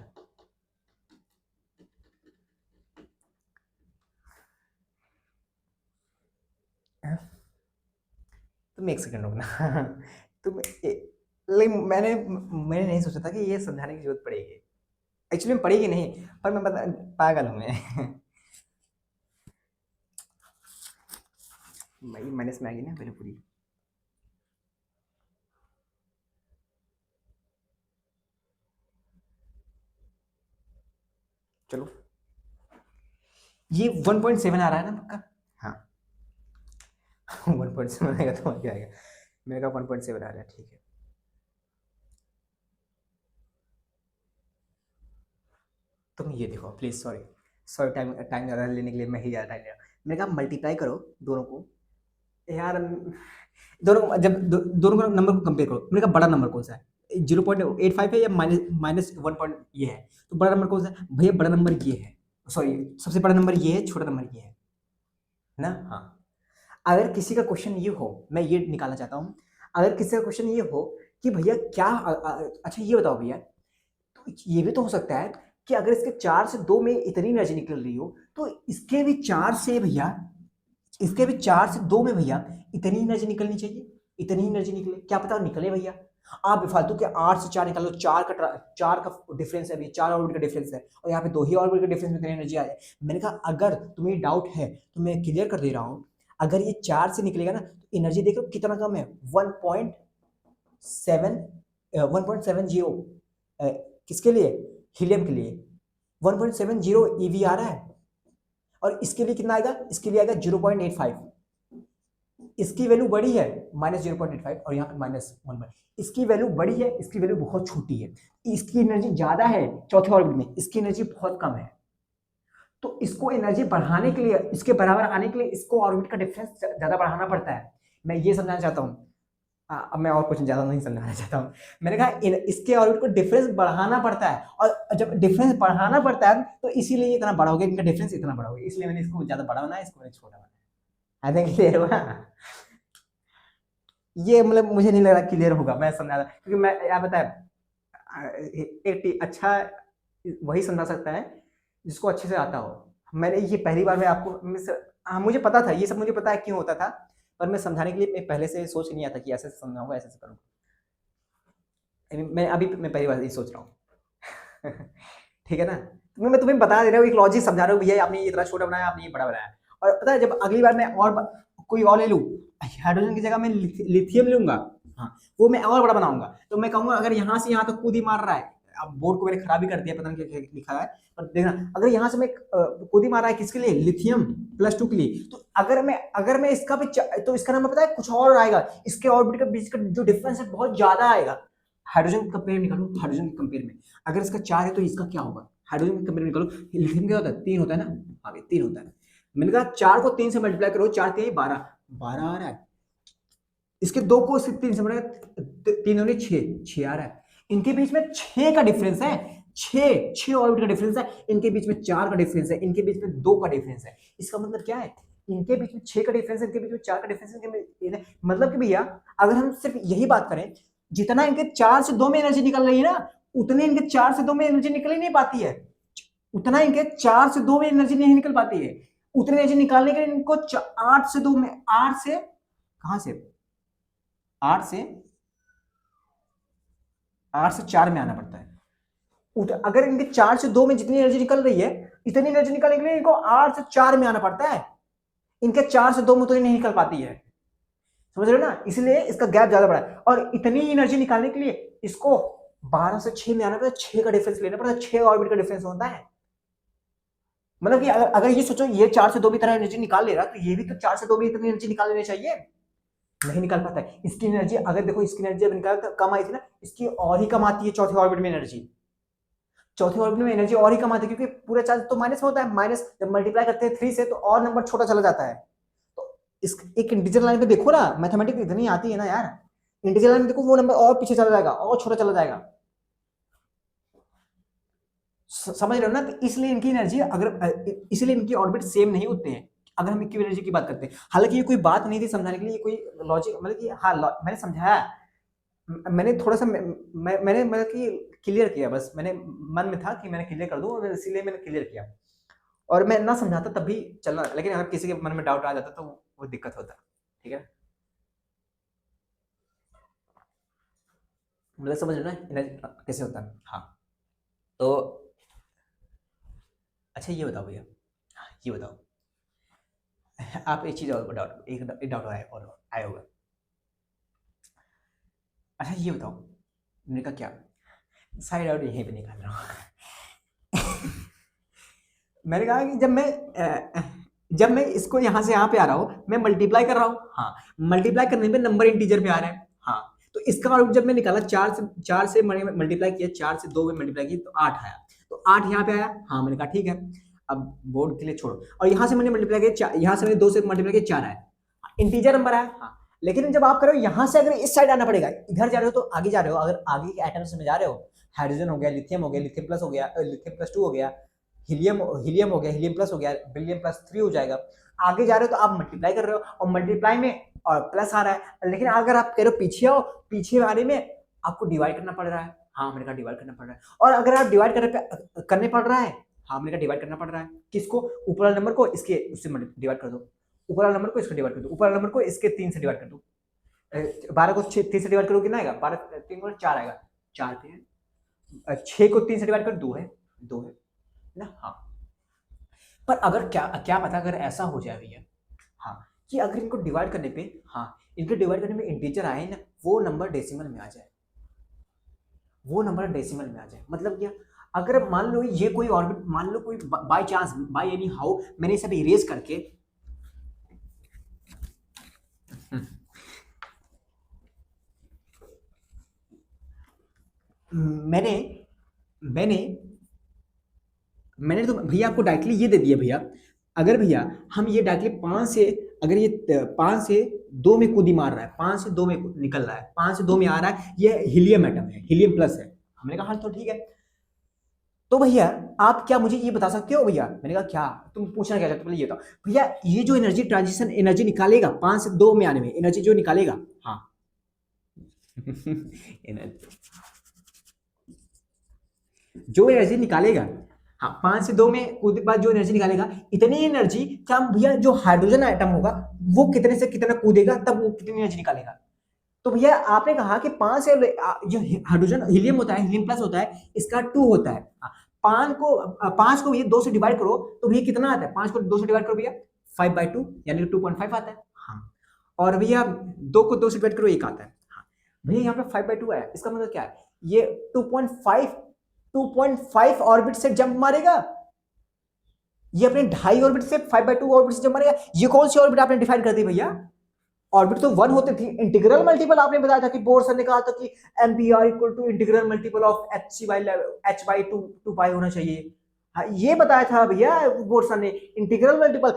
तुम एक सेकंड रुकना। तुम लेकिन मैंने नहीं सोचा था कि ये समझाने की जरूरत पड़ेगी। एक्चुअली में पड़ेगी नहीं, पर मैं बता, पागल हूँ मैं। भाई माइनस में आ गई ना मेरी पूरी। चलो, ये 1.7 आ रहा है ना पक्का? हाँ। 1.7 आएगा तो क्या आएगा? मेरे का 1.7 आ रहा है, ठीक है। तुम ये देखो please, sorry sorry, time time ज़्यादा लेने के लिए मैं ही ज़्यादा टाइम ले रहा हूँ। मैंने कहा मल्टीप्लाई करो दोनों को यार, दोनों को जब दोनों को नंबर को कंपेयर करो, मैंने कहा बड़ा नंबर कौन सा है? 0.85 है या माइनस माइनस 1 पॉइंट ये है, तो बड़ा नंबर कौन सा है भैया? बड़ा नंबर ये है, सॉरी सबसे बड़ा नंबर ये है, छोटा नंबर ये है ना? हाँ। अगर किसी का क्वेश्चन ये हो, मैं ये निकालना चाहता हूँ, अगर किसी का क्वेश्चन ये हो कि भैया क्या अच्छा ये बताओ भैया, तो ये भी तो हो सकता है कि अगर इसके 4 से 2 में इतनी एनर्जी निकल रही हो, तो इसके भी 4 से भैया, इसके भी 4 से 2 में भैया इतनी एनर्जी निकलनी चाहिए, इतनी एनर्जी निकले, क्या पता निकले भैया। आप बेफालतू के 8 से 4 निकालो, 4 का डिफरेंस है भैया, 4 ऑर्बिट का डिफरेंस है, और यहाँ पे 2 ही ऑर्बिट का डिफरेंस में इतनी एनर्जी आ जाए। मैंने कहा अगर तुम्हें डाउट है तो मैं क्लियर कर दे रहा हूँ, अगर ये 4 से निकलेगा ना तो एनर्जी देखो कितना कम है, 1.7 1.70, किसके लिए? हीलियम के लिए 1.70 ईवी आ रहा है, और इसके लिए कितना आएगा? इसके लिए आएगा 0.85। इसकी वैल्यू बड़ी है -0.85, और यहाँ पे -1, इसकी वैल्यू बड़ी है, इसकी वैल्यू बहुत छोटी है, इसकी एनर्जी ज्यादा है चौथे ऑर्बिट में, इसकी एनर्जी बहुत कम है। तो इसको एनर्जी बढ़ाने के लिए, इसके बराबर आने के लिए इसको ऑर्बिट का डिफरेंस ज्यादा बढ़ाना पड़ता है। मैं ये समझाना चाहता हूँ। अब मैं और कुछ ज्यादा नहीं समझाना चाहता हूँ। मैंने कहा इसके ऑर्बिट को डिफरेंस बढ़ाना पड़ता है, और जब डिफरेंस बढ़ाना पड़ता है तो इसीलिए इतना बड़ा हो गया, इनका डिफरेंस इतना बड़ा हो गया, इसलिए मैंने इसको ज्यादा बड़ा बनाया, इसको मैंने छोटा बनाया। आई थिंक क्लियर हुआ। ये मतलब मुझे नहीं लग रहा क्लियर होगा, मैं समझा रहा, क्योंकि मैं यार बताया, एक अच्छा वही समझा सकता है जिसको अच्छे से आता हो। मैंने ये पहली बार मैं आपको हाँ मुझे पता था, ये सब मुझे पता है क्यों होता था, पर मैं समझाने के लिए मैं पहले से सोच नहीं आता कि ऐसे समझाऊंगा, ऐसे करूँगा। मैं पहली बार ये सोच रहा हूँ। ठीक है ना? तो मैं तुम्हें बता दे रहा हूँ, एक लॉजिक समझा रहा हूँ, भैया आपने ये इतना छोटा बनाया, आपने ये बड़ा बनाया। और पता है जब अगली बार मैं और कोई और ले लूँ, हाइड्रोजन की जगह मैं लिथियम लूंगा, हाँ वो मैं और बड़ा बनाऊंगा, तो मैं कहूंगा अगर यहाँ से यहाँ तक कूद ही मार रहा है, अब बोर्ड को मैंने खराब ही कर दिया, पता नहीं क्या लिखा है, पर देखना अगर यहाँ से मैं कूद ही मार रहा है किसके लिए? लिथियम +2 के लिए, तो अगर मैं इसका भी तो इसका नंबर पता है कुछ और आएगा, इसके ऑर्बिट के बीच का जो डिफरेंस है बहुत ज्यादा आएगा। हाइड्रोजन कंपेयर निकालो, हाइड्रोजन के कंपेयर में अगर इसका 4 है तो इसका क्या होगा? हाइड्रोजन के कंपेयर निकालो, लिथियम क्या होता है? 3 होता है ना? हाँ 3 होता है। मैंने कहा 4 को 3 से मल्टीप्लाई करो, 4 3 12, 12 आ रहा है। इसके 2 को इसके 3 से मल्टीप्लाई, 3 होने 6 आ रहा है। इनके बीच में 6 का डिफरेंस है, 6 ऑर्बिट का डिफरेंस है, इनके बीच में 4 का डिफरेंस है, इनके बीच में 2 का डिफरेंस है। इसका मतलब क्या है? इनके बीच में 6 का डिफरेंस है, इनके बीच में 4 का डिफरेंस है, मतलब कि भैया अगर हम सिर्फ यही बात करें, जितना इनके 4 से 2 में एनर्जी निकल रही है ना, उतने इनके 4 से 2 में एनर्जी निकल ही नहीं पाती है, उतना इनके 4 से 2 में एनर्जी नहीं निकल पाती है। उतनी एनर्जी निकालने के लिए इनको 8 से 2 में, 8 से कहां से 8 से 8 से 4 में आना पड़ता है। अगर इनके 4 से 2 में जितनी एनर्जी निकल रही है, इतनी एनर्जी निकालने के लिए इनको 8 से 4 में आना पड़ता है, इनके 4 से 2 में तो नहीं निकल पाती है, समझ रहे हो ना? इसलिए इसका गैप ज्यादा बड़ा है, और इतनी एनर्जी निकालने के लिए इसको 12 से 6 में आना पड़ता है, 6 का डिफरेंस लेना पड़ता है, 6 ऑर्बिट का डिफरेंस होता है। मतलब कि अगर ये सोचो ये 4 से 2 भी तरह एनर्जी निकाल ले रहा, तो ये भी तो 4 से 2 भी इतनी एनर्जी निकाल लेनी चाहिए, नहीं निकाल पाता है। इसकी एनर्जी अगर देखो, इसकी एनर्जी जब निकाल कम आई थी ना, इसकी और ही कम आती है चौथे ऑर्बिट में एनर्जी, चौथे ऑर्बिट में एनर्जी और ही कम आती है, क्योंकि पूरा चार्ज तो माइनस में होता है, माइनस जब मल्टीप्लाई करते हैं 3 से तो और नंबर छोटा चला जाता है। तो इस एक इंटीजर लाइन पे देखो ना, मैथमेटिक्स इतनी आती है ना यार, इंटीजर लाइन में देखो वो नंबर और पीछे चला जाएगा, और छोटा चला जाएगा, समझ रहे हो ना? तो इसलिए इनकी एनर्जी अगर इसलिए इनकी ऑर्बिट सेम नहीं होते हैं। अगर हम इक्विवेलेंट एनर्जी की बात करते हैं, हालांकि ये कोई बात नहीं थी समझाने के लिए, ये कोई लॉजिक मतलब कि हाँ मैंने समझाया, मैंने थोड़ा सा मैंने मतलब कि क्लियर किया, बस मैंने मन में था कि मैंने क्लियर कर दूं, और इसीलिए मैंने क्लियर किया। और मैं ना समझाता तब भी चलना, लेकिन अगर किसी के मन में डाउट आ जाता तो वो दिक्कत होता। ठीक है, मतलब समझ रहे हो ना कैसे होता है। हाँ तो अच्छा ये बताओ भैया, हाँ, ये बताओ आप एक चीज और डाउट, एक डाउट आया होगा। अच्छा ये बताओ, मैंने कहा क्या साइड आउट यहीं पे निकाल रहा हूँ। मैंने कहा कि जब मैं इसको यहाँ से यहाँ पे आ रहा हूँ, मैं मल्टीप्लाई कर रहा हूँ, हाँ मल्टीप्लाई करने में नंबर इंटीजर पे आ रहे हैं, हाँ तो इसका आउट जब मैं निकाला, चार से मल्टीप्लाई किया, 4 से 2 में मल्टीप्लाई किया तो 8 आया, तो 8 यहाँ पे आया, हाँ मैंने कहा ठीक है, अब बोर्ड के लिए छोड़ो। और यहाँ से मैंने मल्टीप्लाई किया, यहाँ से मैंने 2 से मल्टीप्लाई किया, 4 आया, इंटीजर नंबर आया, हाँ। लेकिन जब आप कर रहे हो यहाँ से, अगर इस साइड आना पड़ेगा, इधर जा रहे हो तो आगे जा रहे हो, अगर आगे के एटम्स में जा रहे हो, हाइड्रोजन हो गया, लिथियम हो गया, लिथियम प्लस हो गया, लिथियम प्लस 2 हो गया, हीलियम हो गया, हीलियम प्लस हो गया, बेरिलियम प्लस 3 हो जाएगा। आगे जा रहे हो तो आप मल्टीप्लाई कर रहे हो, और मल्टीप्लाई में और प्लस आ रहा है, लेकिन अगर आप कह रहे हो पीछे आओ, पीछे वाले में आपको डिवाइड करना पड़ रहा है, हाँ मैंने कहा डिवाइड करना पड़ रहा है। और अगर आप डिवाइड करने पड़ रहा है, हाँ मैंने कहा डिवाइड करना पड़ रहा है, किसको, ऊपर वाले नंबर को इसके उससे डिवाइड कर दो, ऊपर वाले नंबर को इसको डिवाइड कर दो, ऊपर वाले नंबर को इसके 3 से डिवाइड कर दो, 12 को 3 से डिवाइड करो कितना आएगा, 12 3 को 4 आएगा, 4 पे 6 को 3 से डिवाइड कर 2 है, 2 है ना, हाँ। पर अगर क्या क्या पता अगर ऐसा हो जाए भैया, हाँ कि अगर इनको डिवाइड करने पे, हाँ इनके डिवाइड करने में इंटीजर आए ना, वो नंबर डेसिमल में आ जाए, वो नंबर डेसिमल में आ जाए, मतलब क्या, अगर मान लो ये कोई ऑर्बिट, मान लो कोई by chance, by any how मैंने सब इरेज करके, मैंने मैंने मैंने तो भैया आपको डायरेक्टली ये दे दिया भैया, अगर भैया हम ये डायरेक्टली 5 से, अगर ये 5 से 2 में कूदी मार रहा है, 5 से 2 में निकल रहा है, 5 से 2 में आ रहा है, ये हीलियम एटम है, हीलियम प्लस है, हमने कहा हाँ तो ठीक है। तो भैया आप क्या मुझे ये बता सकते हो भैया, मैंने कहा क्या तुम पूछना क्या चाहते हो, ये बताओ भैया, ये जो एनर्जी ट्रांजिशन एनर्जी निकालेगा 5 से 2 में आने में, एनर्जी जो निकालेगा, हाँ जो एनर्जी निकालेगा, हाँ 5 से 2 में कूदने के बाद जो एनर्जी निकालेगा, इतनी एनर्जी क्या भैया जो हाइड्रोजन आइटम होगा वो कितने से कितना कूदेगा तब वो कितनी एनर्जी निकालेगा। तो भैया आपने कहा कि 5 से जो हाइड्रोजन हीलियम होता है, हीलियम प्लस होता है, इसका 2 होता है, 5 को भैया 2 से डिवाइड करो तो भैया कितना आता है, 5 को 2 से डिवाइड करो भैया 5/2 यानी 2.5 आता है, हाँ। और भैया 2 को 2 से डिवाइड करो 1 आता है, हाँ। भैया यहाँ पे 5/2 आया, इसका मतलब क्या है, ये 2.5 ऑर्बिट से जंप मारेगा, ये अपने 2.5 ऑर्बिट से 5/2 ऑर्बिट से जंप मारेगा। ये कौन सी ऑर्बिट आपने डिफाइन कर दी भैया, ऑर्बिट तो 1 होते थे, इंटीग्रल मल्टीपल आपने बताया था कि बोर सर ने कहा था कि MPR equal to integral multiple of h/2 pi होना चाहिए, हाँ ये बताया था भैया बोर सर ने, इंटीग्रल मल्टीपल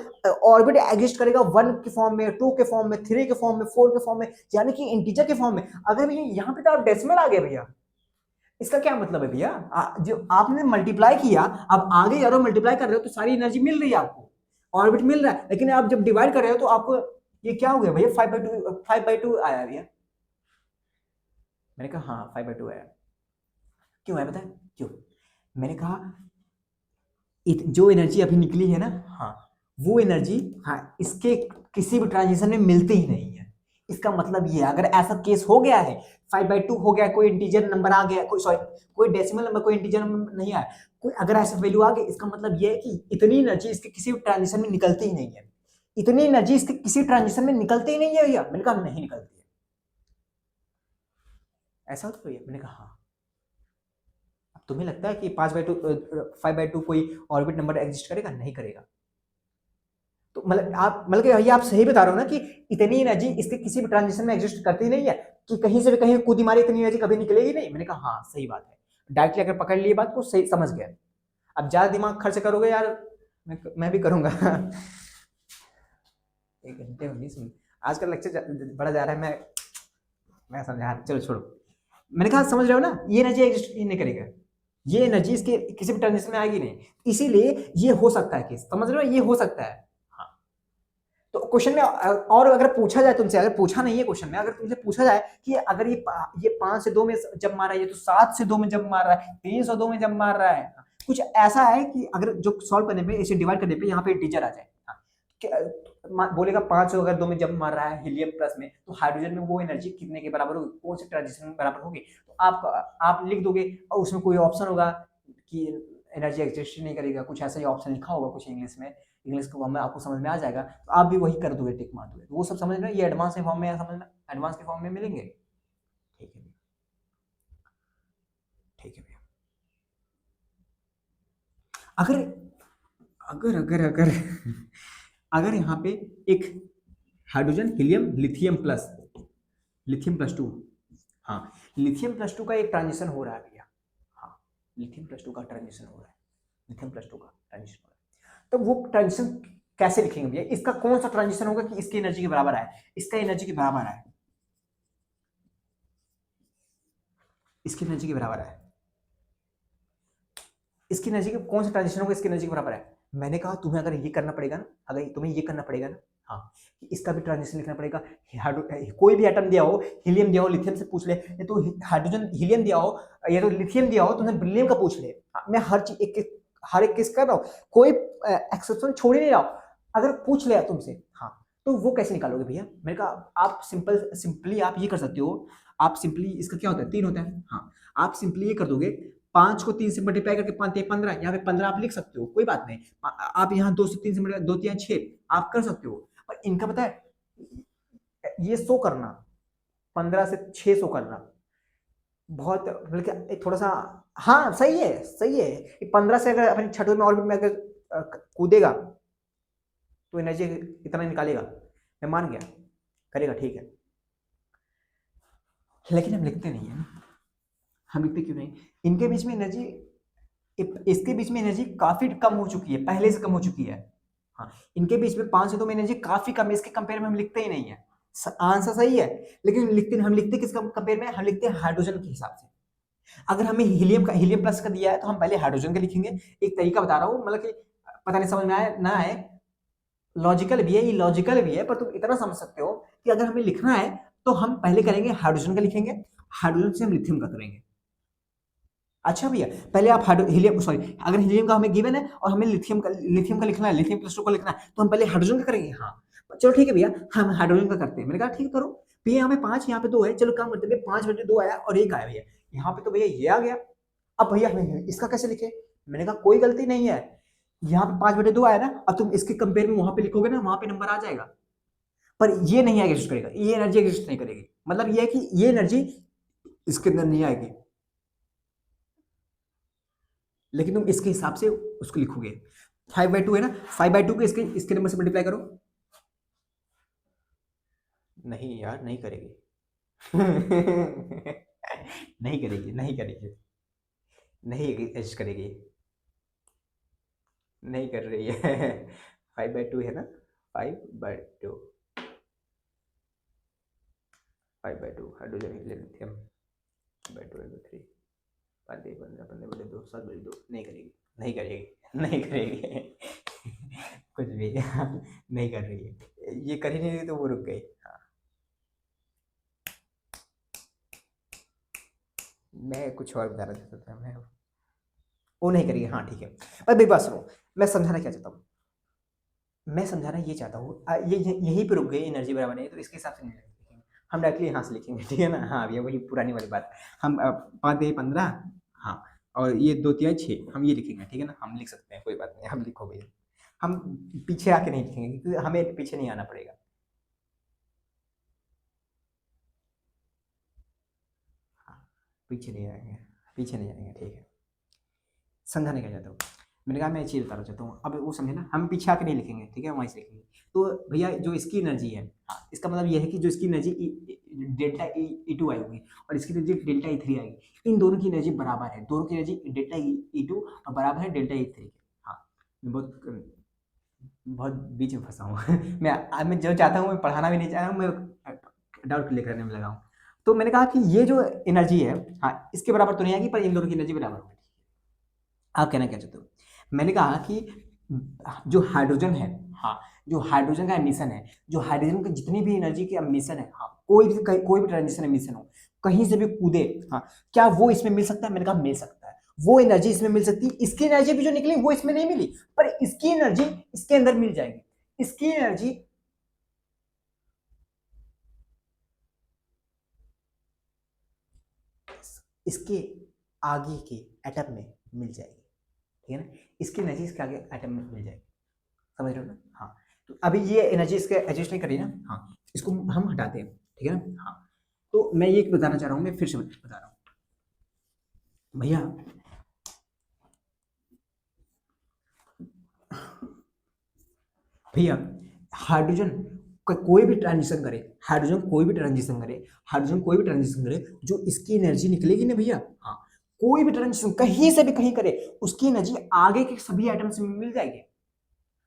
ऑर्बिट एग्जिस्ट करेगा 1 के फॉर्म में, 2 के फॉर्म में, 3 के फॉर्म में, 4 के फॉर्म में, यानी कि इंटीजर के फॉर्म में। अगर भैया यहाँ पे तो आप डेसिमल आ गए भैया, इसका क्या मतलब है भैया, जो आपने मल्टीप्लाई किया, अब आगे जा रहे हो मल्टीप्लाई कर रहे हो तो सारी एनर्जी मिल रही है आपको, ऑर्बिट मिल रहा है, लेकिन आप जब डिवाइड कर रहे हो तो आपको ये क्या हो गया भैया, 5/2 आया भैया। मैंने कहा हाँ 5/2 आया, क्यों आया बताए क्यों, मैंने कहा जो एनर्जी अभी निकली है ना, हाँ वो एनर्जी, हाँ इसके किसी भी ट्रांजिशन में मिलती ही नहीं है। इसका मतलब ये, अगर ऐसा केस हो गया है, 5/2 हो गया, कोई इंटीजर नंबर आ गया, कोई सॉरी कोई डेसिमल नंबर, कोई इंटीजर नंबर नहीं आया, कोई अगर ऐसा वैल्यू आ गई, इसका मतलब ये है कि इतनी एनर्जी इसके किसी भी ट्रांजिशन में निकलती ही नहीं है, इतनी एनर्जी इसके किसी ट्रांजिशन में निकलती ही नहीं है भैया। मैंने कहा नहीं निकलती है, ऐसा होता भैया, मैंने कहा हाँ। अब तुम्हें लगता है कि 5/2 कोई ऑर्बिट नंबर एग्जिस्ट करेगा, नहीं करेगा। तो मतलब कि भैया आप सही बता रहे हो ना कि इतनी एनर्जी इसके किसी भी ट्रांजिशन में एग्जिस्ट करती नहीं है, कि कहीं से भी कहीं कूदी मारी इतनी एनर्जी कभी निकलेगी नहीं। मैंने कहा हाँ सही बात है, डायरेक्टली अगर पकड़ लिए बात को सही समझ गया। अब ज्यादा दिमाग खर्च करोगे यार, मैं भी करूंगा। 1 घंटे 19 मिनट आज का लेक्चर बड़ा जा रहा है, मैं समझा, चलो छोड़ो। मैंने कहा समझ रहे हो ना, ये एनर्जी एग्जिस्ट नहीं करेगा, ये एनर्जी इसके किसी भी ट्रांजिशन में आएगी नहीं, इसीलिए ये हो सकता है, कि समझ रहे हो, ये हो सकता है, हाँ तो क्वेश्चन में और अगर पूछा जाए तुमसे, अगर पूछा नहीं है क्वेश्चन में, अगर तुमसे पूछा जाए कि अगर ये 5 से 2 में जब मार रहा है, ये तो 7 से 2 में जब मार रहा है, 3 से 2 में जब मार रहा है, कुछ ऐसा है कि अगर जो सॉल्व करने पे, इसे डिवाइड करने पे यहाँ पे इंटीजर आ जाए, बोलेगा 5 से अगर 2 में जब मार रहा है हीलियम प्लस में, तो हाइड्रोजन में वो एनर्जी कितने के बराबर होगी, कौन से ट्रांजिशन में बराबर होगी, तो आप लिख दोगे और उसमें कोई ऑप्शन होगा कि एनर्जी एग्जिस्ट नहीं करेगा, कुछ ऐसा ही ऑप्शन लिखा होगा कुछ इंग्लिश में, इंग्लिश को हमें आपको समझ में आ जाएगा, तो आप भी वही कर दोगे, टिक मार दोगे, तो वो सब समझ में, ये एडवांस के फॉर्म में समझना, एडवांस के फॉर्म में मिलेंगे। ठीक है, ठीक है भैया। अगर अगर अगर अगर अगर यहाँ पे एक हाइड्रोजन हीलियम लिथियम प्लस 2, हाँ लिथियम प्लस 2 का एक ट्रांजिशन हो रहा है भैया, हाँ लिथियम प्लस 2 का ट्रांजिशन हो रहा है, लिथियम प्लस 2 का ट्रांजिशन हो रहा है, तो वो ट्रांजिशन कैसे लिखेंगे भैया, इसका कौन सा ट्रांजिशन होगा कि इसकी एनर्जी के बराबर आए, इसका एनर्जी के बराबर आए, इसकी एनर्जी के बराबर आए, इसकी एनर्जी के कौन सा ट्रांजिशन होगा इसकी एनर्जी के बराबर है, मैंने कहा तुम्हें अगर ये करना पड़ेगा ना, अगर तुम्हें ये करना पड़ेगा ना, हाँ इसका भी ट्रांजिशन लिखना पड़ेगा, कोई भी एटम दिया हो, हीलियम दिया हो, लिथियम से पूछ ले, ये तो हाइड्रोजन हीलियम दिया हो, या तो लिथियम दिया हो, तुम्हें ब्रिलियम का पूछ ले, मैं हर चीज हर एक किस कर रहा हूँ, कोई एक्सेप्शन छोड़ ही नहीं रहा हूँ, अगर पूछ लिया तुमसे, हाँ तो वो कैसे निकालोगे भैया, मैंने कहा आप सिंपली आप ये कर सकते हो, आप सिंपली इसका क्या होता है 3 होता है, हाँ आप सिंपली ये कर दोगे, 5 को 3 से मल्टीप्लाई करके 5 15, यहाँ पे 15 आप लिख सकते हो, कोई बात नहीं, आप यहाँ 2 से 3 से मल्टीप्लाई 2 3 6 आप कर सकते हो, पर इनका पता है ये 100 करना, 15 से 6 100 करना बहुत बल्कि थोड़ा सा, हाँ सही है सही है, 15 से अगर अपनी छठों में ऑर्बिट में अगर कूदेगा तो एनर्जी इतना निकालेगा, मैं मान गया करेगा, ठीक है, लेकिन हम लिखते नहीं है ना, हम लिखते क्यों नहीं, इनके बीच में एनर्जी, इसके बीच में एनर्जी काफी कम हो चुकी है, पहले से कम हो चुकी है, हाँ इनके बीच में 5 से 2 में एनर्जी काफी कम है, इसके कंपेयर में हम लिखते ही नहीं है, आंसर सही है, लेकिन हम लिखते किसका कंपेयर में, हम लिखते हैं हाइड्रोजन के हिसाब से, अगर हमें हीलियम प्लस का दिया है तो हम पहले हाइड्रोजन का लिखेंगे, एक तरीका बता रहा हूँ, मतलब कि पता नहीं समझ में आए ना आए, लॉजिकल भी है, ये लॉजिकल भी है, पर तुम इतना समझ सकते हो कि अगर हमें लिखना है तो हम पहले करेंगे हाइड्रोजन का लिखेंगे, हाइड्रोजन से हम लिथियम का करेंगे, अच्छा भैया पहले आप हीलियम सॉरी अगर हीलियम का हमें गिवन है और हमें लिथियम का लिखना है, लिथियम प्लस 2 का लिखना है, तो हम पहले हाइड्रोजन का करेंगे, हाँ चलो ठीक है भैया हम हाइड्रोजन का करते हैं, मैंने कहा ठीक करो भैया, यहाँ पे 5 यहाँ पे 2 है, चलो काम करते हैं, 5 बटे 2 आया और 1 आया भैया, यहाँ पे तो भैया ये आ गया, अब भैया हमें इसका कैसे लिखे, मैंने कहा कोई गलती नहीं है, यहाँ पे 5 बटे 2 आया ना, अब तुम इसके कंपेयर में वहां पे लिखोगे ना, वहां पे नंबर आ जाएगा, पर ये नहीं एग्जिस्ट करेगा, ये एनर्जी एग्जिस्ट नहीं करेगी, मतलब ये है कि ये एनर्जी इसके अंदर नहीं आएगी, लेकिन तुम इसके हिसाब से उसको लिखोगे, 5/2 है ना, 5/2 को इसके इसके नंबर से मल्टीप्लाई करो, नहीं यार नहीं करेगी नहीं करेगी, नहीं करेगी, नहीं एग्जिस्ट करेगी, नहीं कर रही है 5/2 है ना, 5/2 5/2 हाइड्रोजन लिथियम 5/2 5 15 15/2 7/2 नहीं करेगी, नहीं करेगी, नहीं करेगी कुछ भी नहीं कर रही है, ये कर ही नहीं रही तो वो रुक गई, हाँ मैं कुछ और बताना चाहता था, मैं वो नहीं करेगी, हाँ ठीक है, पर मेरी बात सुनो, मैं समझाना क्या चाहता हूँ, मैं समझाना ये चाहता हूँ, यहीं पे रुक गई, एनर्जी बराबर नहीं तो इसके हिसाब से नहीं लिखेंगे, हम डायरेक्टली यहाँ से लिखेंगे, ठीक है ना, हाँ भैया वही पुरानी वाली बात, हम 5 दे 15, हाँ और ये 2 3 6 हम ये लिखेंगे, ठीक है ना, हम लिख सकते हैं, कोई बात नहीं, हम लिखो भैया, हम पीछे आके नहीं लिखेंगे क्योंकि हमें पीछे नहीं आना पड़ेगा, हाँ पीछे नहीं आएंगे, पीछे नहीं आएंगे, ठीक है, समझाने का चाहता हूँ, मैंने कहा मैं ये चीज़ बताना चाहता हूँ, अब वो समझे ना, हम पीछे आके नहीं लिखेंगे, ठीक है वहीं से लिखेंगे, तो भैया जो इसकी एनर्जी है, हाँ इसका मतलब ये है कि जो इसकी एनर्जी डेल्टा E2 आएगी और इसकी एनर्जी डेल्टा E3 आएगी, इन दोनों की एनर्जी बराबर है, दोनों की एनर्जी डेल्टा E2 और बराबर है डेल्टा E3 के, हाँ मैं बहुत बहुत बीच में फंसा हूँ मैं जो चाहता हूँ मैं पढ़ाना भी नहीं चाह रहा हूँ, मैं डाउट क्लियर करने में लगा हूँ, तो मैंने कहा कि ये जो एनर्जी है, हाँ इसके बराबर तो नहीं आएगी, पर इन दोनों की एनर्जी बराबर होगी, आप कहना क्या चाहते हो, मैंने कहा कि जो हाइड्रोजन है, हाँ जो हाइड्रोजन का एमिशन है, जो हाइड्रोजन की जितनी भी एनर्जी की एमिशन है, हाँ, कोई भी ट्रांजिशन एमिशन हो, कहीं से भी कूदे, हाँ, क्या वो इसमें मिल सकता है? मैंने कहा मिल सकता है, वो एनर्जी इसमें मिल सकती है। इसकी एनर्जी भी जो निकली वो इसमें नहीं मिली, पर इसकी एनर्जी इसके अंदर मिल जाएगी। इसकी एनर्जी इसके आगे के एटम में मिल जाएगी, ठीक है ना? इसकी एनर्जी इसके आगे एटम में मिल जाएगी, समझ रहे हो ना? हाँ, तो अभी ये एनर्जी इसके एडजस्ट नहीं करी ना, हाँ, इसको हम हटाते हैं, ठीक है ना? हाँ, तो मैं ये बताना चाह रहा हूँ, मैं फिर से बता रहा हूँ भैया, भैया हाइड्रोजन कोई भी ट्रांजिशन करे, हाइड्रोजन कोई भी ट्रांजिशन करे, हाइड्रोजन कोई भी ट्रांजिशन करे, जो इसकी एनर्जी निकलेगी ना भैया, हाँ, कोई भी ट्रांजिशन कहीं से भी कहीं करे, उसकी एनर्जी आगे के सभी एटम से मिल जाएगी।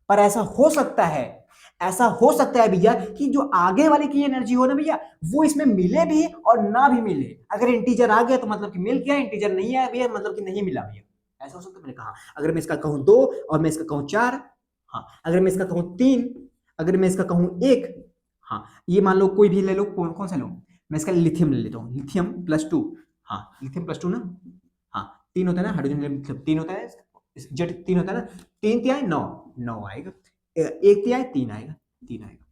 पर ऐसा हो सकता है, ऐसा हो सकता है भैया कि जो आगे वाले की एनर्जी हो ना भैया, वो इसमें मिले भी और ना भी मिले। अगर इंटीजर आ गया तो मतलब कि मिल गया, इंटीजर नहीं आया भैया मतलब कि नहीं मिला भैया। ऐसा हो सकता है। मैंने कहा अगर मैं इसका कहूं 2 और मैं इसका कहूं 4, हाँ, अगर मैं इसका कहूं 3, अगर मैं इसका कहूं 1, हाँ, ये मान लो कोई भी ले लो, कौन सा लो, मैं इसका लिथियम ले लेता हूँ, लिथियम +2, हाँ, लिथियम +2 ना, हाँ, 3 होता है ना हाइड्रोजन, 3 होता है, जेड 3 होता है ना, 3 क्या है 9, 9 आएगा, 1 क्या है 3 आएगा, 3 आएगा,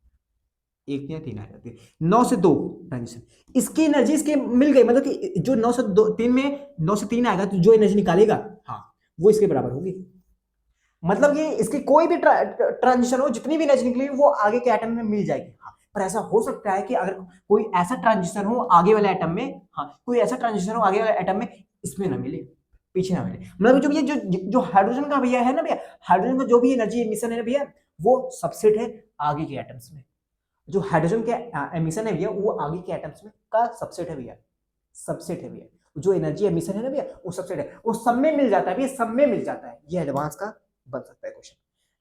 1 क्या 3 आएगा, 9 से 2 ट्रांजिशन, इसकी एनर्जी इसके मिल गई, मतलब कि जो 9 से 2 3 में 9 से 3 आएगा तो जो एनर्जी निकालेगा, हाँ, वो इसके बराबर होगी। मतलब ये इसकी कोई भी ट्रांजिशन हो, जितनी भी एनर्जी निकली वो आगे के एटम में मिल जाएगी। हाँ, पर ऐसा हो सकता है कि अगर कोई ऐसा ट्रांजिशन हो आगे वाले एटम में, हाँ, कोई ऐसा ट्रांजिशन हो आगे वाले एटम में, इसमें ना मिले, पीछे ना मिले। मतलब जो ये जो हाइड्रोजन का भैया है ना भैया, हाइड्रोजन का जो भी एनर्जी एमिशन है ना भैया, वो सबसेट है आगे के एटम्स में। जो हाइड्रोजन के एमिशन है भैया, वो आगे के एटम्स में का सबसेट है भैया, सबसेट है भैया। जो एनर्जी एमिशन है ना भैया, वो सबसेट है, वो सब में मिल जाता है भैया, सब में मिल जाता है। ये एडवांस का बन सकता है क्वेश्चन,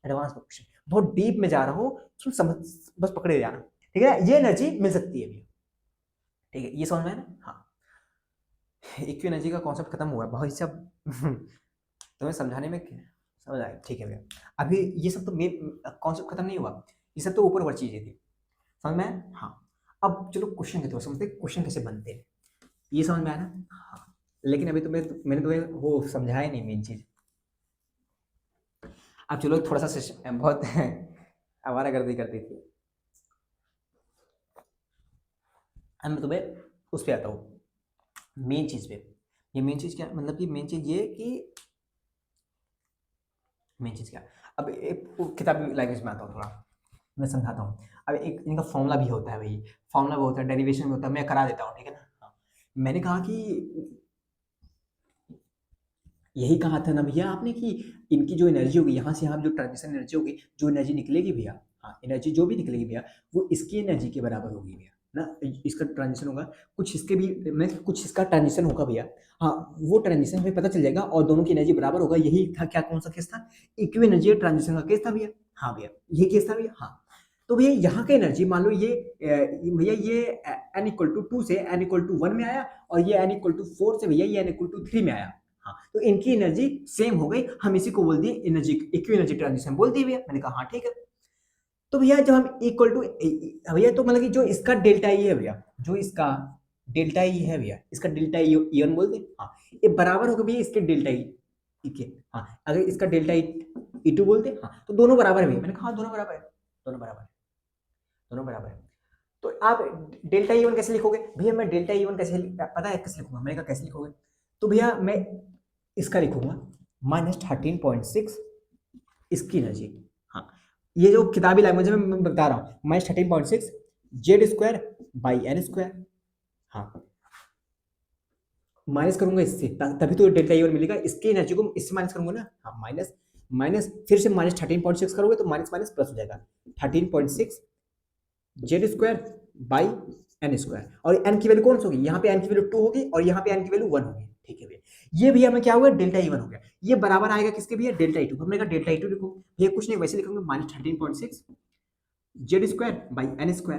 एडवांस का क्वेश्चन, बहुत डीप में जा रहा हूँ, तुम समझ, बस पकड़े जाना, ठीक है? ये एनर्जी मिल सकती है भैया, ठीक है? ये समझ में है ना? हाँ, इक्वी एनर्जी का कॉन्सेप्ट खत्म हुआ, बहुत सब तुम्हें समझाने में समझ आया, ठीक है भैया? अभी ये सब तो मेन कॉन्सेप्ट खत्म नहीं हुआ, ये सब तो ऊपर ऊपर चीजें थी, समझ में आया? हाँ, अब चलो क्वेश्चन के थ्रू समझते, क्वेश्चन कैसे बनते हैं, ये समझ में आया ना? हाँ, लेकिन अभी मैंने तुम्हें वो समझाया नहीं मेन चीज। अब चलो थोड़ा सा बहुत आवारागर्दी करती थी, अब मैं तुम्हें उस पर आता हूँ, मेन चीज पे। ये मेन चीज क्या मतलब कि मेन चीज ये कि मेन चीज क्या, अब एक किताबी लैंग्वेज में आता हूँ, थोड़ा मैं समझाता हूँ। अब एक इनका फॉर्मूला भी होता है भाई, फॉर्मूला भी होता है, डेरिवेशन भी होता है, मैं करा देता हूँ, ठीक है ना? हाँ, मैंने कहा कि यही कहा था ना भैया आपने कि इनकी जो एनर्जी होगी, यहाँ से यहाँ जो ट्रांजिशन एनर्जी होगी, जो एनर्जी निकलेगी भैया, हाँ, एनर्जी जो भी निकलेगी भैया, वो इसकी एनर्जी के बराबर होगी भैया ना। इसका ट्रांजिशन होगा, कुछ इसके भी, मैं कुछ इसका ट्रांजिशन होगा भैया, हाँ, वो ट्रांजिशन हमें पता चल जाएगा और दोनों की एनर्जी बराबर होगा। यही था क्या, कौन सा केस था? इक्वी एनर्जी ट्रांजिशन का केस था भैया, हाँ भैया, यही केस था भैया। हाँ, तो भैया यहाँ का एनर्जी मान लो ये भैया ये n = 2 से n = 1 में आया, और ये n = 4 से भैया ये n = 3 में आया। हाँ, तो इनकी एनर्जी सेम हो गई, हम इसी को बोल दिए एनर्जी, इक्वी एनर्जी ट्रांजिशन बोल दिए भैया। मैंने कहा हाँ ठीक है। तो भैया जब हम इक्वल टू भैया, तो मतलब कि जो इसका डेल्टा ई है भैया, जो इसका डेल्टा ई है भैया, इसका डेल्टा ई वन बोल दे, हाँ, ये बराबर होगा भैया इसके डेल्टा ई के। हाँ, अगर इसका डेल्टा ई टू बोलते, हाँ, तो दोनों बराबर है भैया। मैंने कहा दोनों बराबर है, दोनों बराबर है, दोनों बराबर है। तो आप डेल्टा ई वन कैसे लिखोगे भैया? मैं डेल्टा ई वन कैसे पता है कैसे लिखूंगा? मैंने कहा कैसे लिखोगे? तो भैया मैं इसका लिखूंगा -13.6 इसकी एनर्जी, हाँ, ये जो किताबी लैंग्वेज में मैं बता रहा हूँ, -13.6 Z² / n², हाँ, माइनस करूंगा इससे, तभी तो डेल्टा ई1 मिलेगा। इसकी एनर्जी को इससे माइनस करूंगा ना, हाँ, माइनस माइनस फिर से -13.6 करोगे तो माइनस माइनस प्लस हो जाएगा, 13.6 Z² / n², और n की वैल्यू कौन सी होगी? यहाँ पे n की वैल्यू 2 होगी और यहाँ पे n की वैल्यू 1 होगी, ठीक है भैया? ये भैया में क्या हुआ, डेल्टा ई1 हो गया। ये बराबर आएगा किसके भैया? Delta E2. हमने कहा डेल्टा ई2 लिखो भैया, कुछ नहीं वैसे लिखोगे -13.6 Z² / n²।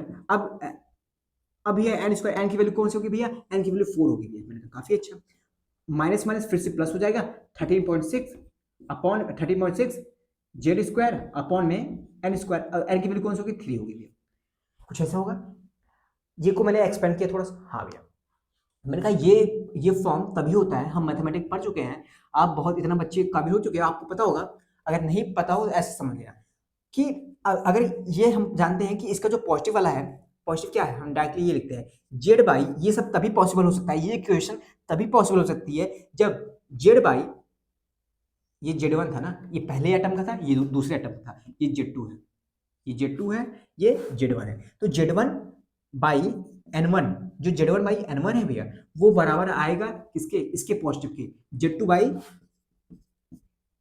अब ये n² n की वैल्यू कौन सी होगी भैया? n की वैल्यू 4 होगी भैया। मैंने कहा काफी अच्छा, माइनस माइनस फिर से प्लस हो जाएगा, 13.6 Z² / एन स्क्वायर, एन की वैल्यू कौन सी होगी 3 होगी भैया, कुछ ऐसा होगा। ये को मैंने एक्सपेंड किया थोड़ा सा, हाँ भैया मैंने कहा ये फॉर्म तभी होता है, हम मैथमेटिक्स पढ़ चुके हैं, आप बहुत इतना बच्चे काबिल हो चुके हैं, आपको पता होगा, अगर नहीं पता हो तो ऐसे समझ लेना कि अगर ये हम जानते हैं कि इसका जो पॉजिटिव वाला है, पॉजिटिव क्या है, हम डायरेक्टली ये लिखते हैं जेड बाई, ये सब तभी पॉसिबल हो सकता है, ये इक्वेशन तभी पॉसिबल हो सकती है जब जेड बाई, ये जेड 1 था ना, ये पहले एटम का था, ये दूसरे एटम का था, ये जेड 2 है, ये जेड 2 है, ये जेड 1 है, तो जेड 1 बाई N1, जो जेड 1 बाई N1 है भैया, वो बराबर आएगा किसके, इसके पॉजिटिव के, जेड 2 बाई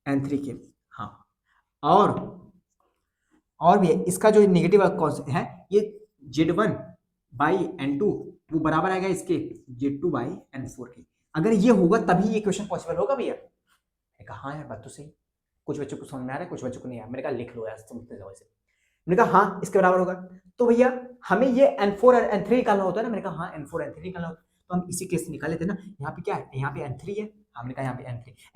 N3 के। हाँ, और भी इसका जो नेगेटिव है, ये जेड 1 बाई N2 वो बराबर आएगा इसके जेड 2 बाई N4 के। अगर ये होगा तभी ये क्वेश्चन पॉसिबल होगा भैया। मैंने कहा हाँ यार बात तो सही, कुछ बच्चों को समझ में आ रहा है, कुछ बच्चों को नहीं आ रहा। मैंने कहा लिख लो यार, समझते जाओ इसे। मैंने कहा हाँ इसके बराबर होगा, तो भैया हमें ये N4 और N3 निकालना होता है ना। मैंने कहा हाँ N4 N3 निकालना होता है, तो हम इसी केस से निकाल लेते हैं ना। यहाँ पे क्या है, यहाँ पे N3 है, हमने कहा यहाँ पे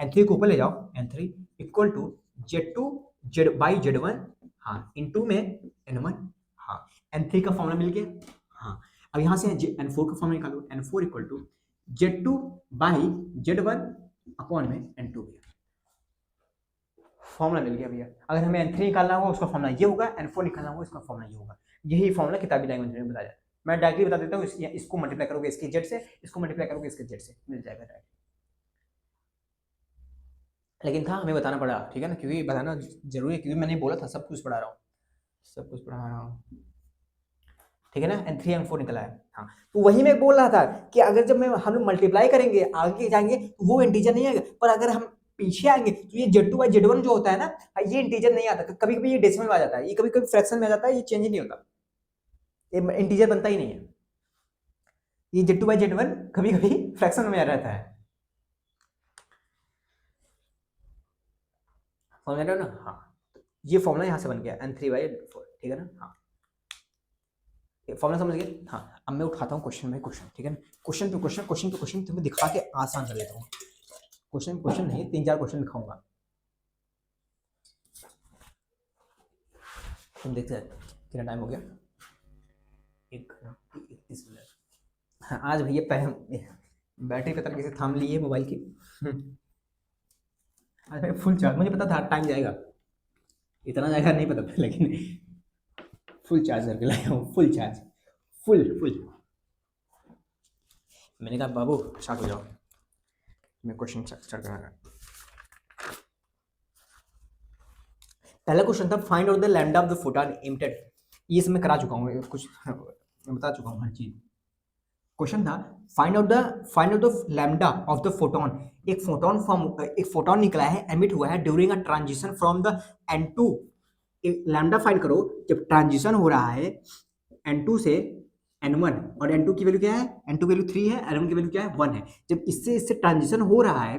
N3 को ऊपर ले जाओ, N3 equal to Z 2 Z by Z 1, हाँ इंटू में N1, हाँ N3 का फॉर्मूला मिल गया। हाँ अब यहाँ से N4 का फॉर्मूला निकालो, N4 equal to Z 2 by Z 1 upon में N2, फॉर्मूला मिल गया भैया। अगर हमें N3 निकालना होगा उसका फॉर्मूला ये होगा, N4 निकालना होगा इसका फॉर्मूला ये होगा। यही फॉर्मूला किताबी लैंग्वेज में बताया जाता है। मैं डायरेक्टली बता देता हूँ, इसको मल्टीप्लाई करोगे इसके जेड से, इसको मल्टीप्लाई करोगे इसके जेड से, मिल जाएगा डायरेक्ट। लेकिन था हमें बताना पड़ा, ठीक है ना, क्योंकि बताना जरूरी है, क्योंकि मैंने बोला था सब कुछ पढ़ा रहा हूँ, सब कुछ पढ़ा रहा हूँ, ठीक है ना। N3 N4 निकला है, हाँ तो वही मैं बोल रहा था कि अगर जब हम मल्टीप्लाई करेंगे आगे जाएंगे तो वो इंटीजर नहीं आएगा, पर अगर हम पीछे आएंगे तो ये जेड 2 बाई जेड 1 जो होता है ना, ये इंटीजर नहीं आता, कभी कभी ये डेसिमल में आ जाता है, ये कभी कभी फ्रैक्शन में आ जाता है, ये चेंज ही नहीं होता, ये इंटीजर बनता ही नहीं है। ये जेड 2 बाई जेड 1 कभी कभी फ्रैक्शन में आ रहता है, समझ रहे हो ना। हाँ ये फॉर्मूला यहाँ से बन गया N3 बाई 4, ठीक है ना। हाँ फॉर्मूला समझ गए। हाँ अब मैं उठाता हूँ क्वेश्चन बाय क्वेश्चन, ठीक है ना, क्वेश्चन पे क्वेश्चन, क्वेश्चन पे क्वेश्चन तुम्हें दिखा के आसान कर लेता हूँ। क्वेश्चन नहीं 3-4 क्वेश्चन दिखाऊंगा, तुम देखते हैं कितना टाइम हो गया, 1:31। हाँ आज भैया बैटरी पता नहीं कैसे थाम ली है मोबाइल की। आज भाई फुल चार्ज, मुझे पता था टाइम जाएगा, इतना जाएगा नहीं पता था, लेकिन फुल चार्ज करके लाया हूँ, फुल चार्ज, फुल। मैंने कहा बाबू स्टार्ट हो जाओ, मैं क्वेश्चन स्टार्ट करना। पहला क्वेश्चन था find out the lambda of the photon emitted, ये सब मैं करा चुका हूँ, कुछ मैं बता चुका हूँ हर चीज। क्वेश्चन था find out the lambda of the photon, एक फोटोन निकला है, एमिट हुआ है during a transition from the N2, lambda find करो जब ट्रांजिशन हो रहा है N2 से N1, और N2 की वैल्यू क्या है, N2 वैल्यू 3 है, N1 की वैल्यू क्या है 1 है। जब इससे ट्रांजिशन हो रहा है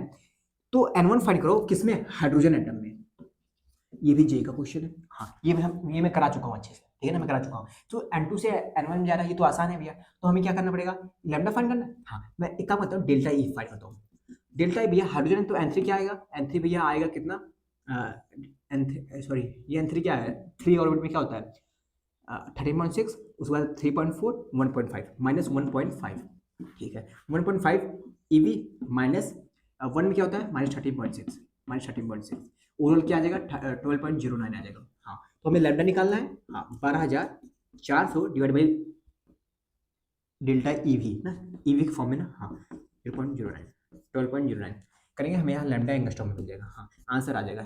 तो N1 फाइंड करो किसमें, हाइड्रोजन एटम में। ये भी जे का क्वेश्चन है, हाँ ये मैं करा चुका हूँ अच्छे से, ठीक है ना, मैं करा चुका हूँ। तो N2 से N1 में जा रहा है, ये तो आसान है भैया, तो हमें क्या करना पड़ेगा, लैम्डा फाइंड करना। हाँ मैं एक काम करता हूँ, डेल्टा ई फाइंड करता हूँ। डेल्टा ई भैया हाइड्रोजन, तो N3 क्या आएगा, N3 भैया आएगा कितना, सॉरी ये N3 क्या है, 3 ऑर्बिट में क्या होता है 13.6, उसके बाद 3.4, 1.5 माइनस 1.5, ठीक है 1.5 EV माइनस 1 में क्या होता है -13.6, ओवरऑल क्या आ जाएगा 12.09 आ जाएगा। हाँ तो हमें लैम्डा निकालना है, हाँ 12,400 डिवाइड बाई डेल्टा EV ना, EV के फॉर्म में ना, हाँ 12.09 करेंगे, हमें यहाँ लैम्डा एंगस्ट्रॉम में मिल जाएगा। हाँ आंसर आ जाएगा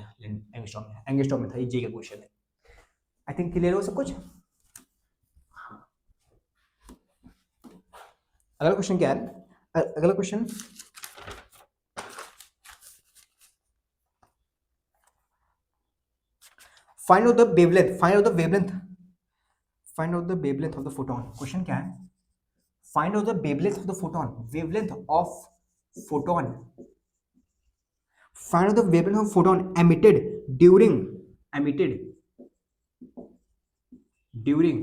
एंगस्ट्रॉम में था, ये जे का क्वेश्चन है। आई थिंक क्लियर हो सब कुछ। अगला क्वेश्चन क्या है, अगला question find out the wavelength of the photon. Question क्या है, find out the wavelength of the photon, wavelength of photon emitted during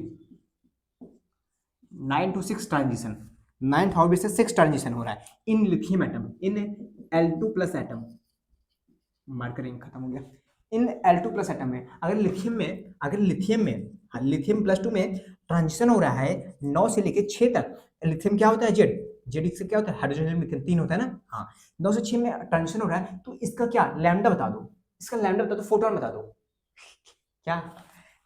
9 to 6 transition, 9th orbit से 6 ट्रांजिशन हो रहा है इन लिथियम एटम, इन L2+ एटम, मार्करिंग खत्म हो गया, इन Al2+ एटम में। अगर लिथियम में हाँ, लिथियम +2 में ट्रांजिशन हो रहा है 9 से लेके 6 तक। लिथियम क्या होता है, जेड से क्या होता है, हाइड्रोजन लिथियम 3 होता है ना। हाँ, 9 से 6 में ट्रांजिशन हो रहा है, तो इसका क्या लैम्डा बता दो, इसका लैम्डा बता दो, फोटोन बता दो क्या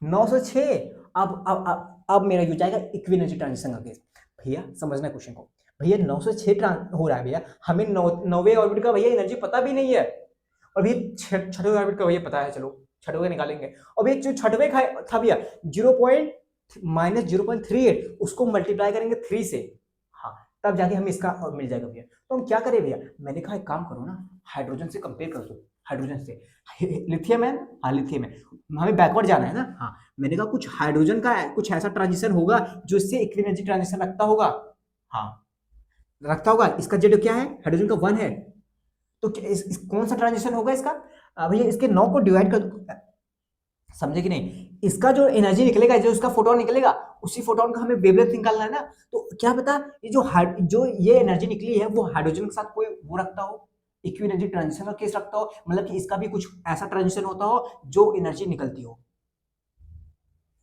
906। अब मेरा हो जाएगा इक्वी एनर्जी ट्रांजिशन का केस। भैया समझना क्वेश्चन को, भैया 906 हो रहा है भैया, हमें 9वें ऑर्बिट का भैया एनर्जी पता भी नहीं है, और भैया छठवें ऑर्बिट का भैया पता है, चलो छठवें निकालेंगे। और भैया जो छठवें था भैया 0.38, उसको मल्टीप्लाई करेंगे 3 से, हाँ तब जाके हमें इसका मिल जाएगा भैया। तो हम क्या करें भैया, मैंने कहा एक काम करो ना, हाइड्रोजन से कंपेयर कर दो, हाइड्रोजन से लिथियम है, हाँ लिथियम है, हमें बैकवर्ड जाना है ना। हाँ, मैंने कहा कुछ हाइड्रोजन का कुछ ऐसा ट्रांजिशन होगा जो इससे इक्वी एनर्जी ट्रांजिशन रखता होगा। हाँ रखता होगा, इसका जेड क्या है, हाइड्रोजन का 1 है, तो कौन सा ट्रांजिशन होगा इसका, भैया इसके 9 को डिवाइड कर दो, समझे कि नहीं, इसका जो एनर्जी निकलेगा, जो इसका फोटोन निकलेगा, उसी फोटोन का हमें वेवलेंथ निकालना है ना। तो क्या पता ये जो ये एनर्जी निकली है वो हाइड्रोजन के साथ कोई वो रखता हो, इक्वी एनर्जी ट्रांजिशन का केस रखता हो, मतलब कि इसका भी कुछ ऐसा ट्रांजिशन होता हो जो एनर्जी निकलती हो,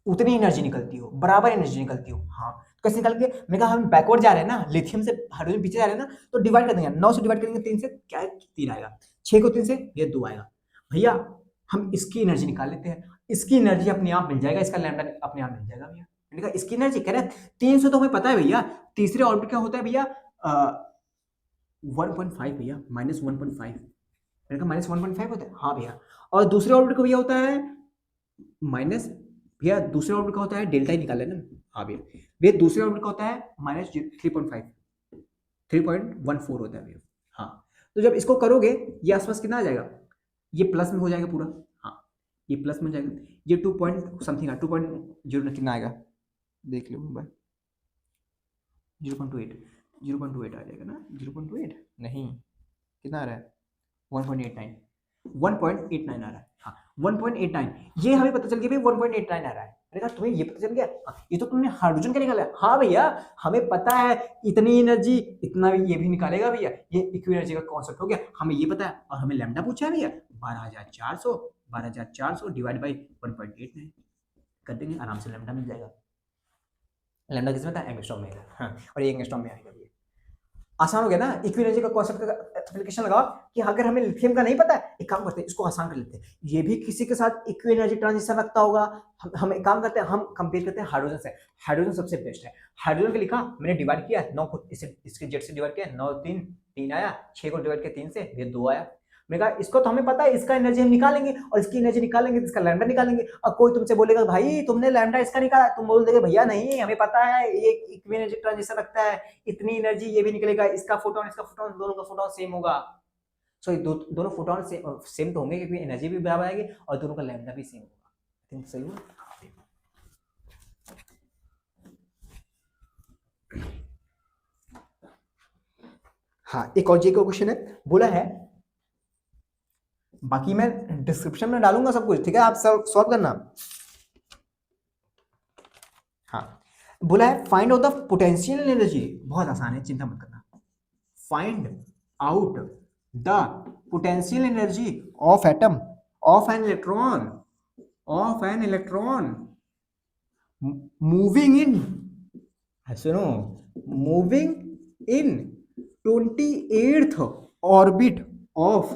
उतनी एनर्जी निकलती हो, बराबर एनर्जी निकलती हो। हाँ, कैसे निकल के, मैं कहा हम बैकवर्ड जा रहे हैं ना, लिथियम से हाइड्रोजन पीछे जा रहे हैं ना, तो डिवाइड कर देंगे, 9 से डिवाइड करेंगे 3 से, क्या है 3 आएगा, 6 को 3 से ये 2 आएगा। भैया हम इसकी एनर्जी निकाल लेते हैं, इसकी एनर्जी अपने आप मिल जाएगा, इसका लैम्डा अपने आप मिल जाएगा भैया। मैंने कहा इसकी एनर्जी कह रहे 300 तो हमें पता है भैया, तीसरे ऑर्बिट क्या होता है भैया 1.5 भैया, -1.5, मैंने कहा -1.5 होता है, हाँ भैया। और दूसरे ऑर्बिट का भैया होता है माइनस, भैया दूसरे ऑर्बिट का होता है डेल्टा ही निकाल लेना, हाँ भैया, भैया दूसरे ऑर्बिट का होता है -3.5, 3.14 होता है भैया। हाँ, तो जब इसको करोगे ये आसपास कितना आ जाएगा, ये प्लस में हो जाएगा पूरा, हाँ ये प्लस में हो जाएगा, ये 2 पॉइंट समथिंग 2.0 कितना आएगा देख लो भाई, 0.28 आ जाएगा ना, 0.28 नहीं, कितना आ रहा है 1.89, 1.89 आ रहा है, हाँ 1.89, ये हमें पता चल गया भाई 1.89 आ रहा है। मैंने कहा तुम्हें ये पता चल गया, ये तो तुमने हाइड्रोजन का निकाला है, हाँ भैया हमें पता है इतनी एनर्जी इतना भी ये भी निकालेगा भैया, ये इक्वी एनर्जी का कॉन्सेप्ट हो गया, हमें ये पता है, और हमें लैम्डा पूछा है भैया 12,400 डिवाइड बाई 1.89 कर देंगे, आराम से लैम्डा मिल जाएगा। लैम्डा किस में था, एंगस्ट्रॉम में है, हाँ, और ये एंगस्ट्रॉम में आएगा भैया, आसान हो गया ना। इक्वी एनर्जी का कॉन्सेप्ट का एप्लीकेशन लगाओ कि अगर हमें लिथियम का नहीं पता है, एक काम करते हैं इसको आसान कर लेते हैं, ये भी किसी के साथ इक्वी एनर्जी ट्रांजिशन रखता होगा, हम एक काम करते हैं, हम कंपेयर करते हैं हाइड्रोजन से, हाइड्रोजन सबसे बेस्ट है। हाइड्रोजन का लिखा मैंने डिवाइड किया 9 को इसके जेड से डिवाइड किया, 9 3 आया, 6 को डिवाइड किया 3 से, ये 2 आया। मैंने कहा इसको तो हमें पता है, इसका एनर्जी हम निकालेंगे, और इसकी एनर्जी निकालेंगे तो इसका लैम्डा निकालेंगे। अब कोई तुमसे बोलेगा भाई तुमने लैम्डा इसका निकाला, तुम बोल देगे भैया नहीं हमें पता है ये इक्वी एनर्जी ट्रांजिशन रखता है, इतनी एनर्जी ये भी निकलेगा, इसका फोटोन दोनों का फोटोन सेम होगा। सो दोनों फोटोन सेम तो होंगे क्योंकि एनर्जी भी बराबर आएगी और दोनों का लैम्डा भी सेम होगा। आई थिंक सही हुआ। हाँ, एक और जी का क्वेश्चन है, बोला है, बाकी मैं डिस्क्रिप्शन में डालूंगा सब कुछ, ठीक है, आप सॉल्व करना। हाँ, बोला है find out the potential energy, बहुत आसान है चिंता मत करना, find out the potential energy of atom of an electron moving in, सुनो, moving in 28th orbit of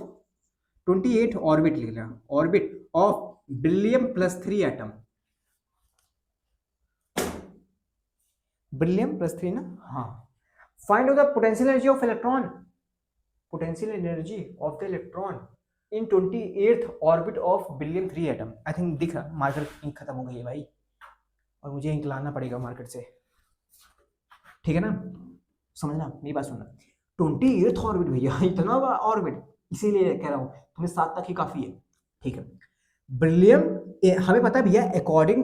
28th orbit लिख लेना, orbit of Be+3 atom, Be+3 ना, हाँ। Find out the potential energy of electron, potential energy of the electron in 28th orbit of Be+3 atom. I think दिख रहा, marker ink खत्म हो गई है भाई, और मुझे इंक लाना पड़ेगा मार्केट से, ठीक है ना, समझना मेरी बात सुनना, 28th ऑर्बिट भैया, इतना बड़ा ऑर्बिट, इसीलिए कह रहा हूं तुम्हें 7 तक ही काफी है, ठीक है। ब्रिलियम हमें पता है भैया अकॉर्डिंग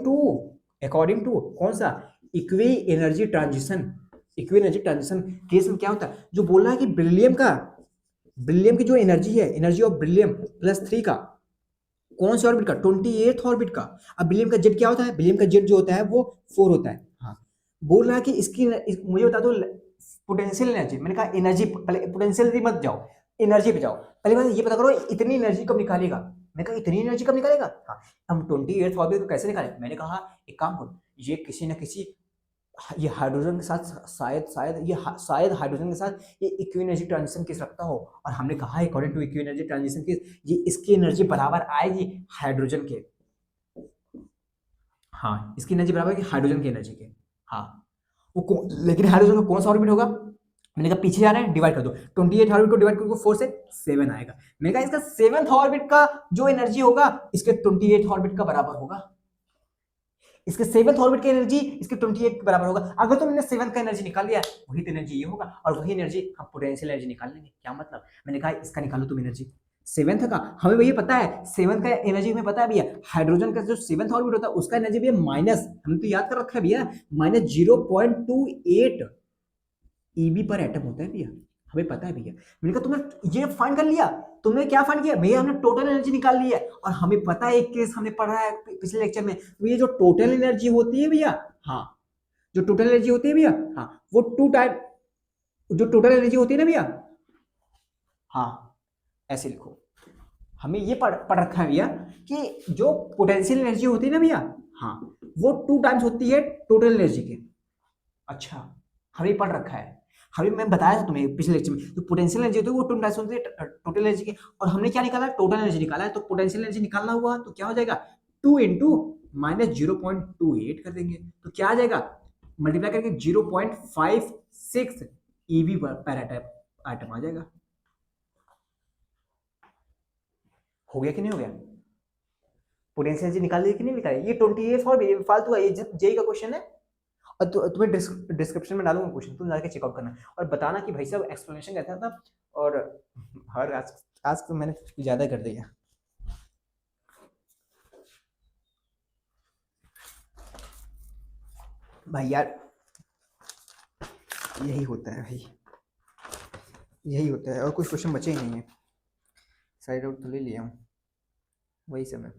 टू कौन सा, इक्वी एनर्जी ट्रांजिशन केस में क्या होता है, जो बोल रहा है कि ब्रिलियम की जो एनर्जी है, एनर्जी ऑफ Be+3 का कौन से ऑर्बिट का, 28th ऑर्बिट का। अब ब्रिलियम का जेड क्या होता है, ब्रिलियम का जेड जो होता है वो 4 होता है, हाँ। बोल रहा है कि मुझे बता दो पोटेंशियल एनर्जी, मैंने कहा एनर्जी, पहले पोटेंशियल मत जाओ, एनर्जी पे जाओ, पहले बात ये पता करो इतनी एनर्जी कब निकालेगा, मैं कहा इतनी एनर्जी कब निकालेगा? हाँ, हम 28th ऑर्बिट को कैसे निकालें? मैंने कहा एक काम करो, ये किसी न किसी ये हाइड्रोजन के साथ शायद हाइड्रोजन के साथ ये इक्वी एनर्जी ट्रांजिशन केस रखता हो। और हमने कहा according to equi energy transition case ये इसकी एनर्जी बराबर आएगी हाइड्रोजन के। हाँ, इसकी एनर्जी बराबर है हाइड्रोजन की एनर्जी के। हाँ, लेकिन हाइड्रोजन का कौन सा ऑर्बिट होगा? मैंने कहा पीछे जा रहे हैं, डिवाइड कर दो, 28 ऑर्बिट को डिवाइड करो 4 से 7 आएगा। मैंने कहा इसका 7th ऑर्बिट का जो एनर्जी होगा इसके 28 ऑर्बिट का बराबर होगा। इसके 7th ऑर्बिट की एनर्जी इसके 28 के बराबर होगा। अगर तुमने 7th का एनर्जी निकाल लिया वही तो एनर्जी ये होगा और वही एनर्जी हम पोटेंशियल एनर्जी निकाल लेंगे। क्या मतलब? मैंने कहा इसका निकालो तुम एनर्जी 7th का, हमें भैया पता है 7th का एनर्जी हमें पता है भैया, हाइड्रोजन का जो 7th ऑर्बिट होता है उसका एनर्जी भैया माइनस, हमने तो याद कर रखा है भैया, माइनस 0.28 ईबी पर एटम होता है भैया, हमें पता है भैया। मैंने कहा तुमने ये फाइंड कर लिया, तुमने क्या फाइंड किया भैया? हमने टोटल एनर्जी निकाल ली है और हमें पता है एक केस हमने पढ़ा है पिछले लेक्चर में, तो ये जो टोटल एनर्जी होती है भैया, हाँ जो टोटल एनर्जी होती है भैया, हाँ वो 2 टाइप जो टोटल एनर्जी होती है ना भैया, हाँ ऐसे लिखो, हमें ये पढ़ रखा है भैया कि जो पोटेंशियल एनर्जी होती है ना भैया, हाँ वो 2 टाइम्स होती है टोटल एनर्जी के। अच्छा, हमें पढ़ रखा है, हमें मैं बताया था तुम्हें पिछले लेक्चर में, जो पोटेंशियल एनर्जी होती है वो 2 टाइम्स होती है टोटल एनर्जी की। और हमने क्या निकाला है? टोटल एनर्जी निकाला है। तो पोटेंशियल एनर्जी निकालना हुआ तो क्या हो जाएगा? 2 इंटू माइनस 0.28 कर देंगे तो क्या आ जाएगा? मल्टीप्लाई करके 0.56 ईवी पर एटम आ जाएगा। हो गया कि नहीं हो गया? पोटेंशियल एनर्जी निकाल दी कि नहीं निकाली? ये 28 और फालतू है, ये जेई का क्वेश्चन है और तुम्हें डिस्क्रिप्शन में डालूंगा क्वेश्चन, तुम जाके चेकआउट करना और बताना कि भाई साहब एक्सप्लेनेशन कैसा था। और हर आज तो मैंने ज़्यादा कर दिया भाई यार, यही होता है भाई, यही होता है और कुछ क्वेश्चन बचे ही नहीं है। साइड आउट तो ले लिया हूँ, वही समय।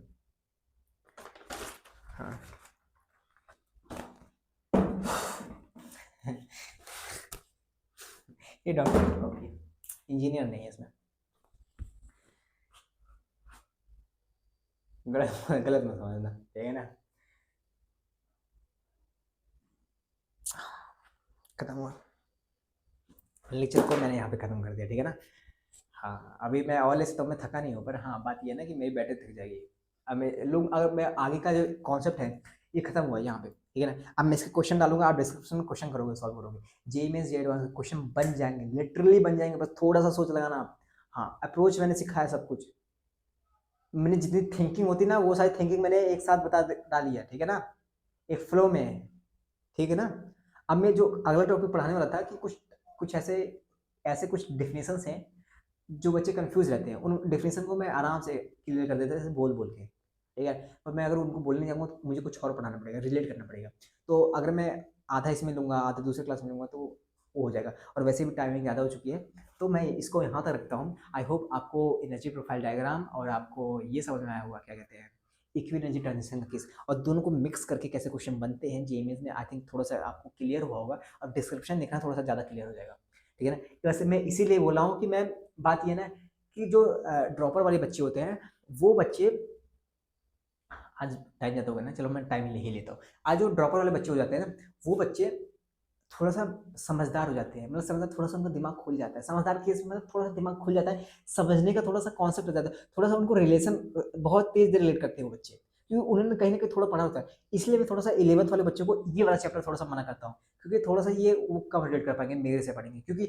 हाँ ये डॉक्टर इंजीनियर नहीं है, इसमें गलत गलत मत समझना, ठीक है ना? खत्म हुआ लेक्चर को, मैंने यहाँ पे खत्म कर दिया, ठीक है ना? हाँ, अभी मैं और से तो मैं थका नहीं हूँ, पर हाँ बात ये है ना कि मेरी बैटरी थक जाएगी। अब मैं लोग अगर मैं आगे का जो कॉन्सेप्ट है ये खत्म हुआ है यहाँ पे, ठीक है ना? अब मैं इसके क्वेश्चन डालूंगा, आप डिस्क्रिप्शन में क्वेश्चन करोगे, सॉल्व करोगे। JEE mains JEE advance question बन जाएंगे, लिटरली बन जाएंगे, बस थोड़ा सा सोच लगाना आप। हाँ, अप्रोच मैंने सिखाया सब कुछ, मैंने जितनी थिंकिंग होती ना वो सारी थिंकिंग मैंने एक साथ डाली है, ठीक है ना? एक फ्लो में है, ठीक है ना? अब मैं जो अगला टॉपिक पढ़ाने वाला था कि कुछ कुछ ऐसे ऐसे कुछ डेफिनेशंस हैं जो बच्चे कंफ्यूज रहते हैं, उन डेफिनेशन को मैं आराम से क्लियर कर देता है बोल बोल के, ठीक है? पर मैं अगर उनको बोलने जाऊँगा तो मुझे कुछ और पढ़ाना पड़ेगा, रिलेट करना पड़ेगा। तो अगर मैं आधा इसमें लूँगा, आधा दूसरे क्लास में लूँगा तो वो हो जाएगा और वैसे भी टाइमिंग ज़्यादा हो चुकी है, तो मैं इसको यहाँ तक रखता हूँ। आई होप आपको एनर्जी प्रोफाइल डायग्राम और आपको ये समझ में आया होगा क्या कहते हैं इक्वी एनर्जी ट्रांजिशन का केस, और दोनों को मिक्स करके कैसे क्वेश्चन बनते हैं जेईई मेंस में। आई थिंक थोड़ा सा आपको क्लियर हुआ होगा, अब डिस्क्रिप्शन देखना थोड़ा सा ज़्यादा क्लियर हो जाएगा, ठीक है ना? वैसे मैं इसीलिए बोला हूँ कि मैं बात ये ना कि जो ड्रॉपर वाले बच्चे होते हैं वो बच्चे, आज टाइम ज़्यादा हो गया ना, चलो मैं टाइम ले ही लेता हूँ। आज जो ड्रॉपर वाले बच्चे हो जाते हैं ना वो बच्चे थोड़ा सा समझदार हो जाते हैं, मतलब समझदार, थोड़ा सा उनका दिमाग खुल जाता है। समझदार केस में मतलब थोड़ा सा दिमाग खुल जाता है, समझने का थोड़ा सा कॉन्सेप्ट हो जाता है, थोड़ा सा उनको रिलेशन बहुत तेज रिलेट करते हैं वो बच्चे, क्योंकि उन्होंने कहीं ना कहीं थोड़ा पढ़ा होता है। इसलिए मैं थोड़ा सा 11th वाले बच्चों को ये वाला चैप्टर थोड़ा सा मना करता हूँ, क्योंकि थोड़ा सा ये वो कम रिलेट कर पाएंगे मेरे से पढ़ेंगे, क्योंकि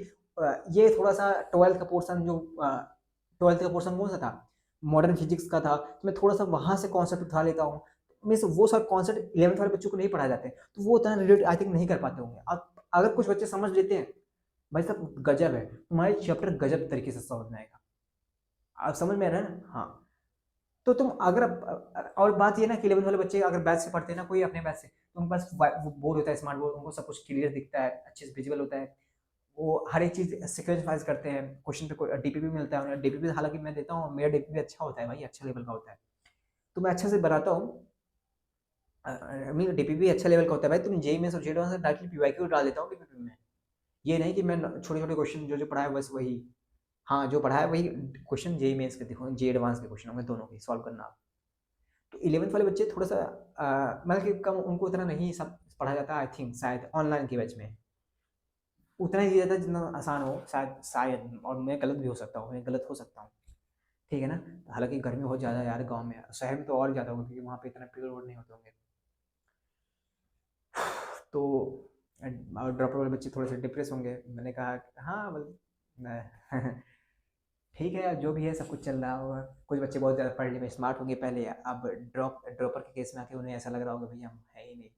ये थोड़ा सा 12th का पोर्सन जो 12th का पोर्सन कौन सा था, मॉडर्न फिजिक्स का था, तो मैं थोड़ा सा वहाँ से कॉन्सेप्ट उठा लेता हूँ। मीन्स वो सब कॉन्सेप्ट 11th वाले बच्चों को नहीं पढ़ाए जाते, तो वो उतना रिलेट आई थिंक नहीं कर पाते होंगे। अब अगर कुछ बच्चे समझ लेते हैं, भाई साहब गजब है, तुम्हारे चैप्टर गजब तरीके से समझ में आएगा। आप समझ में आ रहा है ना? हाँ, तो तुम अगर और बात ये ना कि 11th वाले बच्चे अगर बैच से पढ़ते हैं ना, कोई अपने बैच से, तो उनके पास बोर्ड होता है, स्मार्ट बोर्ड, उनको सब कुछ क्लियर दिखता है, अच्छे से विजुअल होता है, वो हर एक चीज़ सीक्वेंस वाइज करते हैं, क्वेश्चन पे कोई डीपीपी मिलता है उन्हें, डीपीपी हालांकि मैं देता हूँ, मेरा डीपीपी अच्छा होता है भाई, अच्छा लेवल का होता है, तो मैं अच्छे से बनाता हूँ। मेरा डीपीपी अच्छा लेवल का होता है भाई, तुम जेईई में और जेईई से डायरेक्टली पीवाईक्यू डाल देता हूँ डीपीपी में, ये नहीं कि मैं छोटे छोटे क्वेश्चन जो जो पढ़ा है बस वही। हाँ, जो पढ़ा है वही क्वेश्चन जेईई मेंस के देखो, जेईई एडवांस के क्वेश्चन होंगे दोनों के, सॉल्व करना आप। तो 11th वाले बच्चे थोड़ा-सा मतलब कि कम उनको उतना नहीं सब पढ़ा जाता आई थिंक शायद ऑनलाइन के बैच में। उतना ही दिया जाता है जितना आसान हो शायद और मैं गलत भी हो सकता हूँ, मैं गलत हो सकता हूँ। ठीक है ना? हालाँकि गर्मी बहुत ज़्यादा है यार गाँव में, शहर में तो और ज़्यादा होगा क्योंकि वहाँ पे इतना पेड़-वेड़ नहीं होते होंगे। तो और ड्रॉपर वाले बच्चे थोड़े-से डिप्रेस होंगे। मैंने कहा हाँ, मैं ठीक है, जो भी है सब कुछ चल रहा होगा। कुछ बच्चे बहुत ज़्यादा पढ़ने में स्मार्ट होंगे पहले, अब ड्रॉपर के केस में आके उन्हें ऐसा लग रहा होगा भई हम है ही नहीं।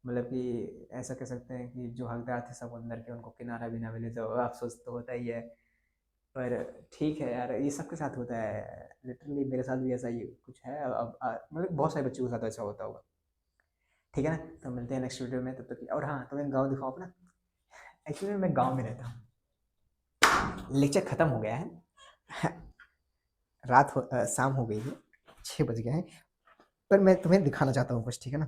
मतलब कि ऐसा कह सकते हैं कि जो हकदार थे सब अंदर के, उनको किनारा भी ना मिले तो अफ़सोस तो होता ही है। पर ठीक है यार, ये सबके साथ होता है। लिटरली मेरे साथ भी ऐसा ही कुछ है। अब मतलब बहुत सारे बच्चों के साथ ऐसा होता होगा। ठीक है ना? तो मिलते हैं नेक्स्ट वीडियो में, तब तक और हाँ, तुम्हें गाँव दिखाऊँ अपना? एक्चुअली मैं गाँव में रहता हूँ। लेक्चर खत्म हो गया है। शाम हो गई है, 6 बज गए हैं, पर मैं तुम्हें दिखाना चाहता हूँ कुछ, ठीक है ना?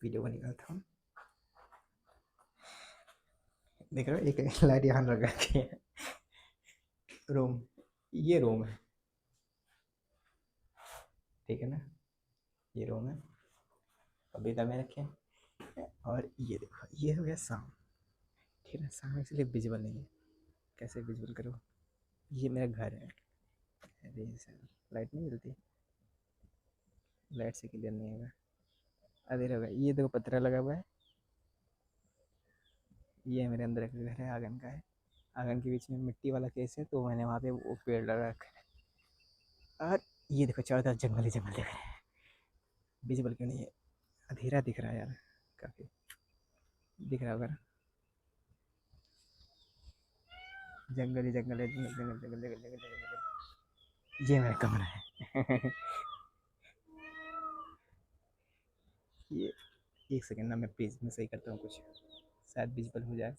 वीडियो को निकालता हूँ। देख रहे हो, एक लाइट यहाँ लग रखी है। रूम, ये रूम है, ठीक है ना? ये रूम है, पपीता में रखे हैं और ये देखो, ये हो गया शाम, ठीक है ना? शाम इसलिए विजिबल नहीं है, कैसे विजिबल करो? ये मेरा घर है। अरे सर, लाइट नहीं जलती, लाइट से क्लियर नहीं होगा, अंधेरा होगा। ये देखो पत्थर लगा हुआ है, ये मेरे अंदर का घर है, आंगन का है। आंगन के बीच में मिट्टी वाला केस है, तो मैंने वहाँ पे वो पेड़ लगा रखा है। और ये देखो चारों तरफ जंगल ही जंगल दिख रहा है। विजिबल क्यों नहीं है? अंधेरा दिख रहा है यार, काफ़ी दिख रहा होगा ना? जंगल ही जंगल है, जंगल जंगल जंगल जंगल जंगल जंगल। ये मेरा कमरा है। ये एक सेकंड ना, मैं प्लीज़ मैं सही करता हूँ कुछ, शायद विजिबल हो जाए।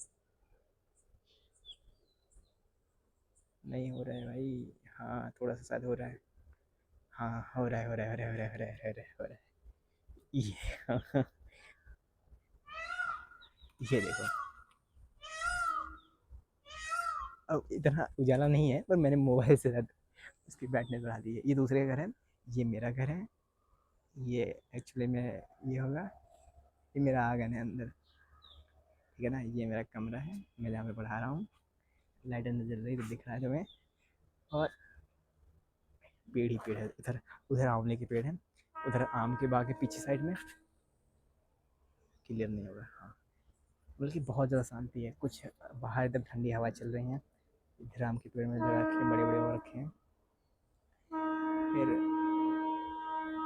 नहीं हो रहा है भाई। हाँ, थोड़ा सा शायद हो रहा है। हाँ, हो रहा है, हो रहा है, हो रहा है, हो रहा है, हो रहा है, हो रहा है, हो रहा है। ये ये देखो, अब इतना उजाला नहीं है, पर मैंने मोबाइल से शायद उसकी ब्राइटनेस बढ़ा दी है। ये दूसरे का घर है, ये मेरा घर है। ये एक्चुअली में ये होगा, ये मेरा आंगन है अंदर, ठीक है ना? ये मेरा कमरा है, मैं जहाँ पे पढ़ा रहा हूँ। लाइट अंदर जल रही तो दिख रहा है तुम्हें। और पेड़ ही पेड़ है इधर, उधर आंवले के पेड़ हैं, उधर आम के बाग है पीछे साइड में। क्लियर नहीं होगा, हाँ। बल्कि बहुत ज़्यादा शांति है, कुछ बाहर एकदम ठंडी हवा चल रही है। इधर आम के पेड़ में लगा रखे, बड़े बड़े हो रखे हैं। फिर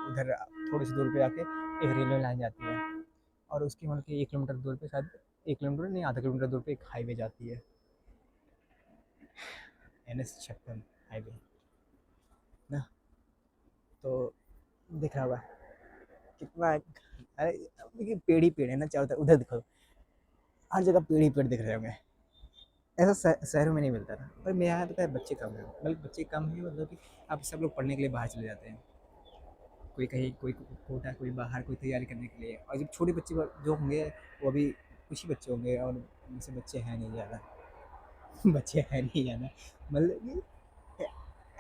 उधर थोड़ी सी दूर पे आके एक रेलवे लाइन जाती है, और उसकी मतलब कि 1 किलोमीटर दूर पे शायद, 1 किलोमीटर नहीं, आधा किलोमीटर दूर पे एक हाईवे जाती है, NH56 हाईवे ना। तो दिख रहा होगा कितना, अरे देखिए पेड़ ही पेड़ है ना चारों तरफ, उधर देखो हर जगह पेड़ ही पेड़ दिख रहे होंगे। ऐसा शहरों में नहीं मिलता था, पर मेरे यहाँ पता है बच्चे कम हैं, मतलब बच्चे कम हैं, मतलब कि अब सब लोग पढ़ने के लिए बाहर चले जाते हैं। कोई कहीं, कोई कोटा, कोई बाहर, कोई तैयारी करने के लिए। और जब छोटे बच्चे जो होंगे वो अभी कुछ ही बच्चे होंगे, और उनसे बच्चे हैं नहीं ज़्यादा। बच्चे हैं नहीं ज़्यादा, मतलब कि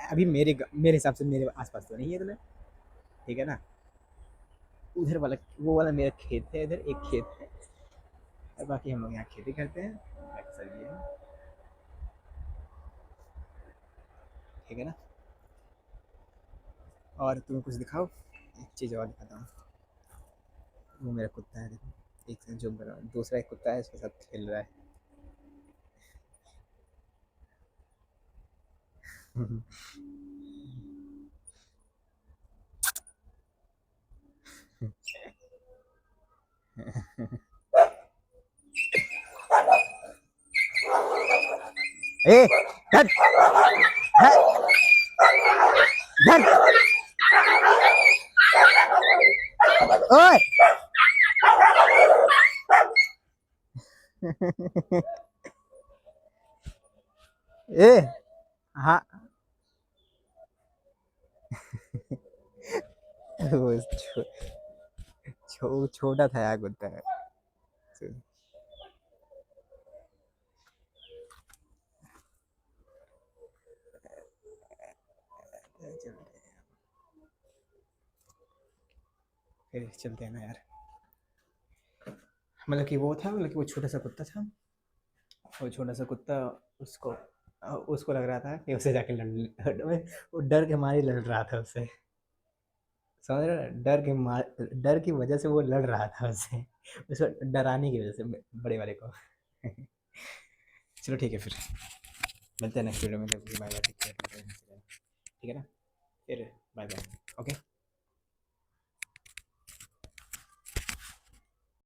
अभी मेरे हिसाब से मेरे आसपास तो नहीं है इतना, ठीक है ना? उधर वाला, वो वाला मेरा खेत है, इधर एक खेत है, और बाकी हम लोग यहाँ खेती करते हैं, बाकी सब ये है, ठीक है ना? और तुम्हें कुछ दिखाओ, एक चीज़ और दिखाता हूँ। वो मेरा कुत्ता है, देखो, एक से जो मेरा दूसरा एक कुत्ता है उसके साथ खेल रहा है। ए, धर, धर, धर, ओए। ए, हाँ। वो छोटा था यार कुत्ता। 。 है। 。 。 । 。 । 。 । 。 । 。 । 。 । 。 । 。 । 。 । 。 । 。 。 । 。 । 。 。 । 。 。 。 。 。 。 。 . 。 。 . 。 。 . 。 . 。 . 。 . 。 . 。 . 。 . फिर चलते हैं ना यार। मतलब कि वो था, मतलब कि वो छोटा सा कुत्ता था, वो छोटा सा कुत्ता, उसको उसको लग रहा था कि उसे जाके वो डर के मारे लड़ रहा था उससे, समझ रहे हो? डर की वजह से वो लड़ रहा था उससे, उसको डराने की वजह से, बड़े वाले को। चलो ठीक है फिर, मिलते हैं नेक्स्ट वीडियो में, बाय बाय, ठीक है ना, फिर बाय बाय, ओके।